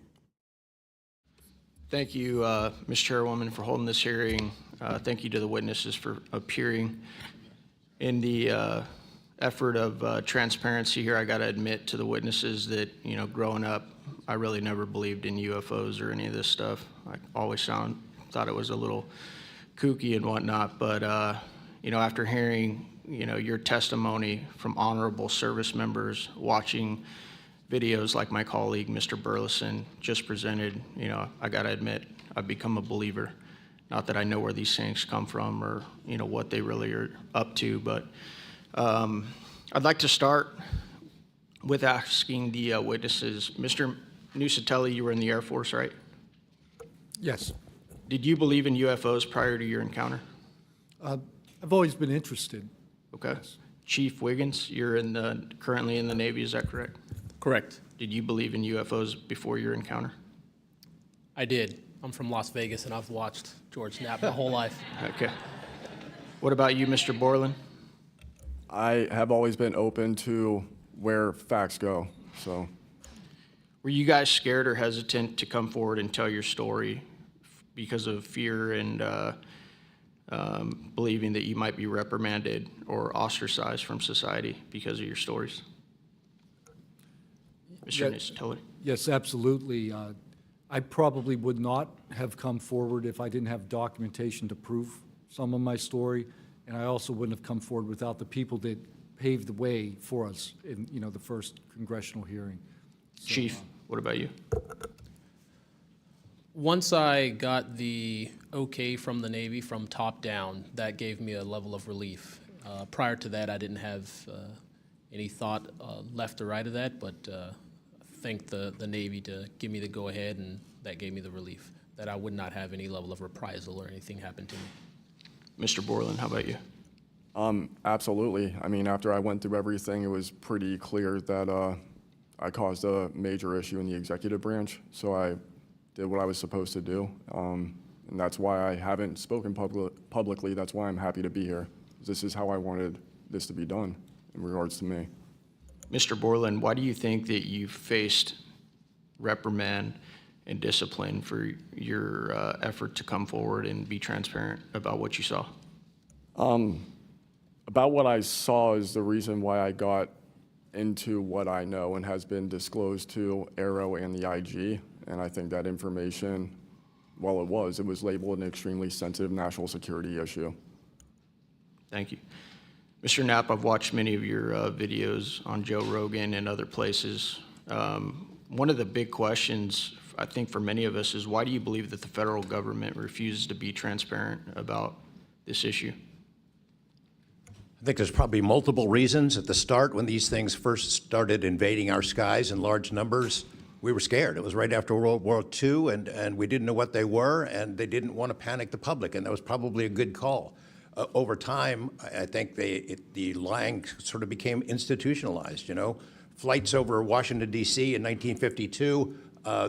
Thank you, Ms. Chairwoman, for holding this hearing. Thank you to the witnesses for appearing. In the effort of transparency here, I got to admit to the witnesses that, growing up, I really never believed in UFOs or any of this stuff. I always thought it was a little kooky and whatnot, but, after hearing your testimony from honorable service members watching videos like my colleague, Mr. Burleson, just presented. I got to admit, I've become a believer. Not that I know where these things come from or, what they really are up to, but I'd like to start with asking the witnesses. Mr. Nuccetelli, you were in the Air Force, right? Yes. Did you believe in UFOs prior to your encounter? I've always been interested. Okay. Chief Wiggins, you're currently in the Navy, is that correct? Correct. Did you believe in UFOs before your encounter? I did. I'm from Las Vegas, and I've watched George Knapp my whole life. Okay. What about you, Mr. Borland? I have always been open to where facts go, so. Were you guys scared or hesitant to come forward and tell your story because of fear and believing that you might be reprimanded or ostracized from society because of your stories? Mr. Nuccetelli? Yes, absolutely. I probably would not have come forward if I didn't have documentation to prove some of my story, and I also wouldn't have come forward without the people that paved the way for us in the first congressional hearing. So, Chief, what about you? Once I got the okay from the Navy from top down, that gave me a level of relief. Prior to that, I didn't have any thought left or right of that, but thanked the Navy to give me the go-ahead, and that gave me the relief that I would not have any level of reprisal or anything happen to me. Mr. Borland, how about you? Absolutely. I mean, after I went through everything, it was pretty clear that I caused a major issue in the executive branch, so I did what I was supposed to do, and that's why I haven't spoken publicly. That's why I'm happy to be here. This is how I wanted this to be done in regards to me. Mr. Borland, why do you think that you faced reprimand and discipline for your effort to come forward and be transparent about what you saw? About what I saw is the reason why I got into what I know and has been disclosed to Aero and the IG. And I think that information, well, it was labeled an extremely sensitive national security issue. Thank you. Mr. Knapp, I've watched many of your videos on Joe Rogan and other places. One of the big questions, I think, for many of us is why do you believe that the federal government refuses to be transparent about this issue? I think there's probably multiple reasons. At the start, when these things first started invading our skies in large numbers, we were scared. It was right after World War II, and we didn't know what they were, and they didn't want to panic the public, and that was probably a good call. Over time, I think the lying sort of became institutionalized, Flights over Washington, D.C. in 1952,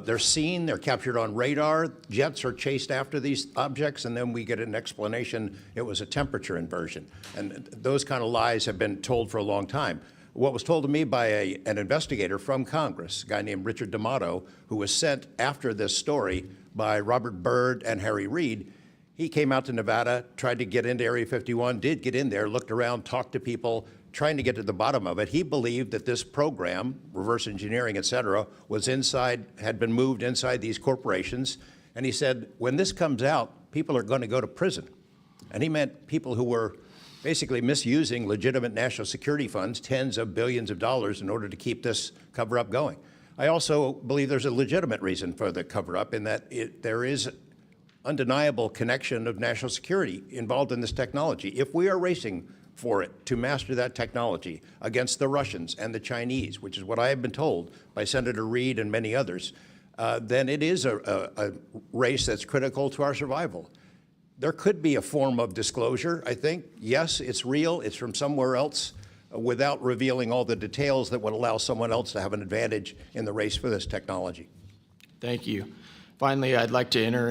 they're seen, they're captured on radar, jets are chased after these objects, and then we get an explanation it was a temperature inversion. And those kind of lies have been told for a long time. What was told to me by an investigator from Congress, a guy named Richard D'Amato, who was sent after this story by Robert Byrd and Harry Reid, he came out to Nevada, tried to get into Area 51, did get in there, looked around, talked to people, trying to get to the bottom of it. He believed that this program, reverse engineering, et cetera, was had been moved inside these corporations. And he said, when this comes out, people are going to go to prison. And he meant people who were basically misusing legitimate national security funds, tens of billions of dollars, in order to keep this cover-up going. I also believe there's a legitimate reason for the cover-up in that there is undeniable connection of national security involved in this technology. If we are racing for it to master that technology against the Russians and the Chinese, which is what I have been told by Senator Reid and many others, then it is a race that's critical to our survival. There could be a form of disclosure, I think. Yes, it's real, it's from somewhere else, without revealing all the details that would allow someone else to have an advantage in the race for this technology. Thank you. Finally, I'd like to enter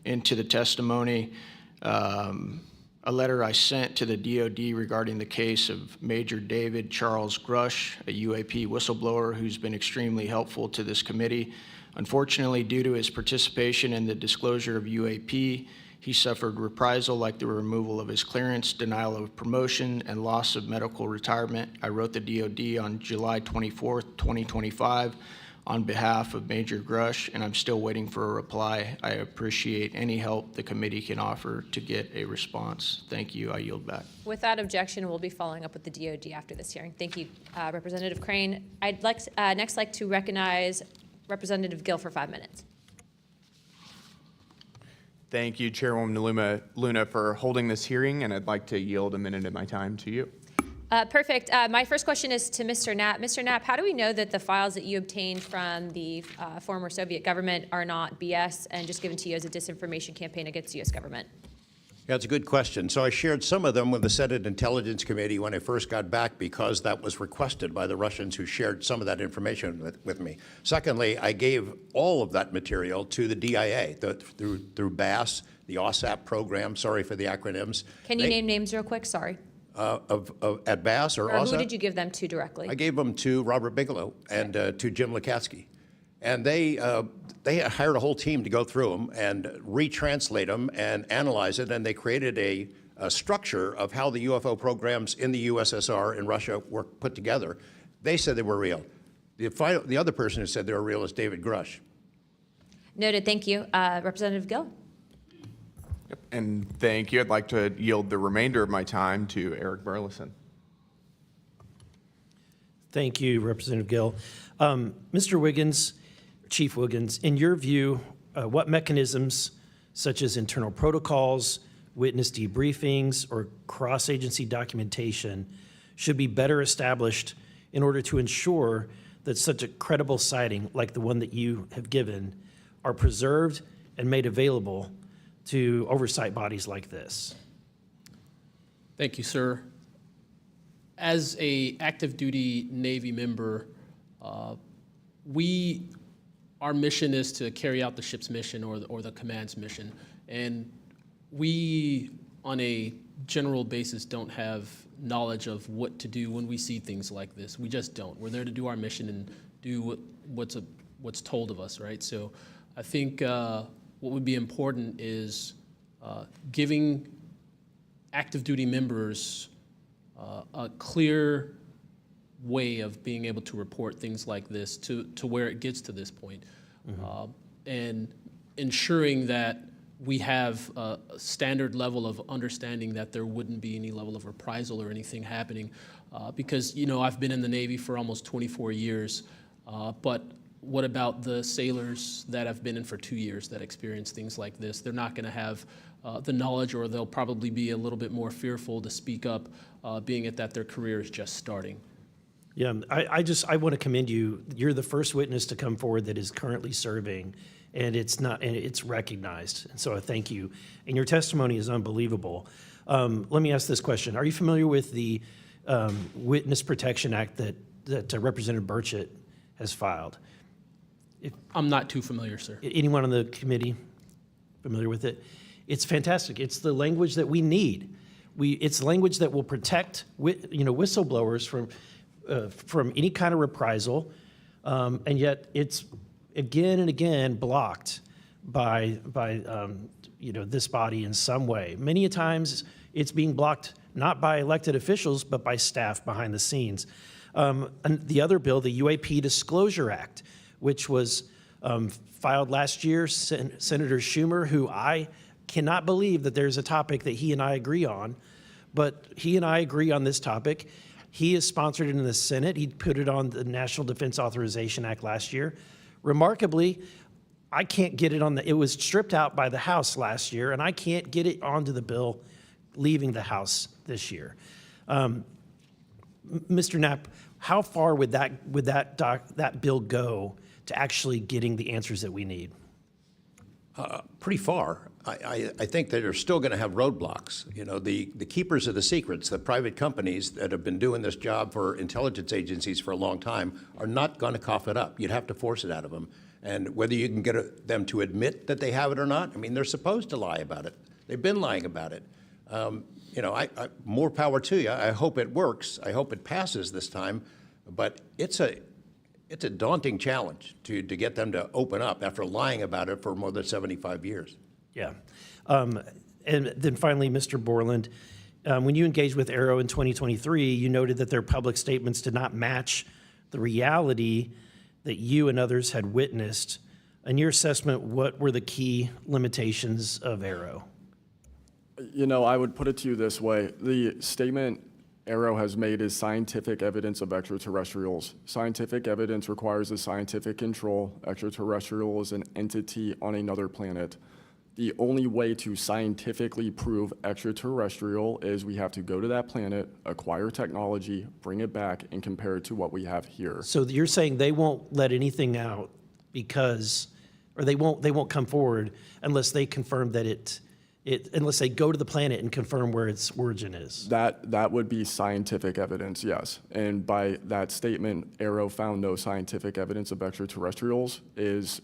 into the testimony a letter I sent to the DOD regarding the case of Major David Charles Grush, a UAP whistleblower who's been extremely helpful to this committee. Unfortunately, due to his participation in the disclosure of UAP, he suffered reprisal like the removal of his clearance, denial of promotion, and loss of medical retirement. I wrote the DOD on July 24th, 2025, on behalf of Major Grush, and I'm still waiting for a reply. I appreciate any help the committee can offer to get a response. Thank you. I yield back. Without objection, we'll be following up with the DOD after this hearing. Thank you, Representative Crane. I'd next like to recognize Representative Gill for 5 minutes. Thank you, Chairwoman Luna, for holding this hearing, and I'd like to yield a minute of my time to you. Perfect. My first question is to Mr. Knapp. Mr. Knapp, how do we know that the files that you obtained from the former Soviet government are not BS and just given to you as a disinformation campaign against the U.S. government? Yeah, it's a good question. So I shared some of them with the Senate Intelligence Committee when I first got back because that was requested by the Russians who shared some of that information with me. Secondly, I gave all of that material to the DIA through BASS, the OSAP program, sorry for the acronyms. Can you name names real quick? Sorry. At BASS or OSAP? Who did you give them to directly? I gave them to Robert Bigelow and to Jim Lukatsky. And they hired a whole team to go through them and retranslate them and analyze it, and they created a structure of how the UFO programs in the USSR and Russia were put together. They said they were real. The other person who said they were real is David Grush. Noted. Thank you. Representative Gill. Yep. And thank you. I'd like to yield the remainder of my time to Eric Burleson. Thank you, Representative Gill. Mr. Wiggins, Chief Wiggins, in your view, what mechanisms, such as internal protocols, witness debriefings, or cross-agency documentation, should be better established in order to ensure that such a credible sighting, like the one that you have given, are preserved and made available to oversight bodies like this? Thank you, sir. As a active duty Navy member, our mission is to carry out the ship's mission or the command's mission. And we, on a general basis, don't have knowledge of what to do when we see things like this. We just don't. We're there to do our mission and do what's told of us, right? So I think what would be important is giving active duty members a clear way of being able to report things like this to where it gets to this point. And ensuring that we have a standard level of understanding that there wouldn't be any level of reprisal or anything happening. Because, I've been in the Navy for almost 24 years, but what about the sailors that have been in for 2 years that experience things like this? They're not gonna have the knowledge, or they'll probably be a little bit more fearful to speak up, being it that their career is just starting. Yeah, I want to commend you. You're the first witness to come forward that is currently serving, and it's recognized. And so I thank you. And your testimony is unbelievable. Let me ask this question. Are you familiar with the Witness Protection Act that Representative Burchett has filed? I'm not too familiar, sir. Anyone on the committee familiar with it? It's fantastic. It's the language that we need. It's language that will protect whistleblowers from any kind of reprisal, and yet it's again and again blocked by this body in some way. Many a times it's being blocked not by elected officials but by staff behind the scenes. And the other bill, the UAP Disclosure Act, which was filed last year, Senator Schumer, who I cannot believe that there's a topic that he and I agree on, but he and I agree on this topic. He has sponsored it in the Senate. He put it on the National Defense Authorization Act last year. Remarkably, I can't get it it was stripped out by the House last year, and I can't get it onto the bill leaving the House this year. Mr. Knapp, how far would that bill go to actually getting the answers that we need? Pretty far. I think that they're still going to have roadblocks. The keepers of the secrets, the private companies that have been doing this job for intelligence agencies for a long time, are not going to cough it up. You'd have to force it out of them. And whether you can get them to admit that they have it or not, they're supposed to lie about it. They've been lying about it. More power to you. I hope it works. I hope it passes this time. But it's a daunting challenge to get them to open up after lying about it for more than 75 years. Yeah. And then finally, Mr. Borland, when you engaged with Arrow in 2023, you noted that their public statements did not match the reality that you and others had witnessed. In your assessment, what were the key limitations of Arrow? You know, I would put it to you this way. The statement Arrow has made is scientific evidence of extraterrestrials. Scientific evidence requires a scientific control. Extraterrestrial is an entity on another planet. The only way to scientifically prove extraterrestrial is we have to go to that planet, acquire technology, bring it back, and compare it to what we have here. So you're saying they won't let anything out because, or they won't come forward unless they confirm that unless they go to the planet and confirm where its origin is? That would be scientific evidence, yes. And by that statement, Arrow found no scientific evidence of extraterrestrials is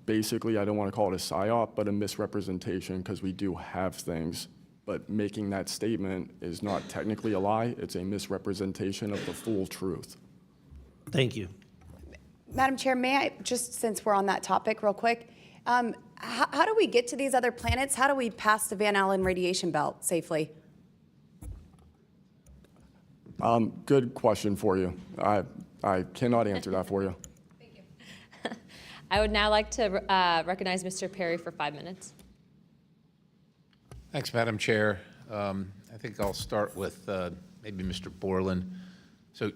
basically, I don't want to call it a psyop, but a misrepresentation, because we do have things. But making that statement is not technically a lie. It's a misrepresentation of the full truth. Thank you. Madam Chair, may I, just since we're on that topic real quick, how do we get to these other planets? How do we pass the Van Allen radiation belt safely? Good question for you. I cannot answer that for you. I would now like to recognize Mr. Perry for 5 minutes. Thanks, Madam Chair. I think I'll start with maybe Mr. Borland. So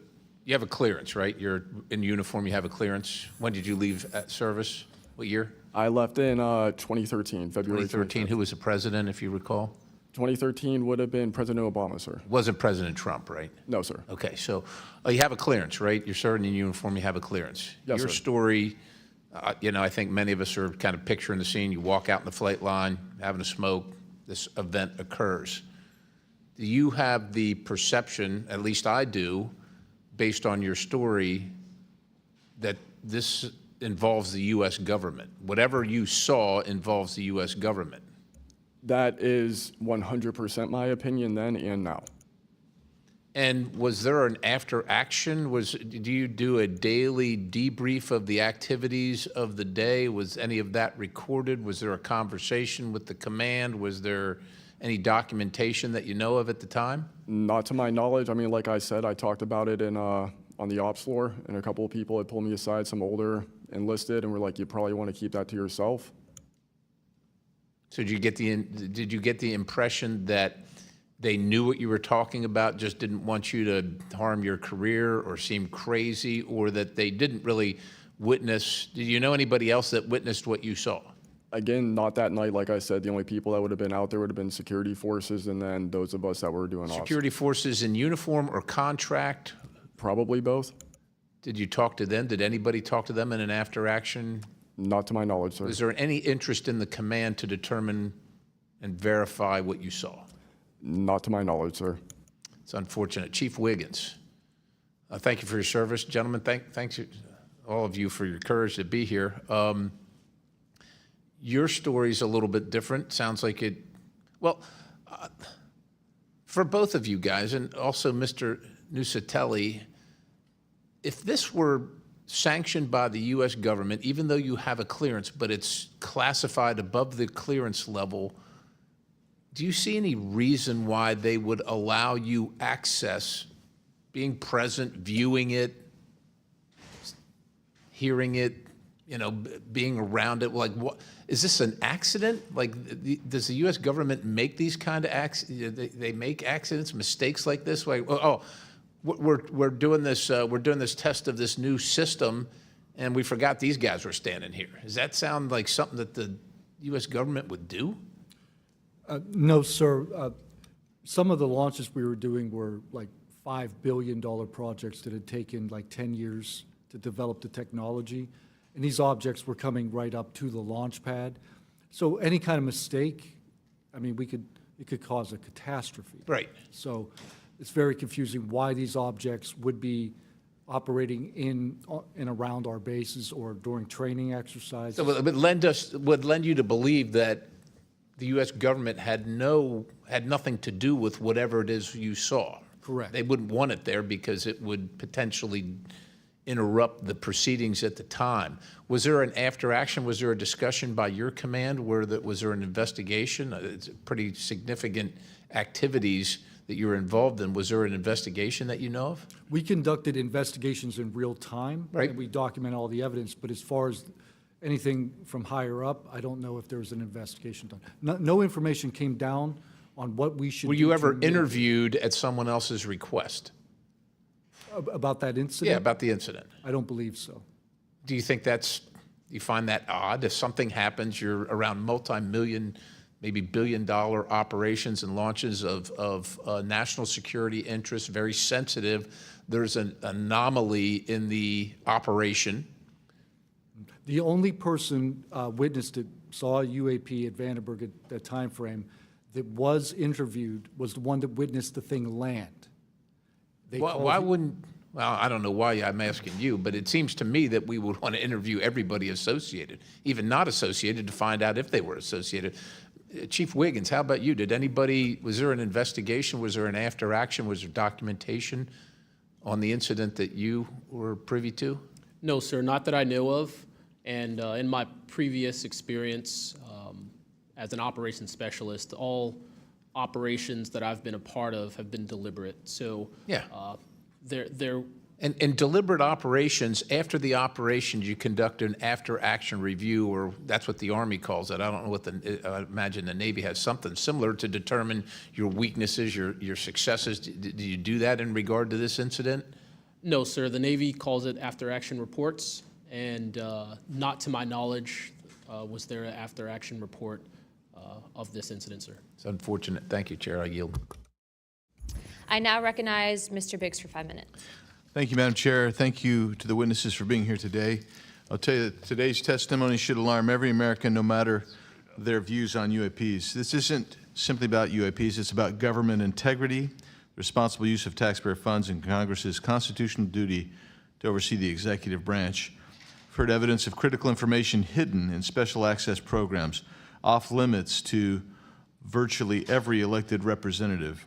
you have a clearance, right? You're in uniform, you have a clearance. When did you leave service? What year? I left in 2013, February 2013. 25th. Who was the president, if you recall? 2013 would have been President Obama, sir. Wasn't President Trump, right? No, sir. Okay, so you have a clearance, right? You're serving in uniform, you have a clearance. Yes, Your sir. story, you know, I think many of us are kind of picturing the scene. You walk out in the flight line, having a smoke, this event occurs. Do you have the perception, at least I do, based on your story, that this involves the U.S. government? Whatever you saw involves the U.S. government. That is 100% my opinion then and now. And was there an after action? Do you do a daily debrief of the activities of the day? Was any of that recorded? Was there a conversation with the command? Was there any documentation that you know of at the time? Not to my knowledge. I mean, like I said, I talked about it in on the ops floor, and a couple of people had pulled me aside, some older enlisted, and were like, you probably want to keep that to yourself. So did you get the impression that they knew what you were talking about, just didn't want you to harm your career or seem crazy, or that they didn't really witness? Did you know anybody else that witnessed what you saw? Again, not that night. Like I said, the only people that would have been out there would have been security forces, and then those of us that were doing ops. Security forces in uniform or contract? Probably both. Did you talk to them? Did anybody talk to them in an after action? Not to my knowledge, sir. Was there any interest in the command to determine and verify what you saw? Not to my knowledge, sir. It's unfortunate. Chief Wiggins, thank you for your service. Gentlemen, thanks all of you for your courage to be here. Your story's a little bit different. Sounds like it, well, for both of you guys, and also Mr. Nuccetelli, if this were sanctioned by the U.S. government, even though you have a clearance, but it's classified above the clearance level, do you see any reason why they would allow you access, being present, viewing it, hearing it, you know, being around it? Like, what is this, an accident? Like, does the U.S. government make these kind of accidents? They make accidents, mistakes like this? Like, we're doing this test of this new system, and we forgot these guys were standing here. Does that sound like something that the U.S. government would do? No, sir. Some of the launches we were doing were like $5 billion projects that had taken like 10 years to develop the technology. And these objects were coming right up to the launch pad. So any kind of mistake, I mean, it could cause a catastrophe. Right. So it's very confusing why these objects would be operating in and around our bases or during training exercises. So it would lend you to believe that the U.S. government had nothing to do with whatever it is you saw. Correct. They wouldn't want it there because it would potentially interrupt the proceedings at the time. Was there an after action? Was there a discussion by your command was there an investigation? It's pretty significant activities that you were involved in. Was there an investigation that you know of? We conducted investigations in real time. Right. And we document all the evidence, but as far as anything from higher up, I don't know if there was an investigation done. No information came down on what we should Were do you to ever mitigate. interviewed at someone else's request? About that incident? Yeah, about the incident. I don't believe so. Do you think you find that odd? If something happens, you're around multi-million, maybe billion-dollar operations and launches of national security interests, very sensitive. There's an anomaly in the operation. The only person witnessed it, saw UAP at Vandenberg at that time frame, that was interviewed was the one that witnessed the thing land. Why wouldn't, well, I don't know why I'm asking you, but it seems to me that we would want to interview everybody associated, even not associated, to find out if they were associated. Chief Wiggins, how about you? Was there an investigation? Was there an after action? Was there documentation on the incident that you were privy to? No, sir, not that I know of. And in my previous experience as an operations specialist, all operations that I've been a part of have been deliberate. So yeah, they're and deliberate operations. After the operations, you conduct an after-action review, or that's what the Army calls it. I don't know what I imagine the Navy has something similar to determine your weaknesses, your successes. Did you do that in regard to this incident? No, sir. The Navy calls it after-action reports, and not to my knowledge was there an after-action report of this incident, sir. It's unfortunate. Thank you, Chair. I yield. I now recognize Mr. Biggs for 5 minutes. Thank you, Madam Chair. Thank you to the witnesses for being here today. I'll tell you that today's testimony should alarm every American, no matter their views on UAPs. This isn't simply about UAPs. It's about government integrity, responsible use of taxpayer funds, and Congress's constitutional duty to oversee the executive branch. I've heard evidence of critical information hidden in special access programs, off limits to virtually every elected representative,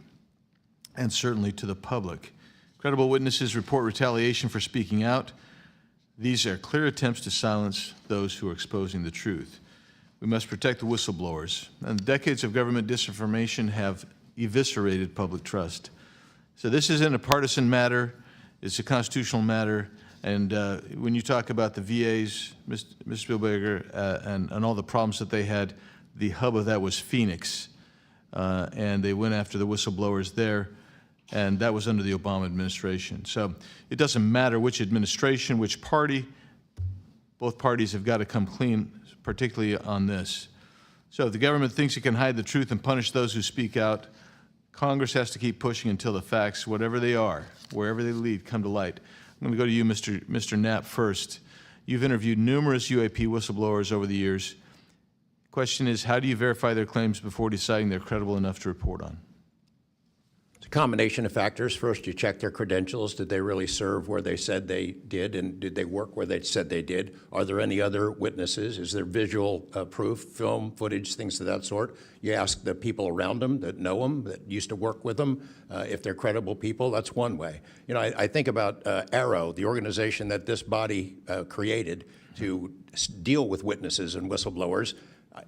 and certainly to the public. Credible witnesses report retaliation for speaking out. These are clear attempts to silence those who are exposing the truth. We must protect the whistleblowers. And decades of government disinformation have eviscerated public trust. So this isn't a partisan matter. It's a constitutional matter. And when you talk about the VAs, Ms. Spielberger, and all the problems that they had, the hub of that was Phoenix. And they went after the whistleblowers there. And that was under the Obama administration. So it doesn't matter which administration, which party, both parties have got to come clean, particularly on this. So if the government thinks it can hide the truth and punish those who speak out, Congress has to keep pushing until the facts, whatever they are, wherever they lead, come to light. I'm going to go to you, Mr. Knapp, first. You've interviewed numerous UAP whistleblowers over the years. The question is, how do you verify their claims before deciding they're credible enough to report on? It's a combination of factors. First, you check their credentials. Did they really serve where they said they did, and did they work where they said they did? Are there any other witnesses? Is there visual proof, film, footage, things of that sort? You ask the people around them that know them, that used to work with them, if they're credible people. That's one way. You know, I think about Arrow, the organization that this body created to deal with witnesses and whistleblowers.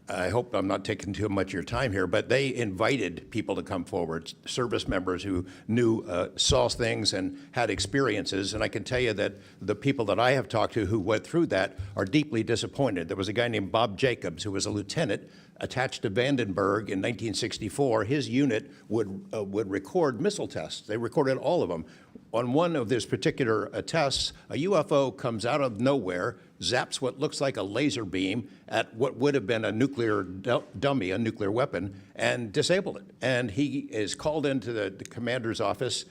I hope I'm not taking too much of your time here, but they invited people to come forward, service members who knew, saw things and had experiences. And I can tell you that the people that I have talked to who went through that are deeply disappointed. There was a guy named Bob Jacobs who was a lieutenant attached to Vandenberg in 1964. His unit would record missile tests. They recorded all of them. On one of those particular tests, a UFO comes out of nowhere, zaps what looks like a laser beam at what would have been a nuclear dummy, a nuclear weapon, and disabled it. And he is called into the commander's office.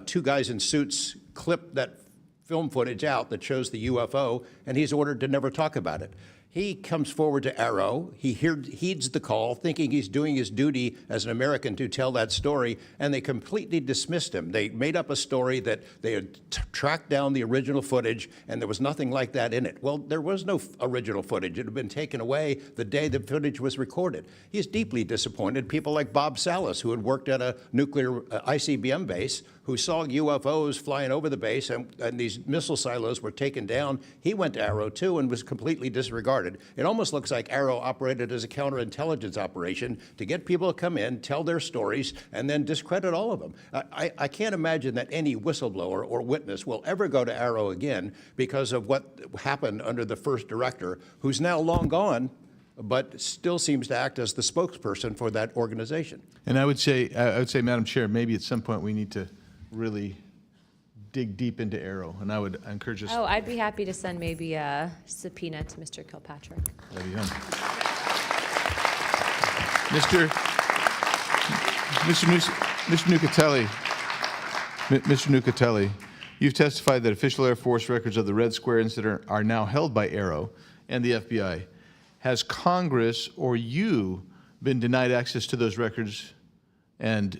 Two guys in suits clip that film footage out that shows the UFO, and he's ordered to never talk about it. He comes forward to Arrow. He heeds the call, thinking he's doing his duty as an American to tell that story, and they completely dismissed him. They made up a story that they had tracked down the original footage, and there was nothing like that in it. Well, there was no original footage. It had been taken away the day the footage was recorded. He's deeply disappointed. People like Bob Salas, who had worked at a nuclear ICBM base, who saw UFOs flying over the base, and these missile silos were taken down. He went to Arrow, too, and was completely disregarded. started, it almost looks like Arrow operated as a counterintelligence operation to get people to come in, tell their stories, and then discredit all of them. I can't imagine that any whistleblower or witness will ever go to Arrow again because of what happened under the first director, who's now long gone, but still seems to act as the spokesperson for that organization. And I would say, Madam Chair, maybe at some point we need to really dig deep into Arrow, and I would encourage us. Oh, I'd be happy to send maybe a subpoena to Mr. Kilpatrick. There you go. Mr. Nuccetelli, you've testified that official Air Force records of the Red Square incident are now held by Arrow and the FBI. Has Congress or you been denied access to those records, and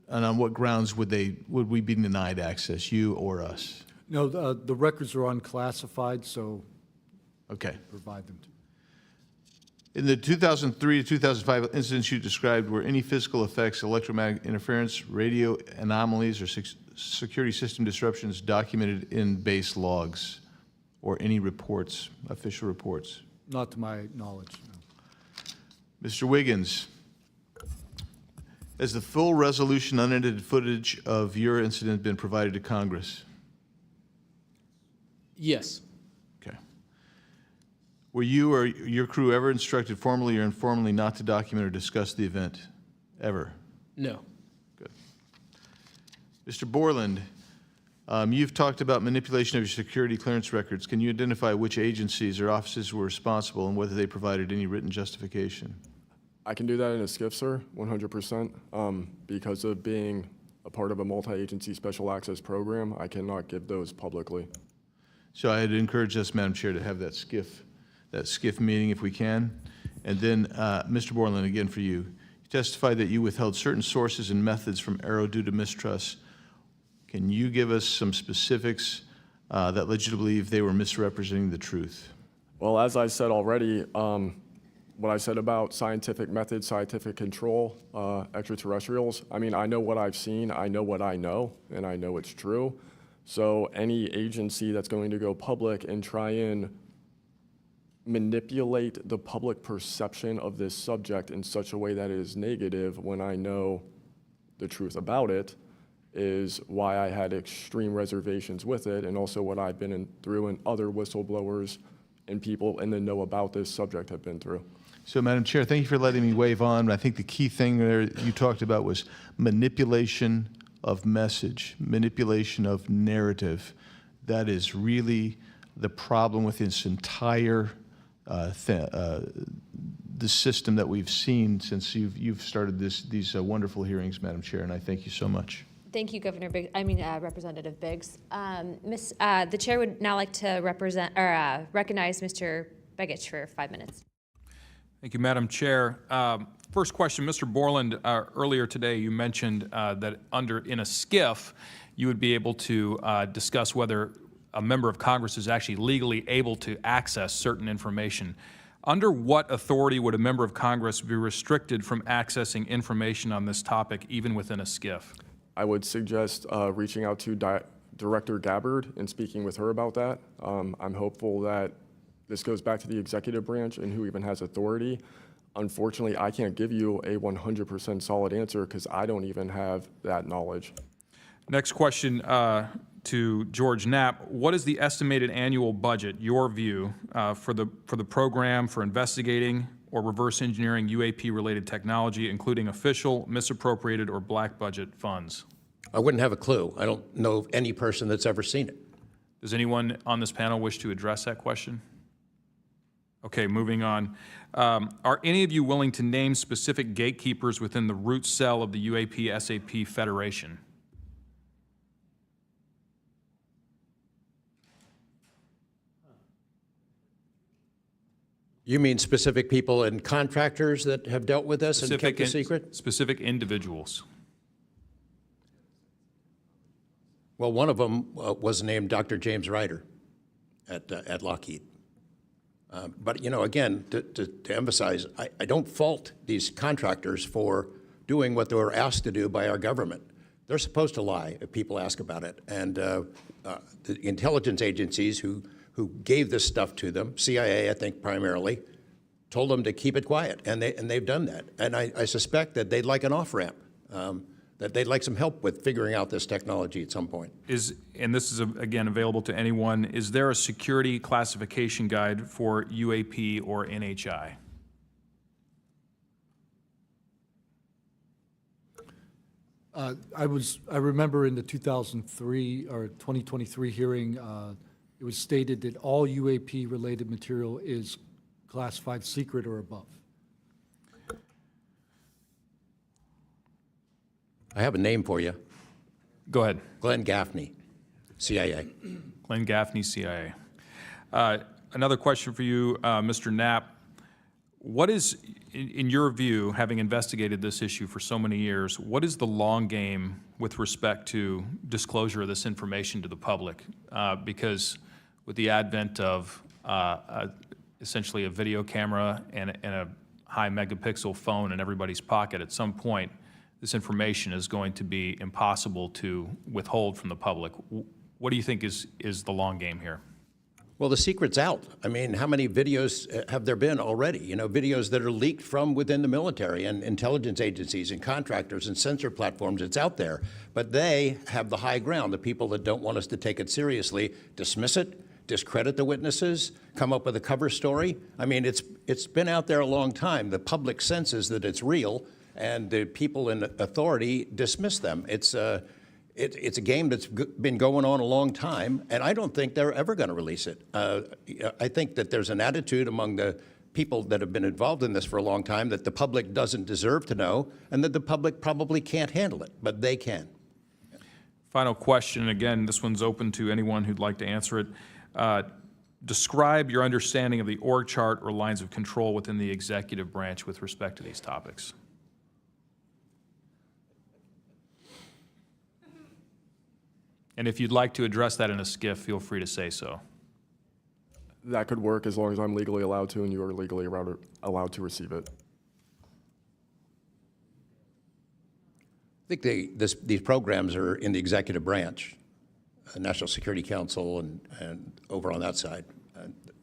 on what grounds would we be denied access, you or us? No, the records are unclassified, so okay, provide them to. In the 2003 to 2005 incidents you described, were any physical effects, electromagnetic interference, radio anomalies, or security system disruptions documented in base logs or any reports, official reports? Not to my knowledge, no. Mr. Wiggins, has the full resolution unedited footage of your incident been provided to Congress? Yes. Okay. Were you or your crew ever instructed formally or informally not to document or discuss the event? Ever? No. Good. Mr. Borland, you've talked about manipulation of your security clearance records. Can you identify which agencies or offices were responsible and whether they provided any written justification? I can do that in a skiff, sir, 100%. Because of being a part of a multi-agency special access program, I cannot give those publicly. So I'd encourage us, Madam Chair, to have that skiff meeting if we can. And then, Mr. Borland, again for you. You testified that you withheld certain sources and methods from Arrow due to mistrust. Can you give us some specifics that led you to believe they were misrepresenting the truth? Well, as I said already, what I said about scientific methods, scientific control, extraterrestrials, I mean, I know what I've seen, I know what I know, and I know it's true. So any agency that's going to go public and try and manipulate the public perception of this subject in such a way that it is negative when I know the truth about it is why I had extreme reservations with it, and also what I've been through and other whistleblowers and people in the know about this subject have been through. So, Madam Chair, thank you for letting me wave on. I think the key thing there you talked about was manipulation of message, manipulation of narrative. That is really the problem with this entire the system that we've seen since you've started these wonderful hearings, Madam Chair, and I thank you so much. Thank you, Representative Biggs. The chair would now like to recognize Mr. Begich for 5 minutes. Thank you, Madam Chair. First question, Mr. Borland, earlier today you mentioned that in a skiff you would be able to discuss whether a member of Congress is actually legally able to access certain information. Under what authority would a member of Congress be restricted from accessing information on this topic, even within a skiff? I would suggest reaching out to Director Gabbard and speaking with her about that. I'm hopeful that this goes back to the executive branch and who even has authority. Unfortunately, I can't give you a 100% solid answer because I don't even have that knowledge. Next question to George Knapp. What is the estimated annual budget, your view, for the program for investigating or reverse engineering UAP-related technology, including official, misappropriated, or black budget funds? I wouldn't have a clue. I don't know of any person that's ever seen it. Does anyone on this panel wish to address that question? Okay, moving on. Are any of you willing to name specific gatekeepers within the root cell of the UAP-SAP Federation? You mean specific people and contractors that have dealt with this and kept the secret? Specific individuals. Well, one of them was named Dr. James Ryder at Lockheed. But, you know, again, to emphasize, I don't fault these contractors for doing what they were asked to do by our government. They're supposed to lie if people ask about it. And the intelligence agencies who who gave this stuff to them, CIA, I think primarily, told them to keep it quiet, and they've done that. And I suspect that they'd like an off-ramp, that they'd like some help with figuring out this technology at some point. And this is, again, available to anyone, is there a security classification guide for UAP or NHI? I remember in the 2003 or 2023 hearing, it was stated that all UAP-related material is classified secret or above. I have a name for you. Go ahead. Glenn Gaffney, CIA. Glenn Gaffney, CIA. Another question for you, Mr. Knapp. What is, in your view, having investigated this issue for so many years, what is the long game with respect to disclosure of this information to the public? Because with the advent of essentially a video camera and a high megapixel phone in everybody's pocket, at some point, this information is going to be impossible to withhold from the public. What do you think is the long game here? Well, the secret's out. I mean, how many videos have there been already? You know, videos that are leaked from within the military and intelligence agencies and contractors and sensor platforms. It's out there. But they have the high ground. The people that don't want us to take it seriously dismiss it, discredit the witnesses, come up with a cover story. I mean, it's been out there a long time. The public senses that it's real, and the people in authority dismiss them. It's a game that's been going on a long time, and I don't think they're ever going to release it. I think that there's an attitude among the people that have been involved in this for a long time that the public doesn't deserve to know, and that the public probably can't handle it, but they can. Final question, again, this one's open to anyone who'd like to answer it. Describe your understanding of the org chart or lines of control within the executive branch with respect to these topics. And if you'd like to address that in a skiff, feel free to say so. That could work as long as I'm legally allowed to and you are legally allowed to receive it. I think these programs are in the executive branch, National Security Council and over on that side.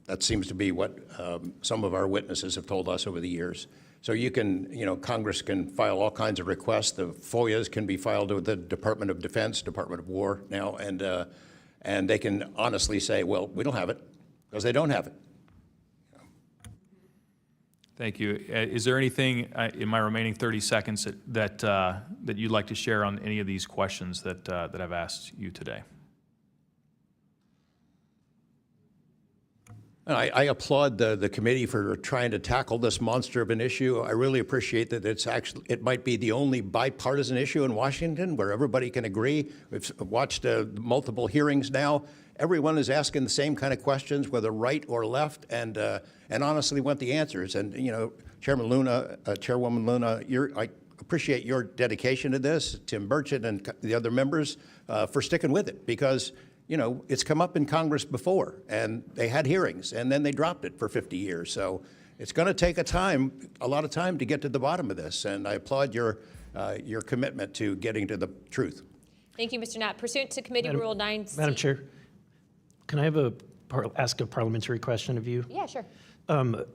That seems to be what some of our witnesses have told us over the years. So you can, Congress can file all kinds of requests. The FOIAs can be filed with the Department of Defense, Department of War now, and they can honestly say, well, we don't have it, because they don't have it. Thank you. Is there anything in my remaining 30 seconds that you'd like to share on any of these questions that I've asked you today? I applaud the committee for trying to tackle this monster of an issue. I really appreciate that it might be the only bipartisan issue in Washington where everybody can agree. We've watched multiple hearings now. Everyone is asking the same kind of questions, whether right or left, and honestly want the answers. And Chairman Luna, Chairwoman Luna, I appreciate your dedication to this, Tim Burchett and the other members for sticking with it, because it's come up in Congress before, and they had hearings, and then they dropped it for 50 years. So it's going to take a lot of time to get to the bottom of this, and I applaud your commitment to getting to the truth. Thank you, Mr. Knapp. Pursuant to Committee Rule 9C. Madam Chair, can I ask a parliamentary question of you? Yeah, sure.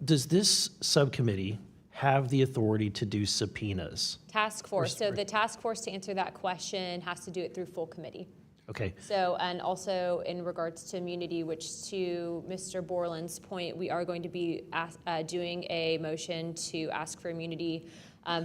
Does this subcommittee have the authority to do subpoenas? Task force. So the task force, to answer that question, has to do it through full committee. Okay. So, and also in regards to immunity, which to Mr. Borland's point, we are going to be doing a motion to ask for immunity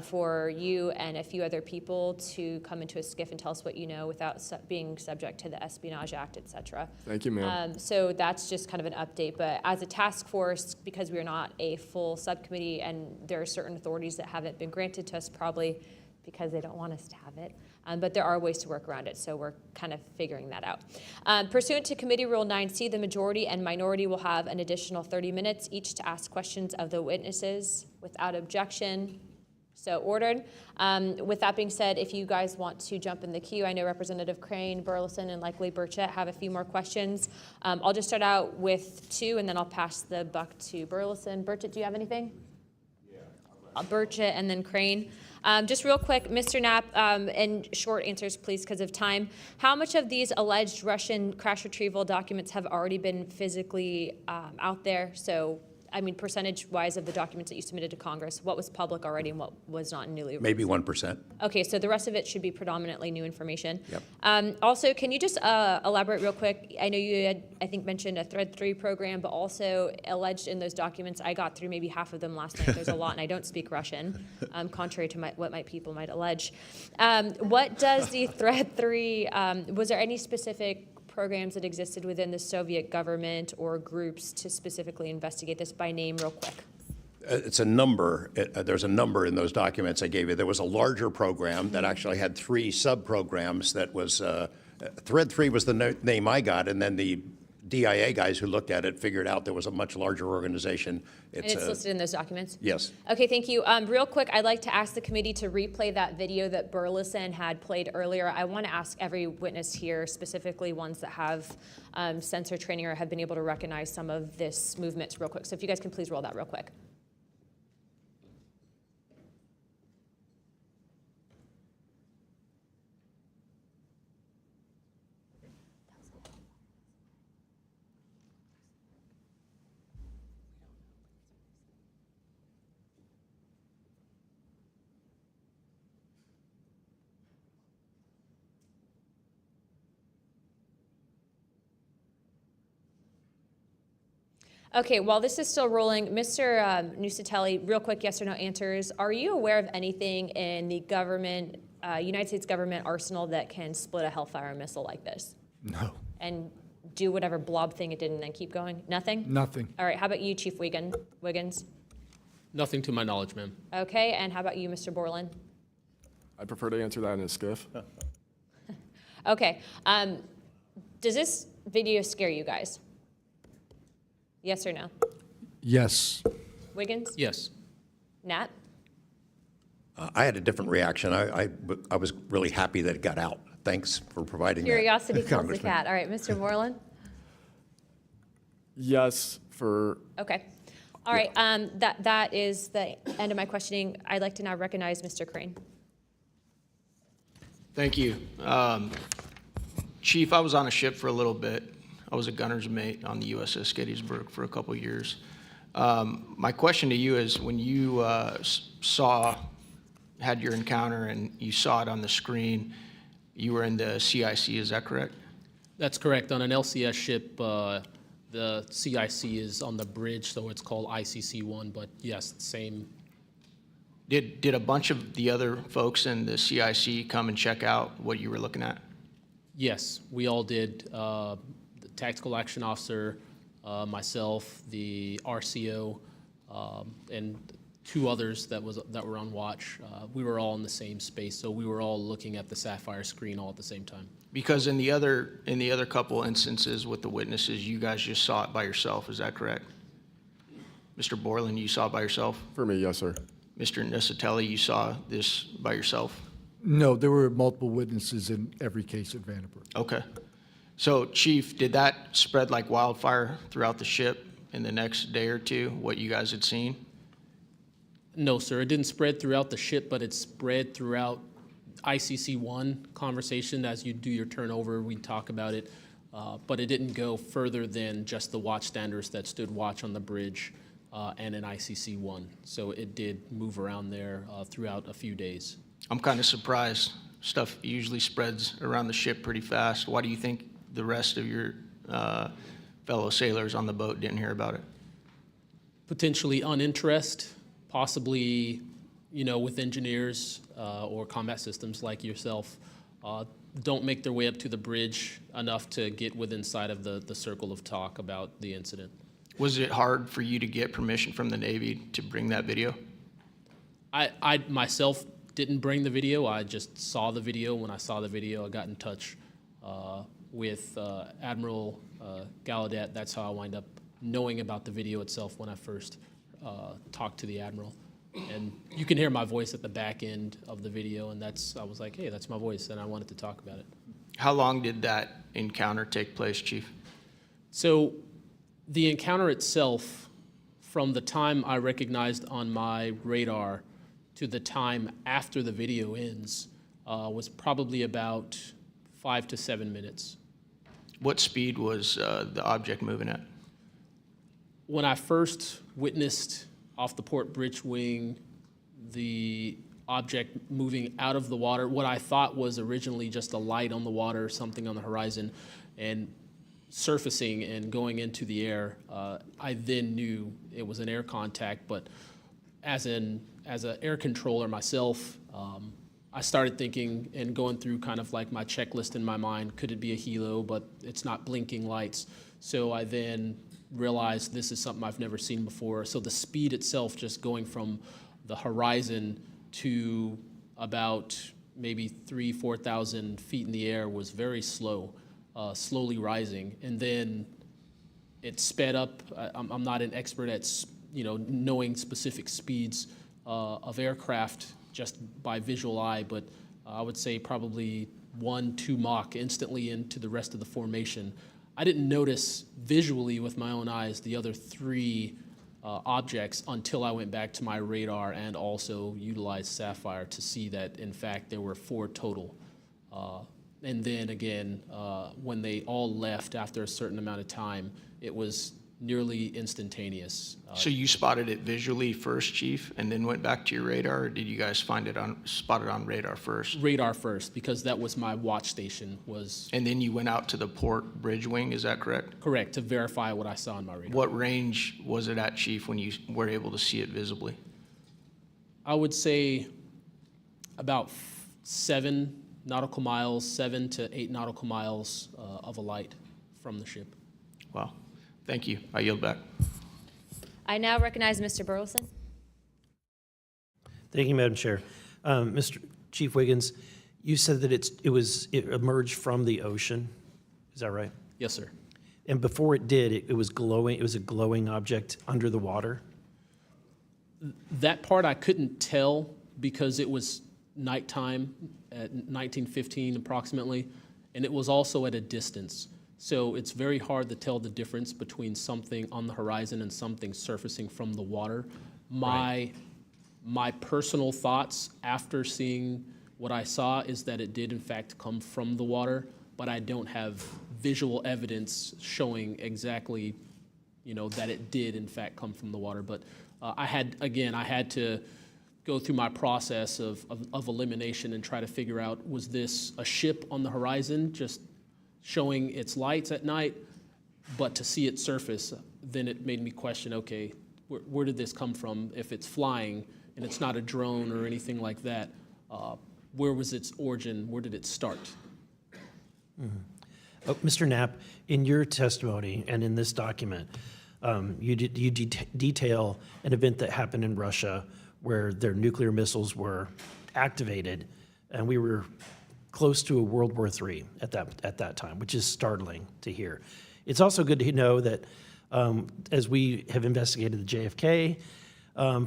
for you and a few other people to come into a skiff and tell us what you know without being subject to the Espionage Act, et cetera. Thank you, ma'am. So that's just kind of an update. But as a task force, because we are not a full subcommittee and there are certain authorities that haven't been granted to us, probably because they don't want us to have it. But there are ways to work around it, so we're kind of figuring that out. Pursuant to Committee Rule 9C, the majority and minority will have an additional 30 minutes each to ask questions of the witnesses without objection. So ordered. With that being said, if you guys want to jump in the queue, I know Representative Crane, Burleson, and likely Burchett have a few more questions. I'll just start out with 2, and then I'll pass the buck to Burleson. Burchett, do you have anything? Yeah. Burchett and then Crane. Just real quick, Mr. Knapp, and short answers, please, because of time. How much of these alleged Russian crash retrieval documents have already been physically out there? So, I mean, percentage-wise of the documents that you submitted to Congress, what was public already and what was not newly released? Maybe 1%. Okay, so the rest of it should be predominantly new information. Yep. Also, can you just elaborate real quick? I know you had, I think, mentioned a Thread 3 program, but also alleged in those documents, I got through maybe half of them last night. There's a lot, and I don't speak Russian, contrary to what my people might allege. What does the Thread 3, was there any specific programs that existed within the Soviet government or groups to specifically investigate this by name real quick? It's a number. There's a number in those documents I gave you. There was a larger program that actually had 3 sub-programs that was, Thread 3 was the name I got, and then the DIA guys who looked at it figured out there was a much larger organization. And it's listed in those documents? Yes. Okay, thank you. Real quick, I'd like to ask the committee to replay that video that Burleson had played earlier. I want to ask every witness here, specifically ones that have sensor training or have been able to recognize some of this movement real quick. So if you guys can please roll that real quick. Okay, while this is still rolling, Mr. Nuccetelli, real quick yes or no answers. Are you aware of anything in the government, United States government arsenal that can split a Hellfire missile like this? No. And do whatever blob thing it did and then keep going? Nothing? Nothing. All right, how about you, Chief Wiggins? Nothing to my knowledge, ma'am. Okay, and how about you, Mr. Borland? I prefer to answer that in a skiff. Okay, does this video scare you guys? Yes or no? Yes. Wiggins? Yes. Nat? I had a different reaction. I was really happy that it got out. Thanks for providing Curiosity that, kills the Congressman. cat. All right, Mr. Borland? Yes, for Okay. All right, that is the end of my questioning. I'd like to now recognize Mr. Crane. Thank you. Chief, I was on a ship for a little bit. I was a gunner's mate on the USS Gettysburg for a couple years. My question to you is, when you had your encounter and you saw it on the screen, you were in the CIC, is that correct? That's correct. On an LCS ship, the CIC is on the bridge, so it's called ICC-1, but yes, same. Did a bunch of the other folks in the CIC come and check out what you were looking at? Yes, we all did. The tactical action officer, myself, the RCO, and 2 others that were on watch. We were all in the same space, so we were all looking at the Sapphire screen all at the same time. Because in the other couple instances with the witnesses, you guys just saw it by yourself, is that correct? Mr. Borland, you saw it by yourself? For me, yes, sir. Mr. Nuccetelli, you saw this by yourself? No, there were multiple witnesses in every case at Vandenberg. Okay. So, Chief, did that spread like wildfire throughout the ship in the next day or two, what you guys had seen? No, sir, it didn't spread throughout the ship, but it spread throughout ICC-1 conversation. As you do your turnover, we talk about it, but it didn't go further than just the watchstanders that stood watch on the bridge and in ICC-1. So it did move around there throughout a few days. I'm kind of surprised. Stuff usually spreads around the ship pretty fast. Why do you think the rest of your fellow sailors on the boat didn't hear about it? Potentially uninterest, possibly, with engineers or combat systems like yourself, don't make their way up to the bridge enough to get within sight of the circle of talk about the incident. Was it hard for you to get permission from the Navy to bring that video? I myself didn't bring the video. I just saw the video. When I saw the video, I got in touch with Admiral Gallaudet. That's how I wind up knowing about the video itself when I first talked to the Admiral. And you can hear my voice at the back end of the video, and I was like, hey, that's my voice, and I wanted to talk about it. How long did that encounter take place, Chief? So the encounter itself, from the time I recognized on my radar to the time after the video ends was probably about 5 to 7 minutes. What speed was the object moving at? When I first witnessed off the port bridge wing the object moving out of the water, what I thought was originally just a light on the water, something on the horizon, and surfacing and going into the air, I then knew it was an air contact. But as an air controller myself, I started thinking and going through kind of like my checklist in my mind. Could it be a helo? But it's not blinking lights. So I then realized this is something I've never seen before. So the speed itself, just going from the horizon to about maybe 3,000 to 4,000 feet in the air, was very slow, slowly rising. And then it sped up. I'm not an expert at knowing specific speeds of aircraft just by visual eye, but I would say probably 1-2 Mach instantly into the rest of the formation. I didn't notice visually with my own eyes the other 3 objects until I went back to my radar and also utilized Sapphire to see that, in fact, there were 4 total. And then again, when they all left after a certain amount of time, it was nearly instantaneous. So you spotted it visually first, Chief, and then went back to your radar, or did you guys spot it on radar first? Radar first, because that was my watch station. And then you went out to the port bridge wing, is that correct? Correct, to verify what I saw on my radar. What range was it at, Chief, when you were able to see it visibly? I would say about 7 nautical miles, 7 to 8 nautical miles of a light from the ship. Wow. Thank you. I yield back. I now recognize Mr. Burleson. Thank you, Madam Chair. Mr. Chief Wiggins, you said that it emerged from the ocean. Is that right? Yes, sir. And before it did, it was glowing. It was a glowing object under the water. That part I couldn't tell because it was nighttime at 1915 approximately, and it was also at a distance. So it's very hard to tell the difference between something on the horizon and something surfacing from the water. My personal thoughts after seeing what I saw is that it did in fact come from the water, but I don't have visual evidence showing exactly, that it did in fact come from the water. But I had to go through my process of elimination and try to figure out, was this a ship on the horizon just showing its lights at night, but to see it surface, then it made me question, okay, where did this come from? If it's flying and it's not a drone or anything like that, where was its origin? Where did it start? Mm-hmm. Mr. Knapp, in your testimony and in this document, you detail an event that happened in Russia where their nuclear missiles were activated, and we were close to a World War III at that time, which is startling to hear. It's also good to know that as we have investigated the JFK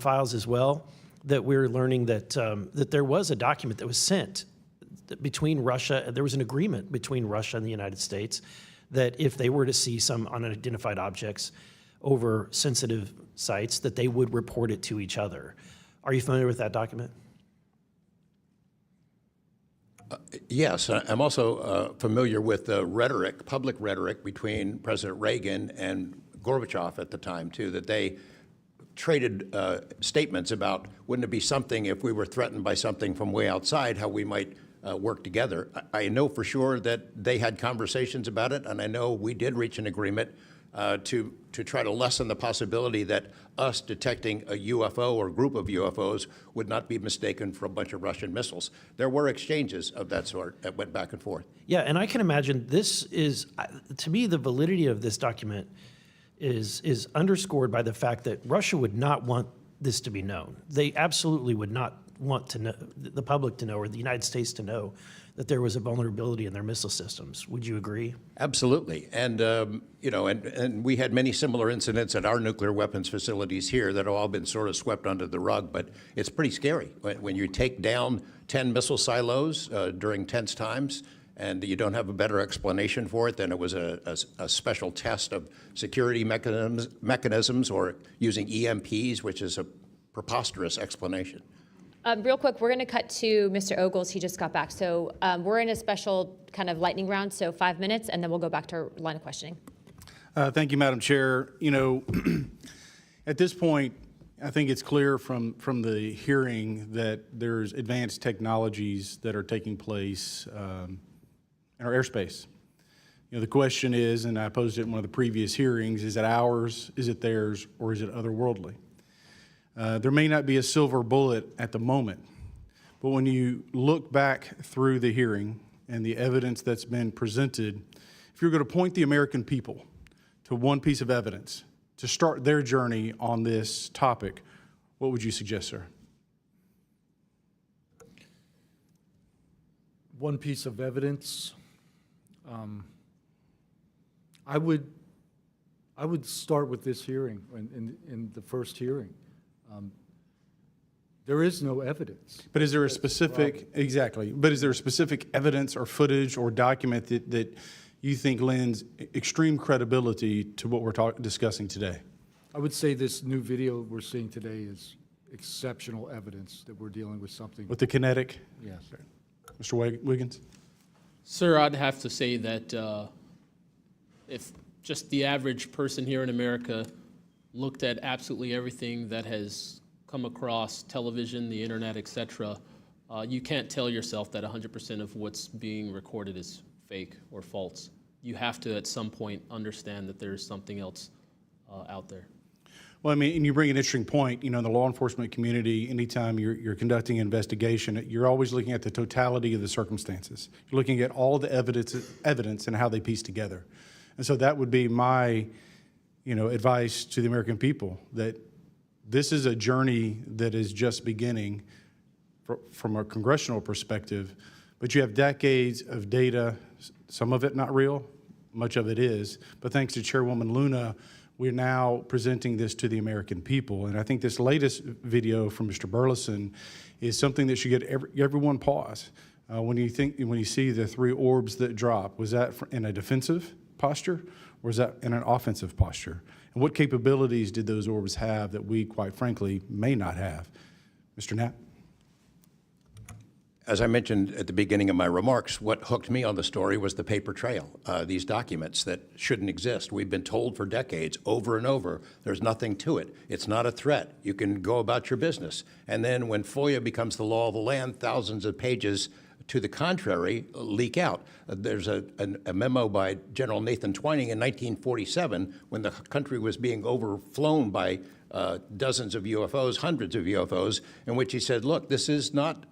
files as well, that we're learning that that there was a document that was sent between Russia, there was an agreement between Russia and the United States that if they were to see some unidentified objects over sensitive sites, that they would report it to each other. Are you familiar with that document? Yes, I'm also familiar with the rhetoric, public rhetoric between President Reagan and Gorbachev at the time, too, that they traded statements about, wouldn't it be something if we were threatened by something from way outside, how we might work together. I know for sure that they had conversations about it, and I know we did reach an agreement to try to lessen the possibility that us detecting a UFO or group of UFOs would not be mistaken for a bunch of Russian missiles. There were exchanges of that sort that went back and forth. Yeah, and I can imagine this is, to me, the validity of this document is underscored by the fact that Russia would not want this to be known. They absolutely would not want to know, the public to know, or the United States to know that there was a vulnerability in their missile systems. Would you agree? Absolutely. And, and we had many similar incidents at our nuclear weapons facilities here that have all been sort of swept under the rug, but it's pretty scary when you take down 10 missile silos during tense times and you don't have a better explanation for it than it was a special test of security mechanisms or using EMPs, which is a preposterous explanation. Real quick, we're going to cut to Mr. Ogles. He just got back. So we're in a special kind of lightning round, so 5 minutes, and then we'll go back to our line of questioning. Thank you, Madam Chair. You know, at this point, I think it's clear from the hearing that there's advanced technologies that are taking place in our airspace. You know, the question is, and I posed it in one of the previous hearings, is it ours, is it theirs, or is it otherworldly? There may not be a silver bullet at the moment, but when you look back through the hearing and the evidence that's been presented, if you're going to point the American people to one piece of evidence to start their journey on this topic, what would you suggest, sir? One piece of evidence, I would start with this hearing, in the first hearing. There is no evidence. But is there a specific, exactly, but is there a specific evidence or footage or document that you think lends extreme credibility to what we're discussing today? I would say this new video we're seeing today is exceptional evidence that we're dealing with something. With the kinetic? Yes. Mr. Wiggins? Sir, I'd have to say that if just the average person here in America looked at absolutely everything that has come across television, the internet, et cetera, you can't tell yourself that 100% of what's being recorded is fake or false. You have to, at some point, understand that there's something else out there. Well, I mean, and you bring an interesting point. You know, in the law enforcement community, anytime you're conducting an investigation, you're always looking at the totality of the circumstances. You're looking at all the evidence and how they piece together. And so that would be my, advice to the American people, that this is a journey that is just beginning from a congressional perspective, but you have decades of data, some of it not real, much of it is, but thanks to Chairwoman Luna, we're now presenting this to the American people. And I think this latest video from Mr. Burleson is something that should get everyone pause. When you see the 3 orbs that drop, was that in a defensive posture, or was that in an offensive posture? And what capabilities did those orbs have that we, quite frankly, may not have? Mr. Knapp? As I mentioned at the beginning of my remarks, what hooked me on the story was the paper trail, these documents that shouldn't exist. We've been told for decades, over and over, there's nothing to it. It's not a threat. You can go about your business. And then when FOIA becomes the law of the land, thousands of pages to the contrary leak out. There's a memo by General Nathan Twining in 1947 when the country was being overflown by dozens of UFOs, hundreds of UFOs, in which he said, look, this is not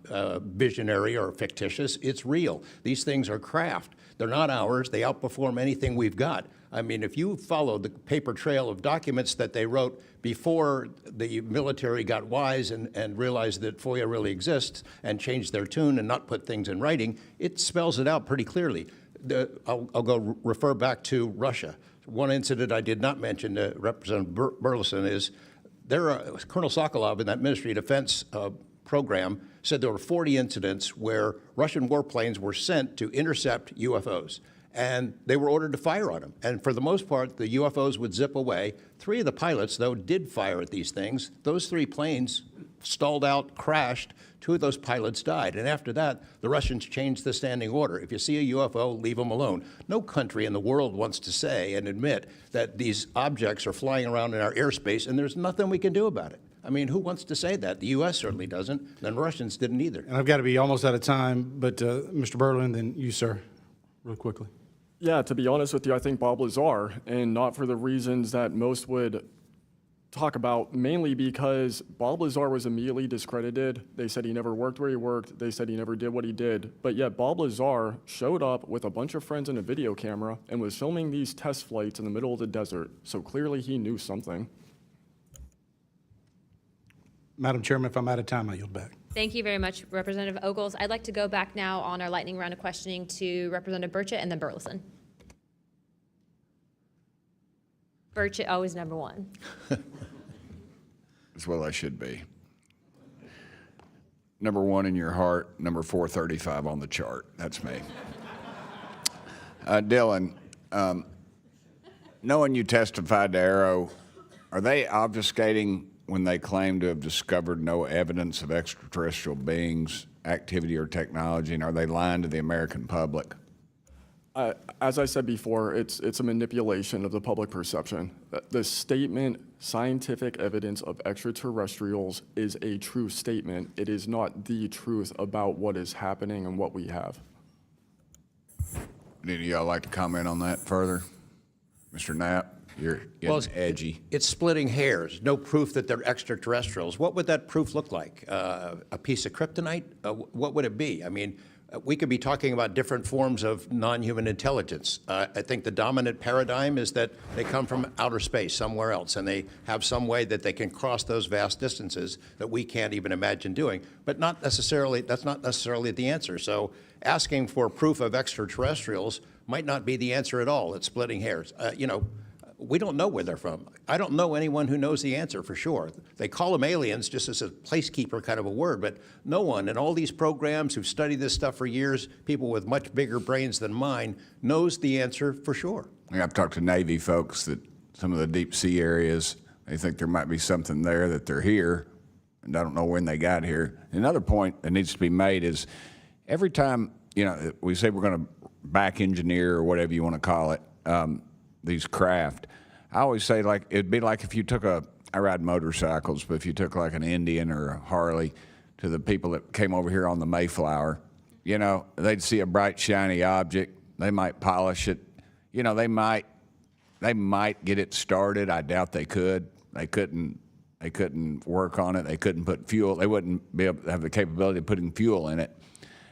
visionary or fictitious, it's real. These things are craft. They're not ours. They outperform anything we've got. I mean, if you follow the paper trail of documents that they wrote before the military got wise and realized that FOIA really exists and changed their tune and not put things in writing, it spells it out pretty clearly. I'll go refer back to Russia. One incident I did not mention to Representative Burleson is Colonel Sokolov in that Ministry of Defense program said there were 40 incidents where Russian warplanes were sent to intercept UFOs. And they were ordered to fire on them. And for the most part, the UFOs would zip away. 3 of the pilots, though, did fire at these things. Those 3 planes stalled out, crashed. 2 of those pilots died. And after that, the Russians changed the standing order. If you see a UFO, leave them alone. No country in the world wants to say and admit that these objects are flying around in our airspace and there's nothing we can do about it. I mean, who wants to say that? The U.S. certainly doesn't, and the Russians didn't either. And I've got to be almost out of time, but Mr. Borland, then you, sir, real quickly. Yeah, to be honest with you, I think Bob Lazar, and not for the reasons that most would talk about, mainly because Bob Lazar was immediately discredited. They said he never worked where he worked. They said he never did what he did. But yet Bob Lazar showed up with a bunch of friends and a video camera and was filming these test flights in the middle of the desert. So clearly he knew something. Madam Chairman, if I'm out of time, I yield back. Thank you very much, Representative Ogles. I'd like to go back now on our lightning round of questioning to Representative Burchett and then Burleson. Burchett, always number 1. That's what I should be. Number 1 in your heart, number 435 on the chart. That's me. Dylan, knowing you testified to Arrow, are they obfuscating when they claim to have discovered no evidence of extraterrestrial beings, activity, or technology, and are they lying to the American public? As I said before, it's a manipulation of the public perception. The statement, scientific evidence of extraterrestrials, is a true statement. It is not the truth about what is happening and what we have. Any of y'all like to comment on that further? Mr. Knapp, you're getting edgy. It's splitting hairs. No proof that they're extraterrestrials. What would that proof look like? A piece of kryptonite? What would it be? I mean, we could be talking about different forms of non-human intelligence. I think the dominant paradigm is that they come from outer space, somewhere else, and they have some way that they can cross those vast distances that we can't even imagine doing. But that's not necessarily the answer. So asking for proof of extraterrestrials might not be the answer at all. It's splitting hairs. We don't know where they're from. I don't know anyone who knows the answer for sure. They call them aliens just as a placekeeper kind of a word, but no one in all these programs who've studied this stuff for years, people with much bigger brains than mine, knows the answer for sure. I've talked to Navy folks that some of the deep sea areas, they think there might be something there, that they're here, and I don't know when they got here. Another point that needs to be made is every time, we say we're going to back engineer or whatever you want to call it, these craft, I always say, like, it'd be like if you took I ride motorcycles, but if you took like an Indian or a Harley to the people that came over here on the Mayflower, they'd see a bright, shiny object. They might polish it. They might get it started. I doubt they could. They couldn't work on it. They couldn't put fuel. They wouldn't be able to have the capability of putting fuel in it.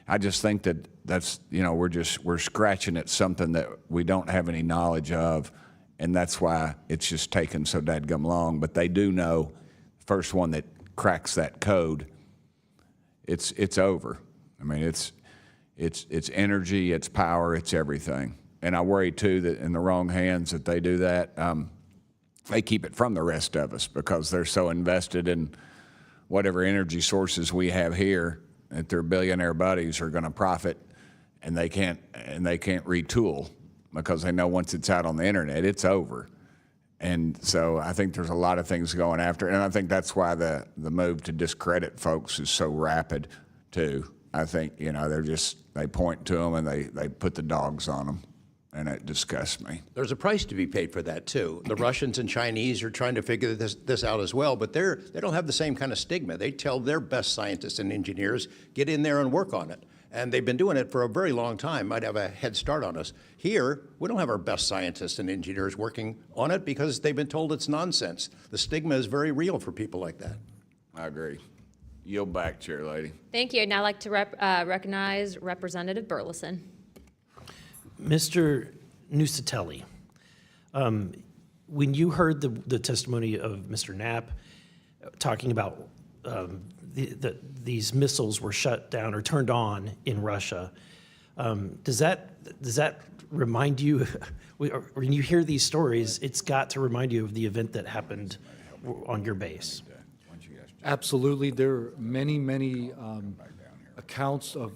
I just think that's we're scratching at something that we don't have any knowledge of, and that's why it's just taken so dadgum long. But they do know, the first one that cracks that code, it's over. I mean, it's energy, it's power, it's everything. And I worry too that in the wrong hands that they do that, they keep it from the rest of us because they're so invested in whatever energy sources we have here that their billionaire buddies are going to profit, and they can't retool because they know once it's out on the internet, it's over. And so I think there's a lot of things going after it, and I think that's why the move to discredit folks is so rapid too. I think they point to them and they put the dogs on them, and it disgusts me. There's a price to be paid for that too. The Russians and Chinese are trying to figure this out as well, but they don't have the same kind of stigma. They tell their best scientists and engineers, get in there and work on it. And they've been doing it for a very long time, might have a head start on us. Here, we don't have our best scientists and engineers working on it because they've been told it's nonsense. The stigma is very real for people like that. I agree. Yield back, Chair Lady. Thank you. I'd now like to recognize Representative Burleson. Mr. Nuccetelli, when you heard the testimony of Mr. Knapp talking about these missiles were shut down or turned on in Russia, does that remind you, when you hear these stories, it's got to remind you of the event that happened on your base? Absolutely. There are many accounts of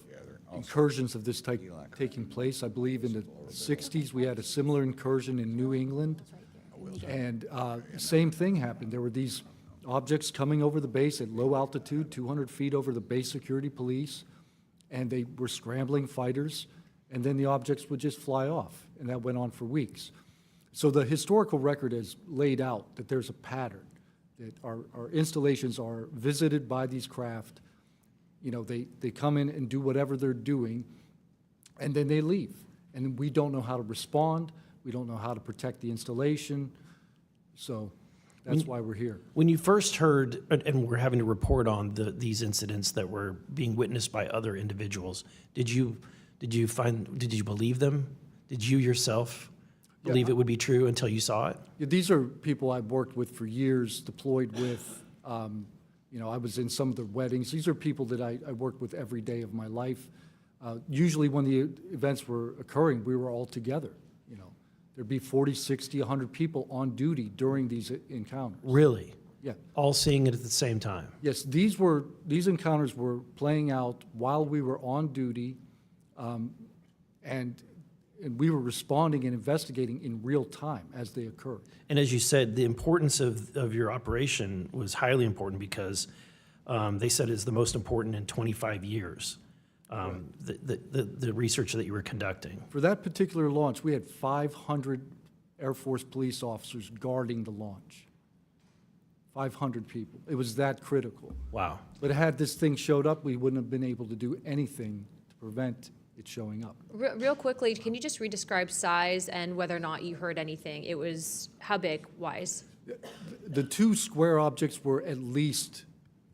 incursions of this type taking place. I believe in the 60s we had a similar incursion in New England, and same thing happened. There were these objects coming over the base at low altitude, 200 feet over the base security police, and they were scrambling fighters, and then the objects would just fly off, and that went on for weeks. So the historical record has laid out that there's a pattern, that our installations are visited by these craft. They come in and do whatever they're doing, and then they leave. And we don't know how to respond. We don't know how to protect the installation. So that's why we're here. When you first heard, and we're having to report on these incidents that were being witnessed by other individuals, did you believe them? Did you yourself believe it would be true until you saw it? Yeah, these are people I've worked with for years, deployed with. I was in some of their weddings. These are people that I worked with every day of my life. Usually when the events were occurring, we were all together. There'd be 40, 60, 100 people on duty during these encounters. Really? Yeah. All seeing it at the same time? Yes, these encounters were playing out while we were on duty, and And we were responding and investigating in real time as they occurred. And as you said, the importance of your operation was highly important because they said it's the most important in 25 years, the research that you were conducting. For that particular launch, we had 500 Air Force police officers guarding the launch. 500 people. It was that critical. Wow. But had this thing showed up, we wouldn't have been able to do anything to prevent it showing up. Real quickly, can you just redescribe size and whether or not you heard anything? It was, how big, wise? The two square objects were at least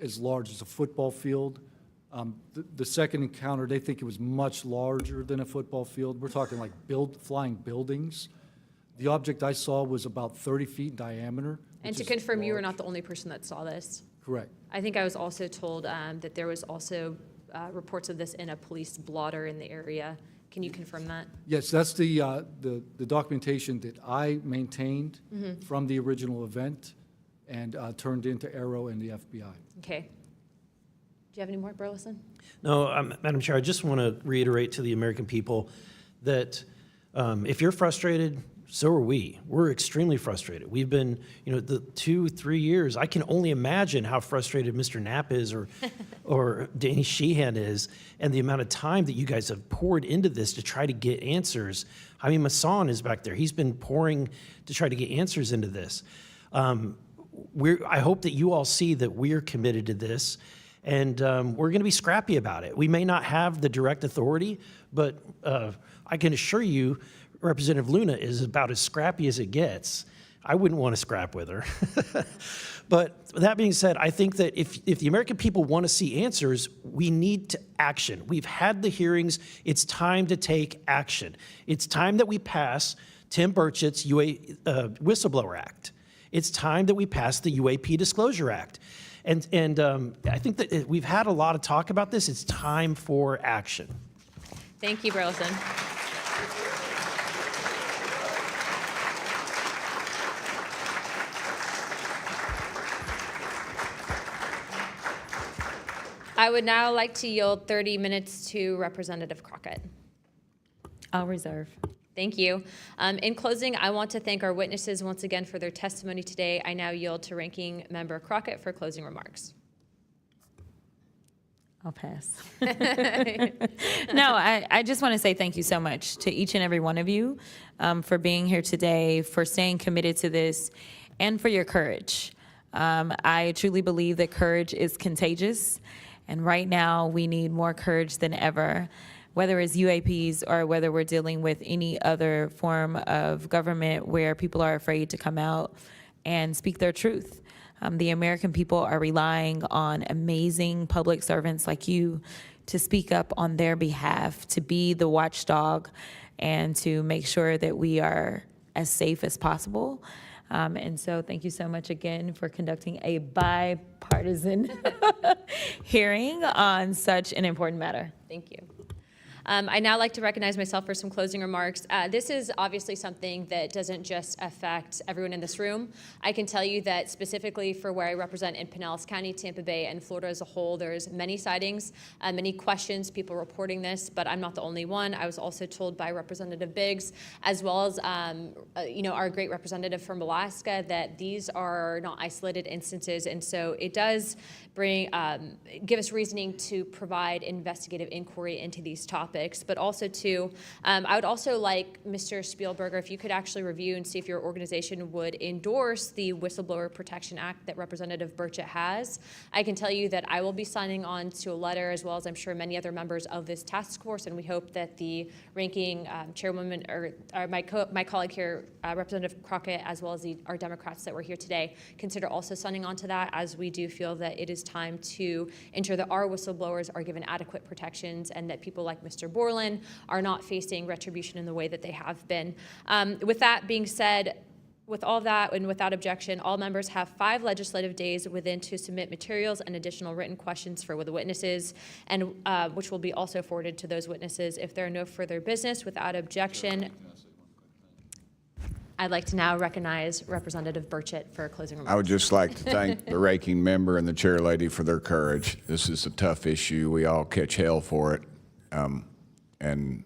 as large as a football field. The second encounter, they think it was much larger than a football field. We're talking like flying buildings. The object I saw was about 30 feet in diameter. And to confirm, you were not the only person that saw this. Correct. I think I was also told that there was also reports of this in a police blotter in the area. Can you confirm that? Yes, that's the documentation that I maintained from the original event and turned into Arrow and the FBI. Okay. Do you have any more, Burleson? No, Madam Chair, I just want to reiterate to the American people that if you're frustrated, so are we. We're extremely frustrated. We've been, the 2-3 years, I can only imagine how frustrated Mr. Knapp is or Danny Sheehan is, and the amount of time that you guys have poured into this to try to get answers. I mean, Masson is back there. He's been pouring to try to get answers into this. I hope that you all see that we're committed to this, and we're going to be scrappy about it. We may not have the direct authority, but I can assure you, Representative Luna is about as scrappy as it gets. I wouldn't want to scrap with her. But that being said, I think that if the American people want to see answers, we need to action. We've had the hearings. It's time to take action. It's time that we pass Tim Burchett's Whistleblower Act. It's time that we pass the UAP Disclosure Act. And I think that we've had a lot of talk about this. It's time for action. Thank you, Burleson. I would now like to yield 30 minutes to Representative Crockett. I'll reserve. Thank you. In closing, I want to thank our witnesses once again for their testimony today. I now yield to Ranking Member Crockett for closing remarks. I'll pass. No, I just want to say thank you so much to each and every one of you for being here today, for staying committed to this, and for your courage. I truly believe that courage is contagious, and right now we need more courage than ever, whether it's UAPs or whether we're dealing with any other form of government where people are afraid to come out and speak their truth. The American people are relying on amazing public servants like you to speak up on their behalf, to be the watchdog, and to make sure that we are as safe as possible. And so thank you so much again for conducting a bipartisan hearing on such an important matter. Thank you. I'd now like to recognize myself for some closing remarks. This is obviously something that doesn't just affect everyone in this room. I can tell you that specifically for where I represent in Pinellas County, Tampa Bay, and Florida as a whole, there's many sightings, many questions, people reporting this, but I'm not the only one. I was also told by Representative Biggs, as well as our great representative from Alaska, that these are not isolated instances, and so it does give us reasoning to provide investigative inquiry into these topics. But also too, I would also like Mr. Spielberger, if you could actually review and see if your organization would endorse the Whistleblower Protection Act that Representative Burchett has. I can tell you that I will be signing on to a letter, as well as I'm sure many other members of this task force, and we hope that the ranking chairwoman, or my colleague here, Representative Crockett, as well as our Democrats that were here today, consider also signing on to that, as we do feel that it is time to ensure that our whistleblowers are given adequate protections and that people like Mr. Borland are not facing retribution in the way that they have been. With that being said, with all that and without objection, all members have 5 legislative days within to submit materials and additional written questions for the witnesses, and which will be also forwarded to those witnesses. If there are no further business, without objection, I'd like to now recognize Representative Burchett for closing remarks. I would just like to thank the ranking member and the chair lady for their courage. This is a tough issue. We all catch hell for it. And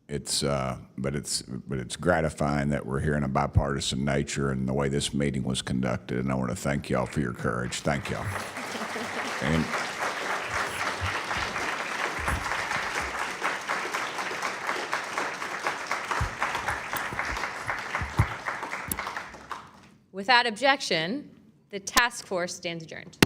but it's gratifying that we're here in a bipartisan nature and the way this meeting was conducted. And I want to thank y'all for your courage. Thank y'all. And Without objection, the task force stands adjourned.